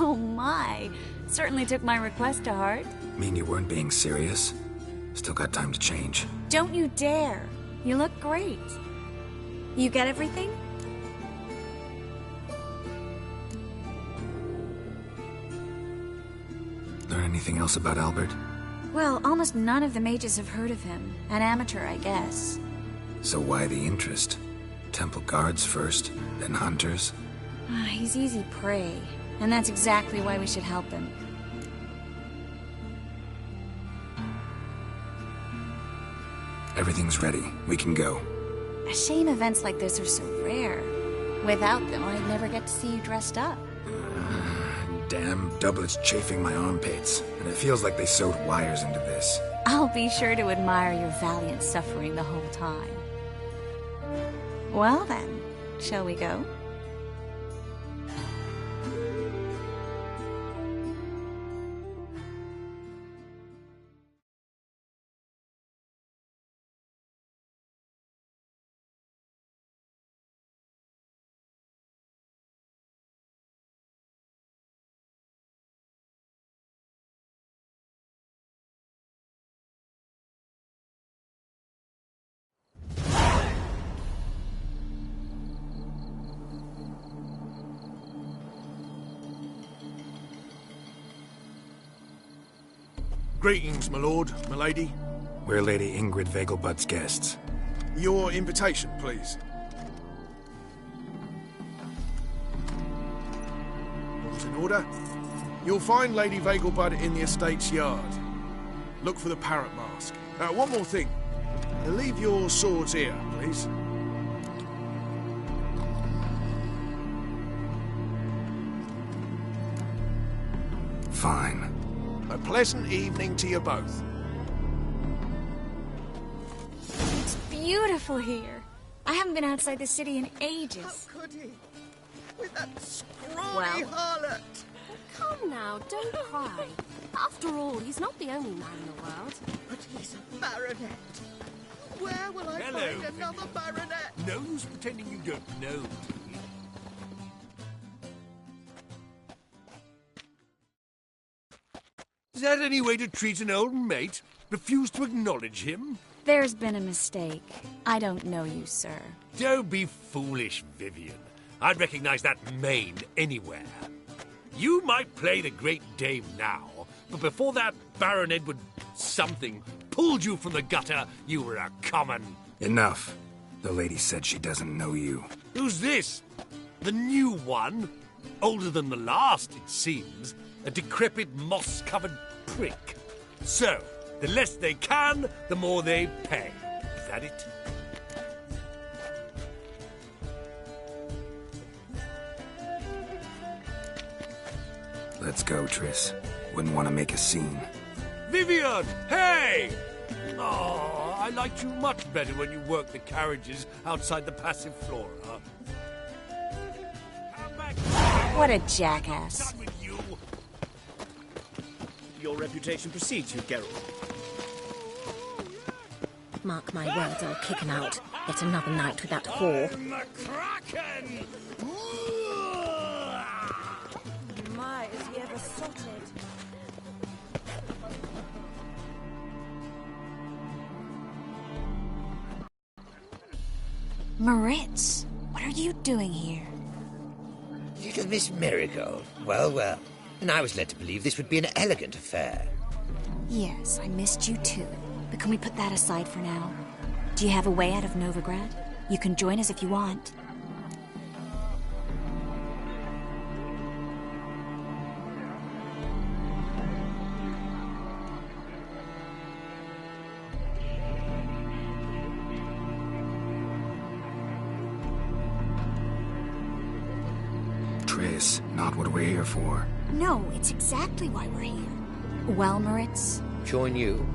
Oh my. Certainly took my request to heart. Mean you weren't being serious? Still got time to change. Don't you dare. You look great. You get everything? Learn anything else about Albert? Well, almost none of the mages have heard of him. An amateur, I guess. So why the interest? Temple guards first, then hunters? He's easy prey. And that's exactly why we should help him. Everything's ready. We can go. A shame events like this are so rare. Without them, I'd never get to see you dressed up. Damn doublets chafing my armpits, and it feels like they sewed wires into this. I'll be sure to admire your valiant suffering the whole time. Well then, shall we go? Greetings, my lord, my lady. We're Lady Ingrid Vegelbud's guests. Your invitation, please. All's in order. You'll find Lady Vegelbud in the estate's yard. Look for the parrot mask. One more thing. Leave your swords here, please. Fine. A pleasant evening to you both. It's beautiful here. I haven't been outside the city in ages. How could he? With that scrawny harlot! Come now, don't cry. After all, he's not the only man in the world. But he's a baronet. Where will I find another baronet? No use pretending you don't know. Is that any way to treat an old mate? Refuse to acknowledge him? There's been a mistake. I don't know you, sir. Don't be foolish, Vivian. I'd recognize that mane anywhere. You might play the Great Dame now, but before that Baron Edward something pulled you from the gutter, you were a common... Enough. The lady said she doesn't know you. Who's this? The new one? Older than the last, it seems. A decrepit, moss-covered prick. So, The less they can, the more they pay. Is that it? Let's go, Triss. Wouldn't want to make a scene. Vivian! Hey! Oh, I liked you much better when you worked the carriages outside the Passive Flora. What a jackass. Your reputation precedes you, Geralt. Mark my words, I'll kick him out. Yet another night with that whore. Kraken! My, is he ever sorted? Moritz, what are you doing here? Little Miss Marigold. Well, well. And I was led to believe this would be an elegant affair. Yes, I missed you too. But can we put that aside for now? Do you have a way out of Novigrad? You can join us if you want. Triss, not what we're here for. No, it's exactly why we're here. Well, Moritz? Join you?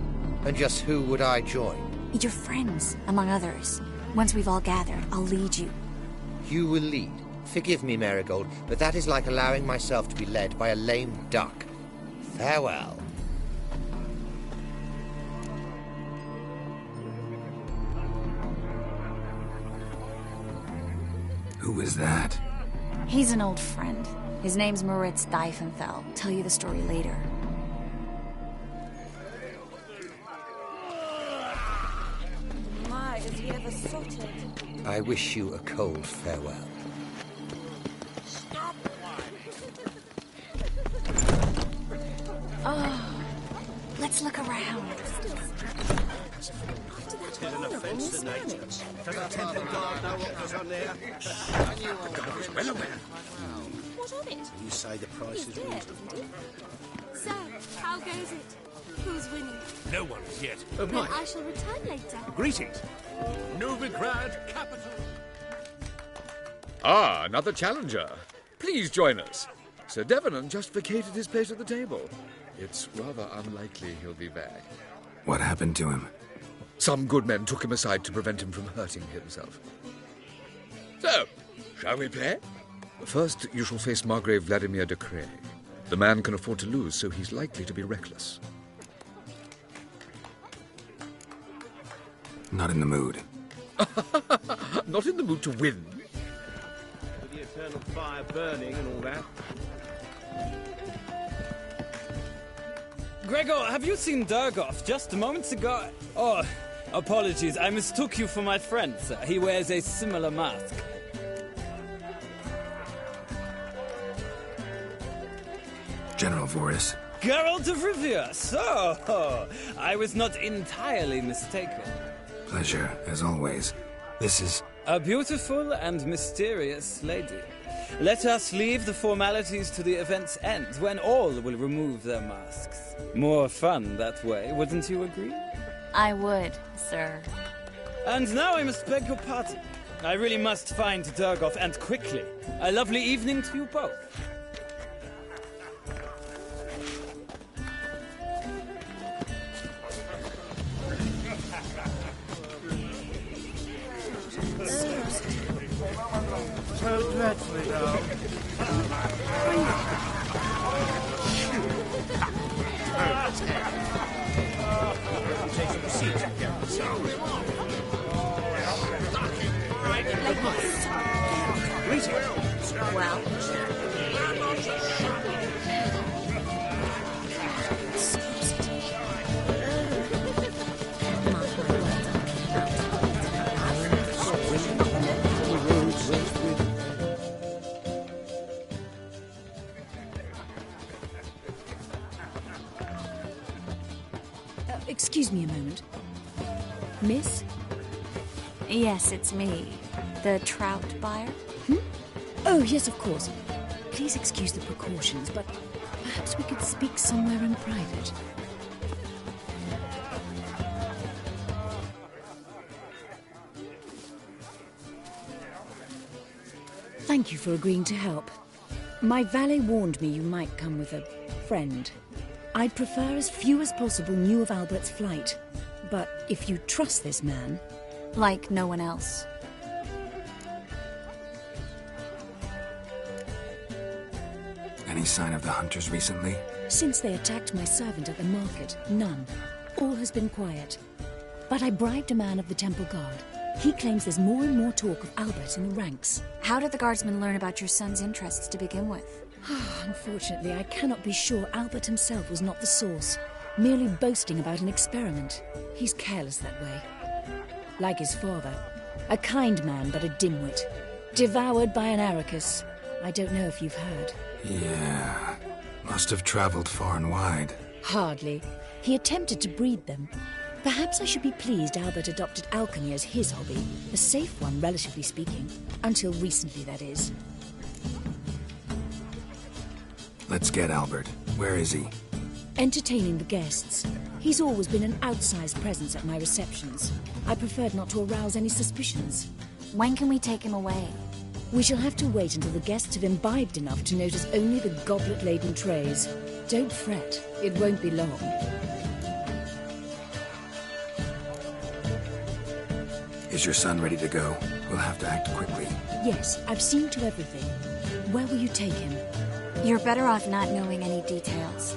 And just who would I join? Your friends, among others. Once we've all gathered, I'll lead you. You will lead. Forgive me, Marigold, but that is like allowing myself to be led by a lame duck. Farewell. Who is that? He's an old friend. His name's Moritz Diefenfeld. Tell you the story later. My, is he ever sorted? I wish you a cold farewell. Oh, let's look around. Tis an offence to nature. Does a Templar guard know what goes on there? The guard is well aware. What of it? You say the price is reasonable. So, how goes it? Who's winning? No one as yet. Then I shall return later. Greetings. Novigrad capital. Ah, another challenger. Please join us. Sir Devenant just vacated his place at the table. It's rather unlikely he'll be back. What happened to him? Some good men took him aside to prevent him from hurting himself. So, shall we play? First, you shall face Margrave Vladimir de Craig. The man can afford to lose, so he's likely to be reckless. Not in the mood. Not in the mood to win. With the eternal fire burning and all that. Gregor, have you seen Durgoff just moments ago? Oh, apologies. I mistook you for my friend, sir. He wears a similar mask. General Voris. Geralt of Rivia, so I was not entirely mistaken. Pleasure, as always. This is... A beautiful and mysterious lady. Let us leave the formalities to the event's end, when all will remove their masks. More fun that way, wouldn't you agree? I would, sir. And now I must beg your pardon. I really must find Durgoff, and quickly. A lovely evening to you both. So dreadfully though. Reputation precedes you, Geralt. Well, excuse me a moment. Miss? yes, it's me. The trout buyer? Oh, yes, of course. Please excuse the precautions, but perhaps we could speak somewhere in private. Thank you for agreeing to help. My valet warned me you might come with a friend. I'd prefer as few as possible knew of Albert's flight. But if you trust this man... Like no one else. Any sign of the hunters recently? Since they attacked my servant at the market, none. All has been quiet. But I bribed a man of the Temple Guard. He claims there's more and more talk of Albert in the ranks. How did the guardsmen learn about your son's interests to begin with? Unfortunately, I cannot be sure Albert himself was not the source, merely boasting about an experiment. He's careless that way. Like his father. A kind man, but a dimwit. Devoured by an Arrakis. I don't know if you've heard. Yeah. Must have traveled far and wide. Hardly. He attempted to breed them. Perhaps I should be pleased Albert adopted alchemy as his hobby. A safe one, relatively speaking. Until recently, that is. Let's get Albert. Where is he? Entertaining the guests. He's always been an outsized presence at my receptions. I preferred not to arouse any suspicions. When can we take him away? We shall have to wait until the guests have imbibed enough to notice only the goblet-laden trays. Don't fret. It won't be long. Is your son ready to go? We'll have to act quickly. Yes, I've seen to everything. Where will you take him? You're better off not knowing any details.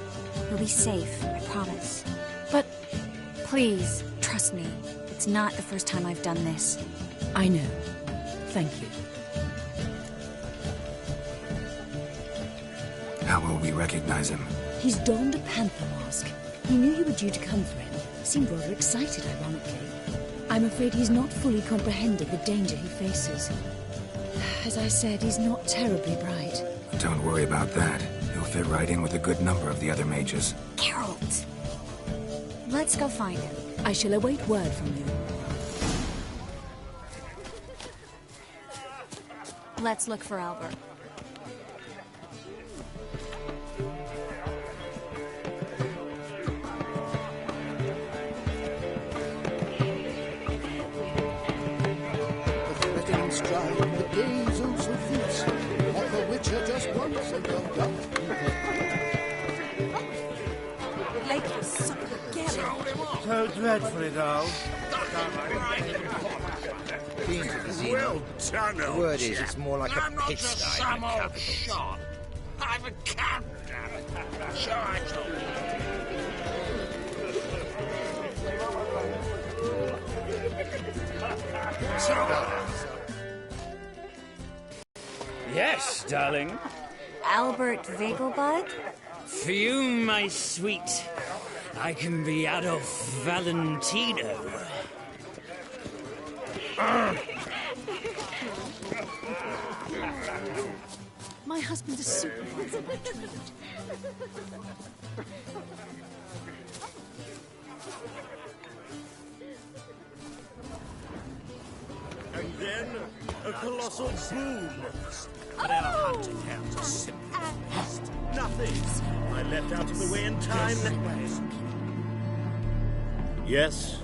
He'll be safe, I promise. But... Please, trust me. It's not the first time I've done this. I know. Thank you. How will we recognize him? He's donned a panther mask. He knew you were due to come for him. Seemed rather excited, ironically. I'm afraid he's not fully comprehended the danger he faces. As I said, he's not terribly bright. Don't worry about that. He'll fit right in with a good number of the other mages. Geralt! Let's go find him. I shall await word from you. Let's look for Albert. The days of Sophus, what the Witcher just once and So dreadfully dull. Been to the Xenon. Well done, The old word is chap. it's more like a I'm not pigsty just than some a old capital. shot. I'm a captain. Yes, darling. Albert Vegelbud? For you, my sweet, I can be Adolf Valentino. My husband is super. And then a colossal boom. But our hunting hounds are simple. Nothing. I left out of the way in time. Yes?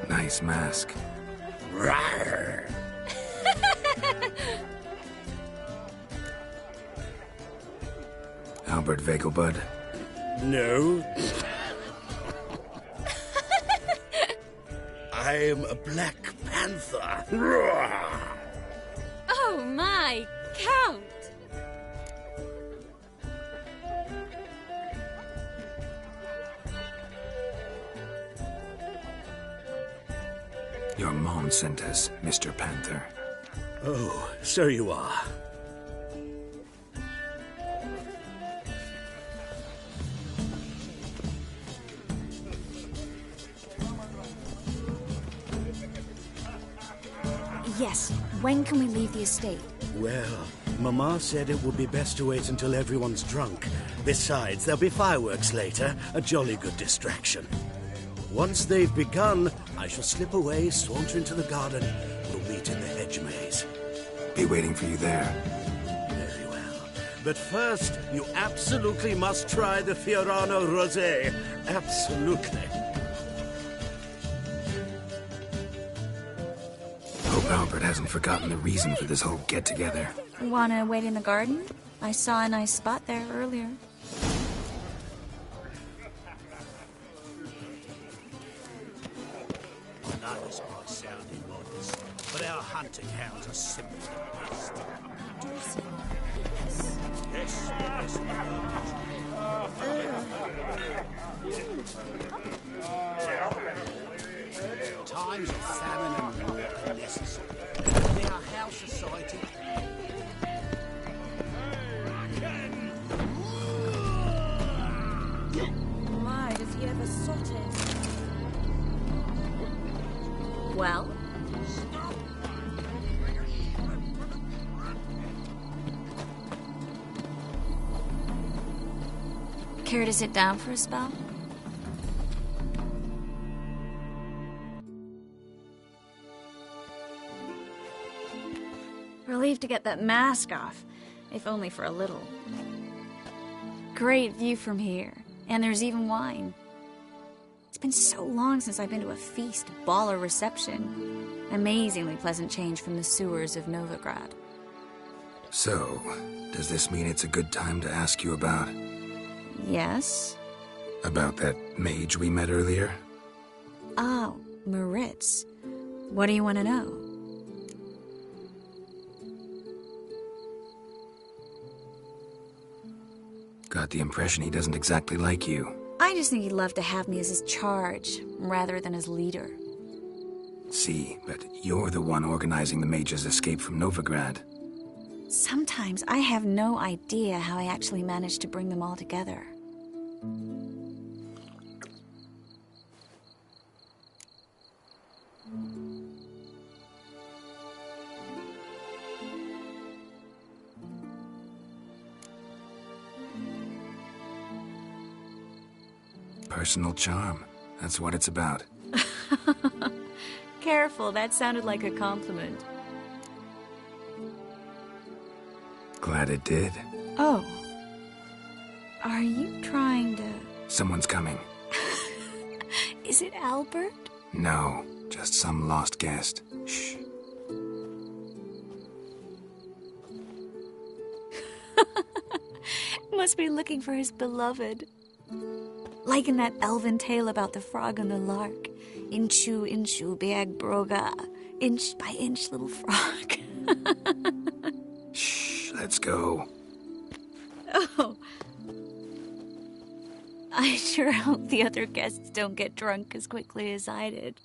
Nice mask. Rawr. Albert Vegelbud. No. I am a Black Panther. Roar. Oh my, Count! Your mom sent us, Mr. Panther. Oh, so you are. Yes. When can we leave the estate? Well, Mama said it would be best to wait until everyone's drunk. Besides, there'll be fireworks later, a jolly good distraction. Once they've begun, I shall slip away, saunter into the garden. We'll meet in the hedge maze. Be waiting for you there. Very well. But first, you absolutely must try the Fiorano Rosé. Absolutely. hasn't forgotten the reason for this whole get-together. Wanna wait in the garden? I saw a nice spot there earlier. I know this might sound immodest, but our hunting hounds are simply the best. Do you see? Yes, yes. Times of famine and war are necessary. They are house society. My, does he ever sot it? Well? Care to sit down for a spell? Relieved to get that mask off, if only for a little. Great view from here, and there's even wine. It's been so long since I've been to a feast, ball, or reception. Amazingly pleasant change from the sewers of Novigrad. So, does this mean it's a good time to ask you about... Yes? About that mage we met earlier? Oh, Moritz. What do you want to know? Got the impression he doesn't exactly like you. I just think he'd love to have me as his charge, rather than as leader. See, but you're the one organizing the mage's escape from Novigrad. Sometimes I have no idea how I actually managed to bring them all together. Personal charm. That's what it's about. Careful, that sounded like a compliment. Glad it did. Oh. Are you trying to... Someone's coming. Is it Albert? No, just some lost guest. Shh. Must be looking for his beloved. Like in that elven tale about the frog and the lark. Inchu, inchu, biag broga. Inch by inch, little frog. Shh, let's go. Oh. I sure hope the other guests don't get drunk as quickly as I did.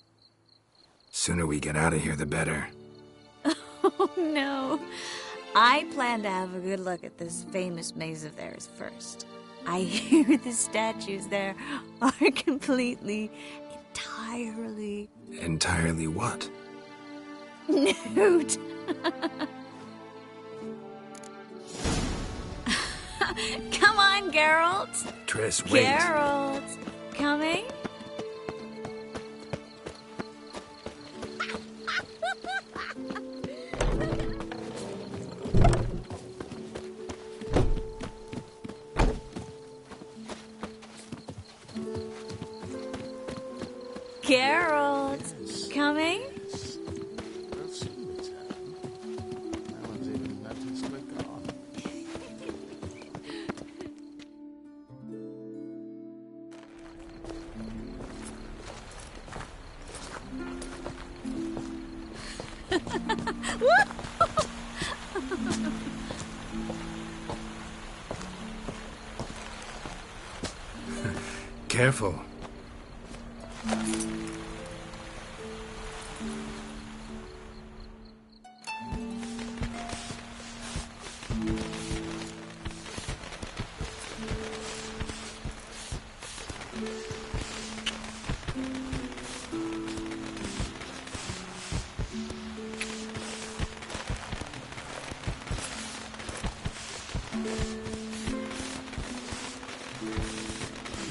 Sooner we get out of here, the better. Oh, no. I plan to have a good look at this famous maze of theirs first. I hear the statues there are completely, entirely... Entirely what? Nude. Come on, Geralt. Triss, wait. Geralt, coming? Geralt, coming? Careful.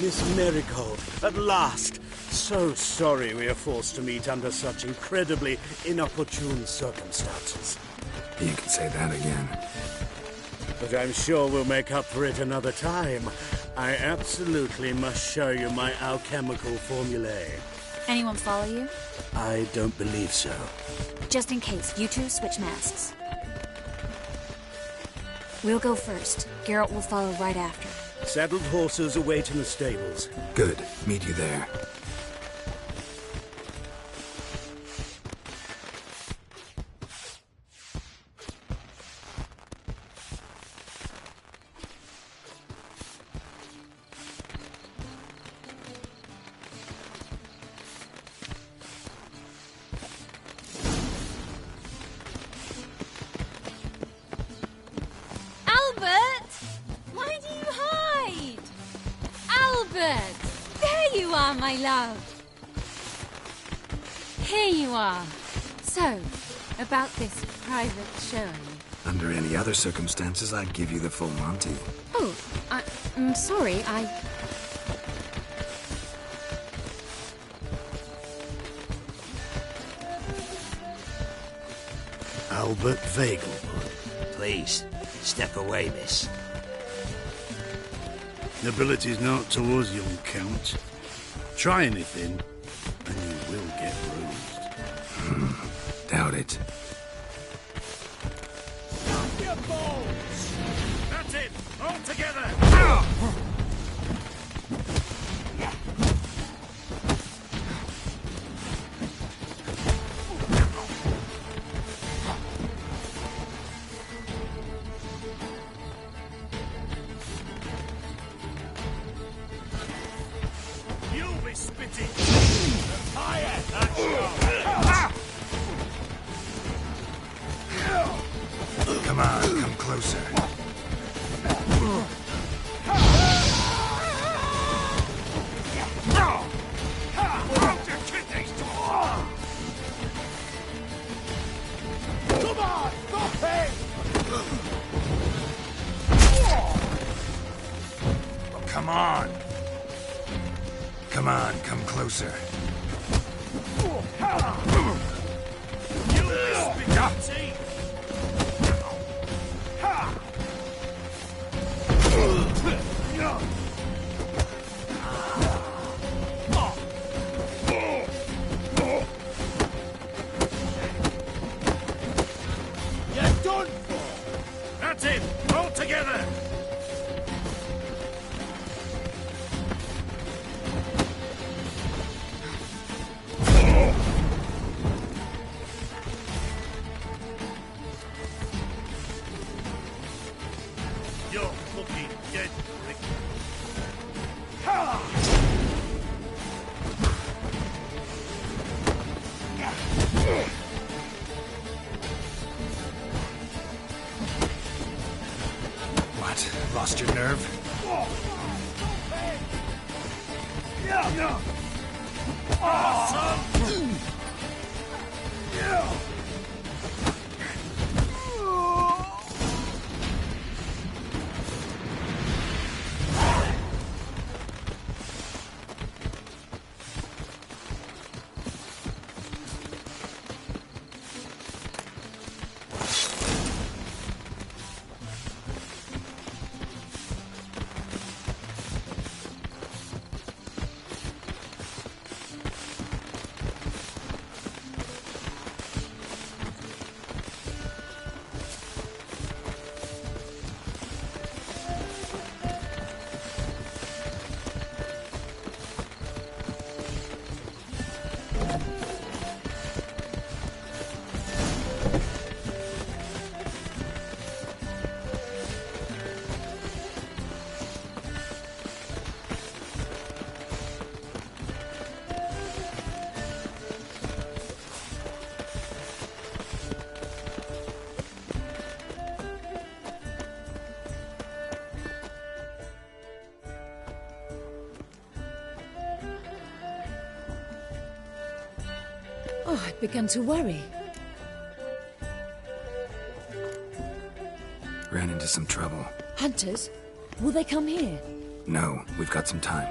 Miss Marigold, at last! So sorry we are forced to meet under such incredibly inopportune circumstances. You can say that again. But I'm sure we'll make up for it another time. I absolutely must show you my alchemical formulae. Anyone follow you? I don't believe so. Just in case, you two switch masks. We'll go first. Geralt will follow right after. Saddled horses await in the stables. Good. Meet you there. My love. Here you are. So, about this private showing. Under any other circumstances, I'd give you the full Monty. Oh, I'm sorry, Albert Vegelbud. Please, step away, miss. Nobility's not towards young Count. Try anything, and you will get bruised. Doubt it. Drop your balls! That's it! All together! Come on, come closer. Come on! Stop it! Oh, come on. Come on, come closer. You're done for! That's it! All together! You're fucking dead, Rick. What? Lost your nerve? Oh, I'd begun to worry. Ran into some trouble. Hunters? Will they come here? No, we've got some time.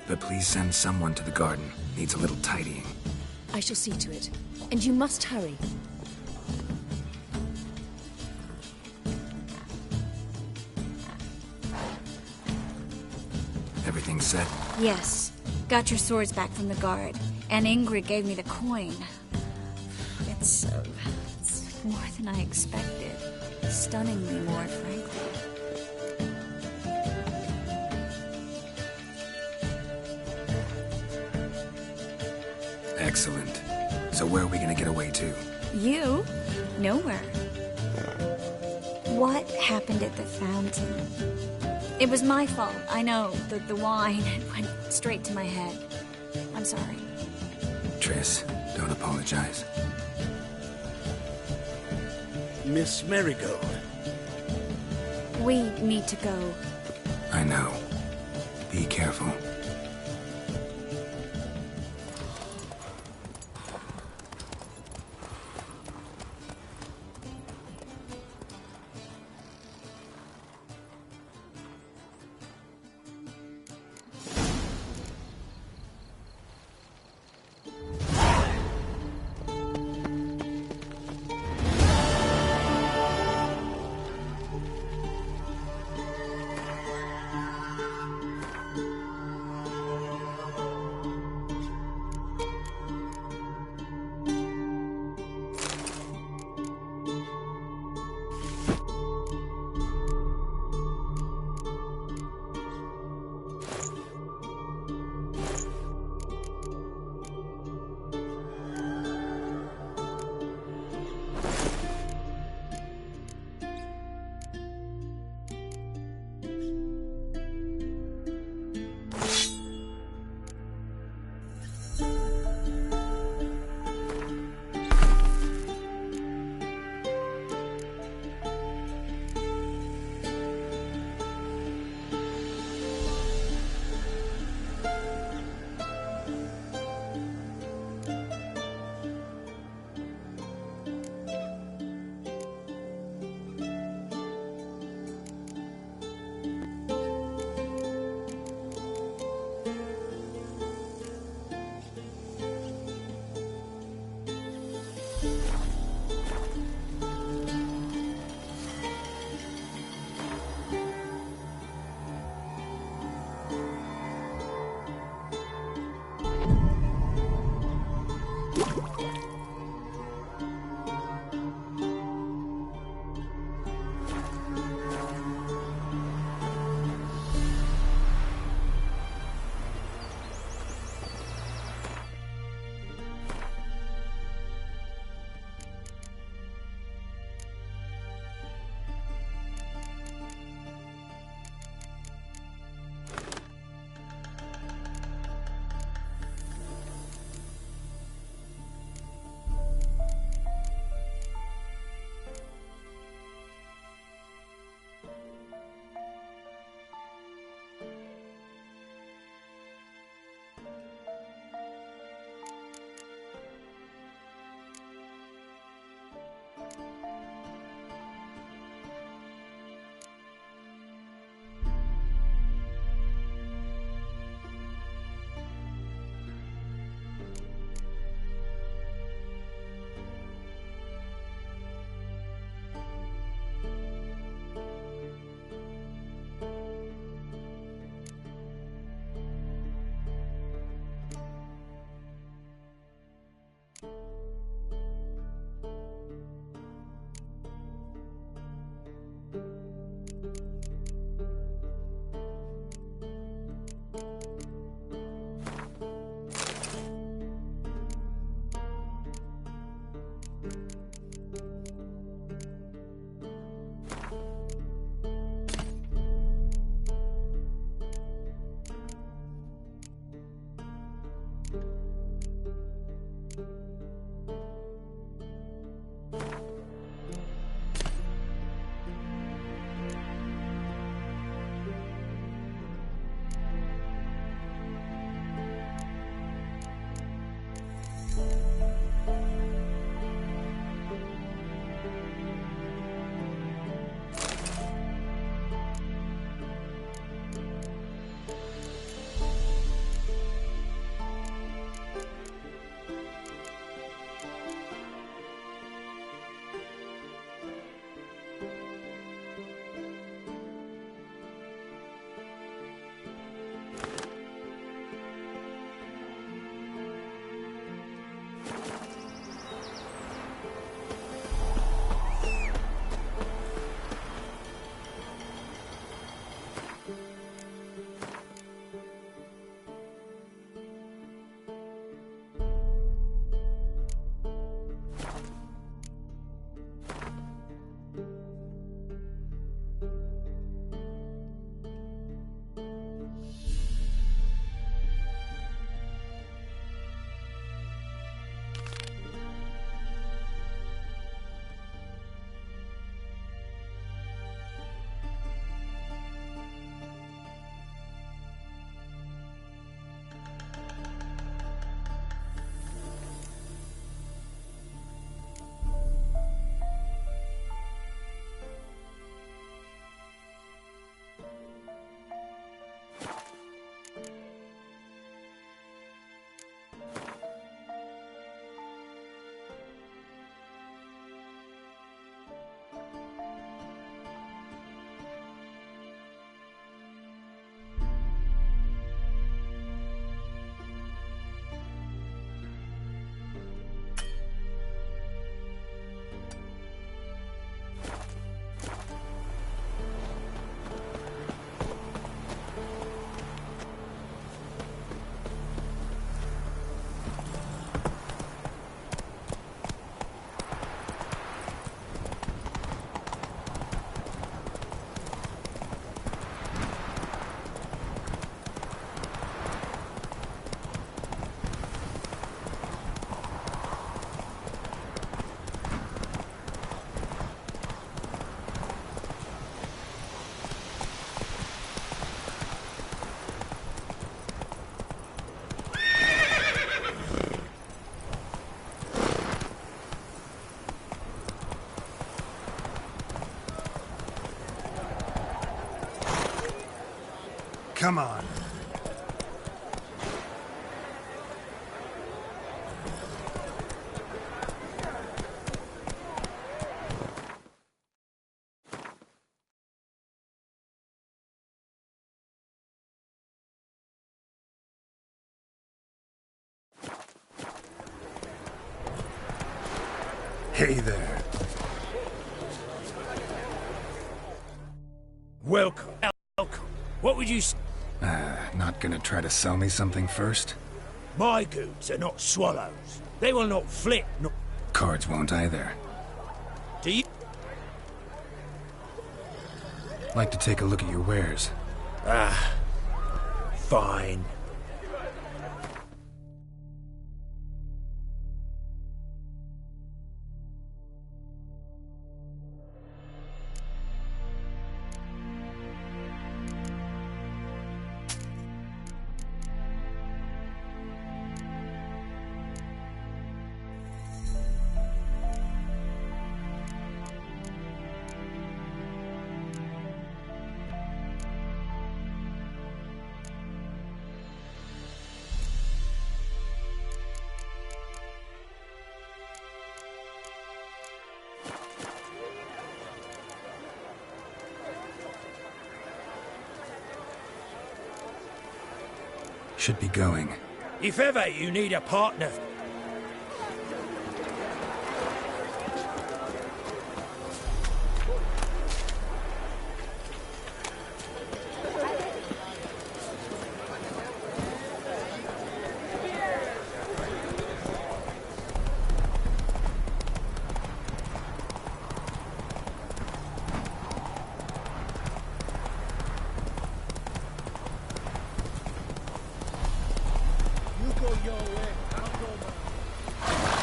But please send someone to the garden. Needs a little tidying. I shall see to it. And you must hurry. Everything set? Yes. Got your swords back from the guard. And Ingrid gave me the coin. It's more than I expected. Stunningly more, frankly. Excellent. So where are we gonna get away to? You? Nowhere. What happened at the fountain? It was my fault. I know. The wine went straight to my head. I'm sorry. Triss, don't apologize. Miss Marigold. We need to go. I know. Be careful. Come on. Hey there. Welcome. Welcome. What would you say? Not gonna try to sell me something first? My goods are not swallows. They will not flit. Nor... Cards won't either. Do you? Like to take a look at your wares. Fine. Should be going. If ever you need a partner...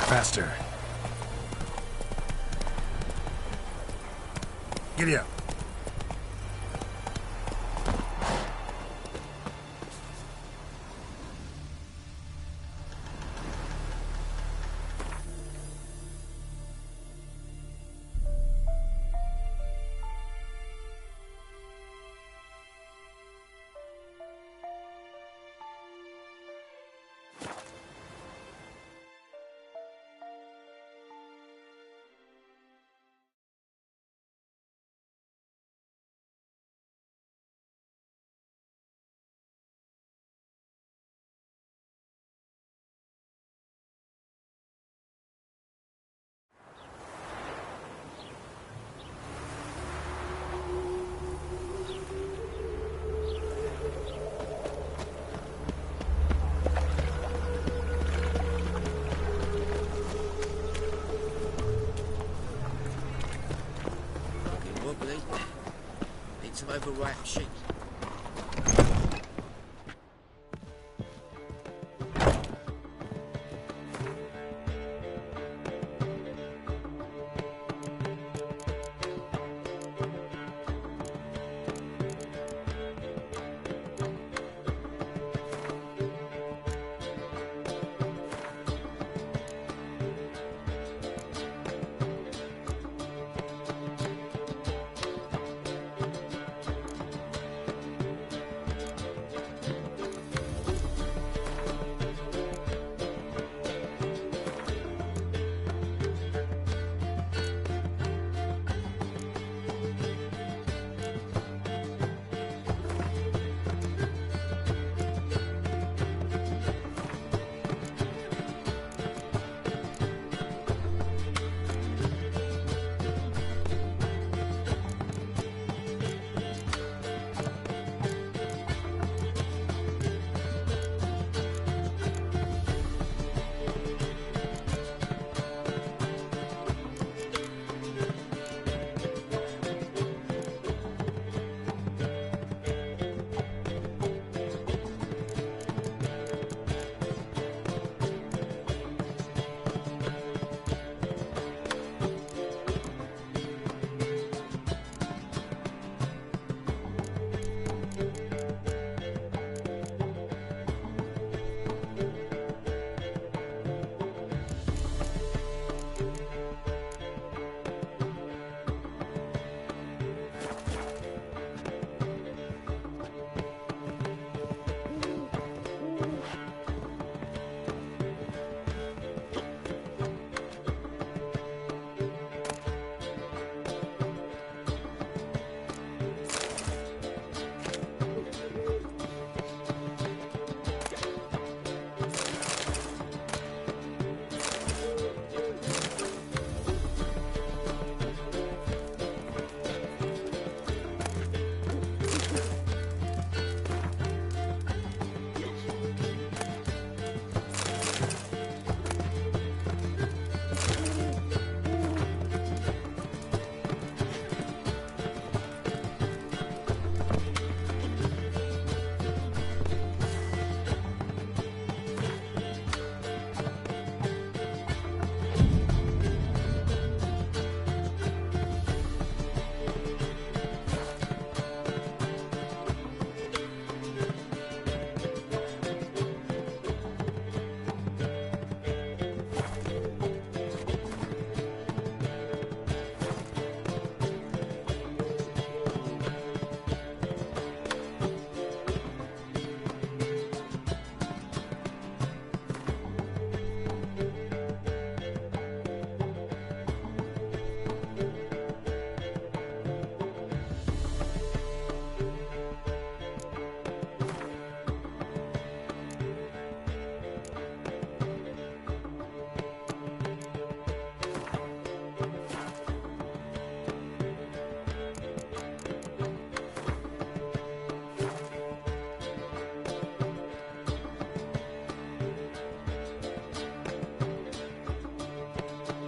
Faster. Giddy up. Wobbly. Need some overripe sheep.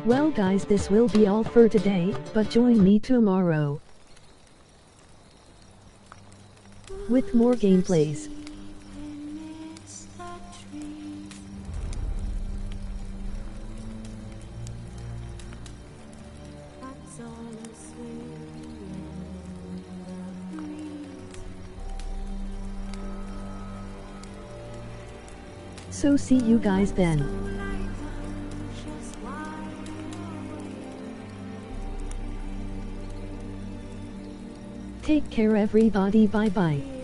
Well guys, this will be all for today, but join me tomorrow with more gameplays. So see you guys then. Take care everybody, bye bye.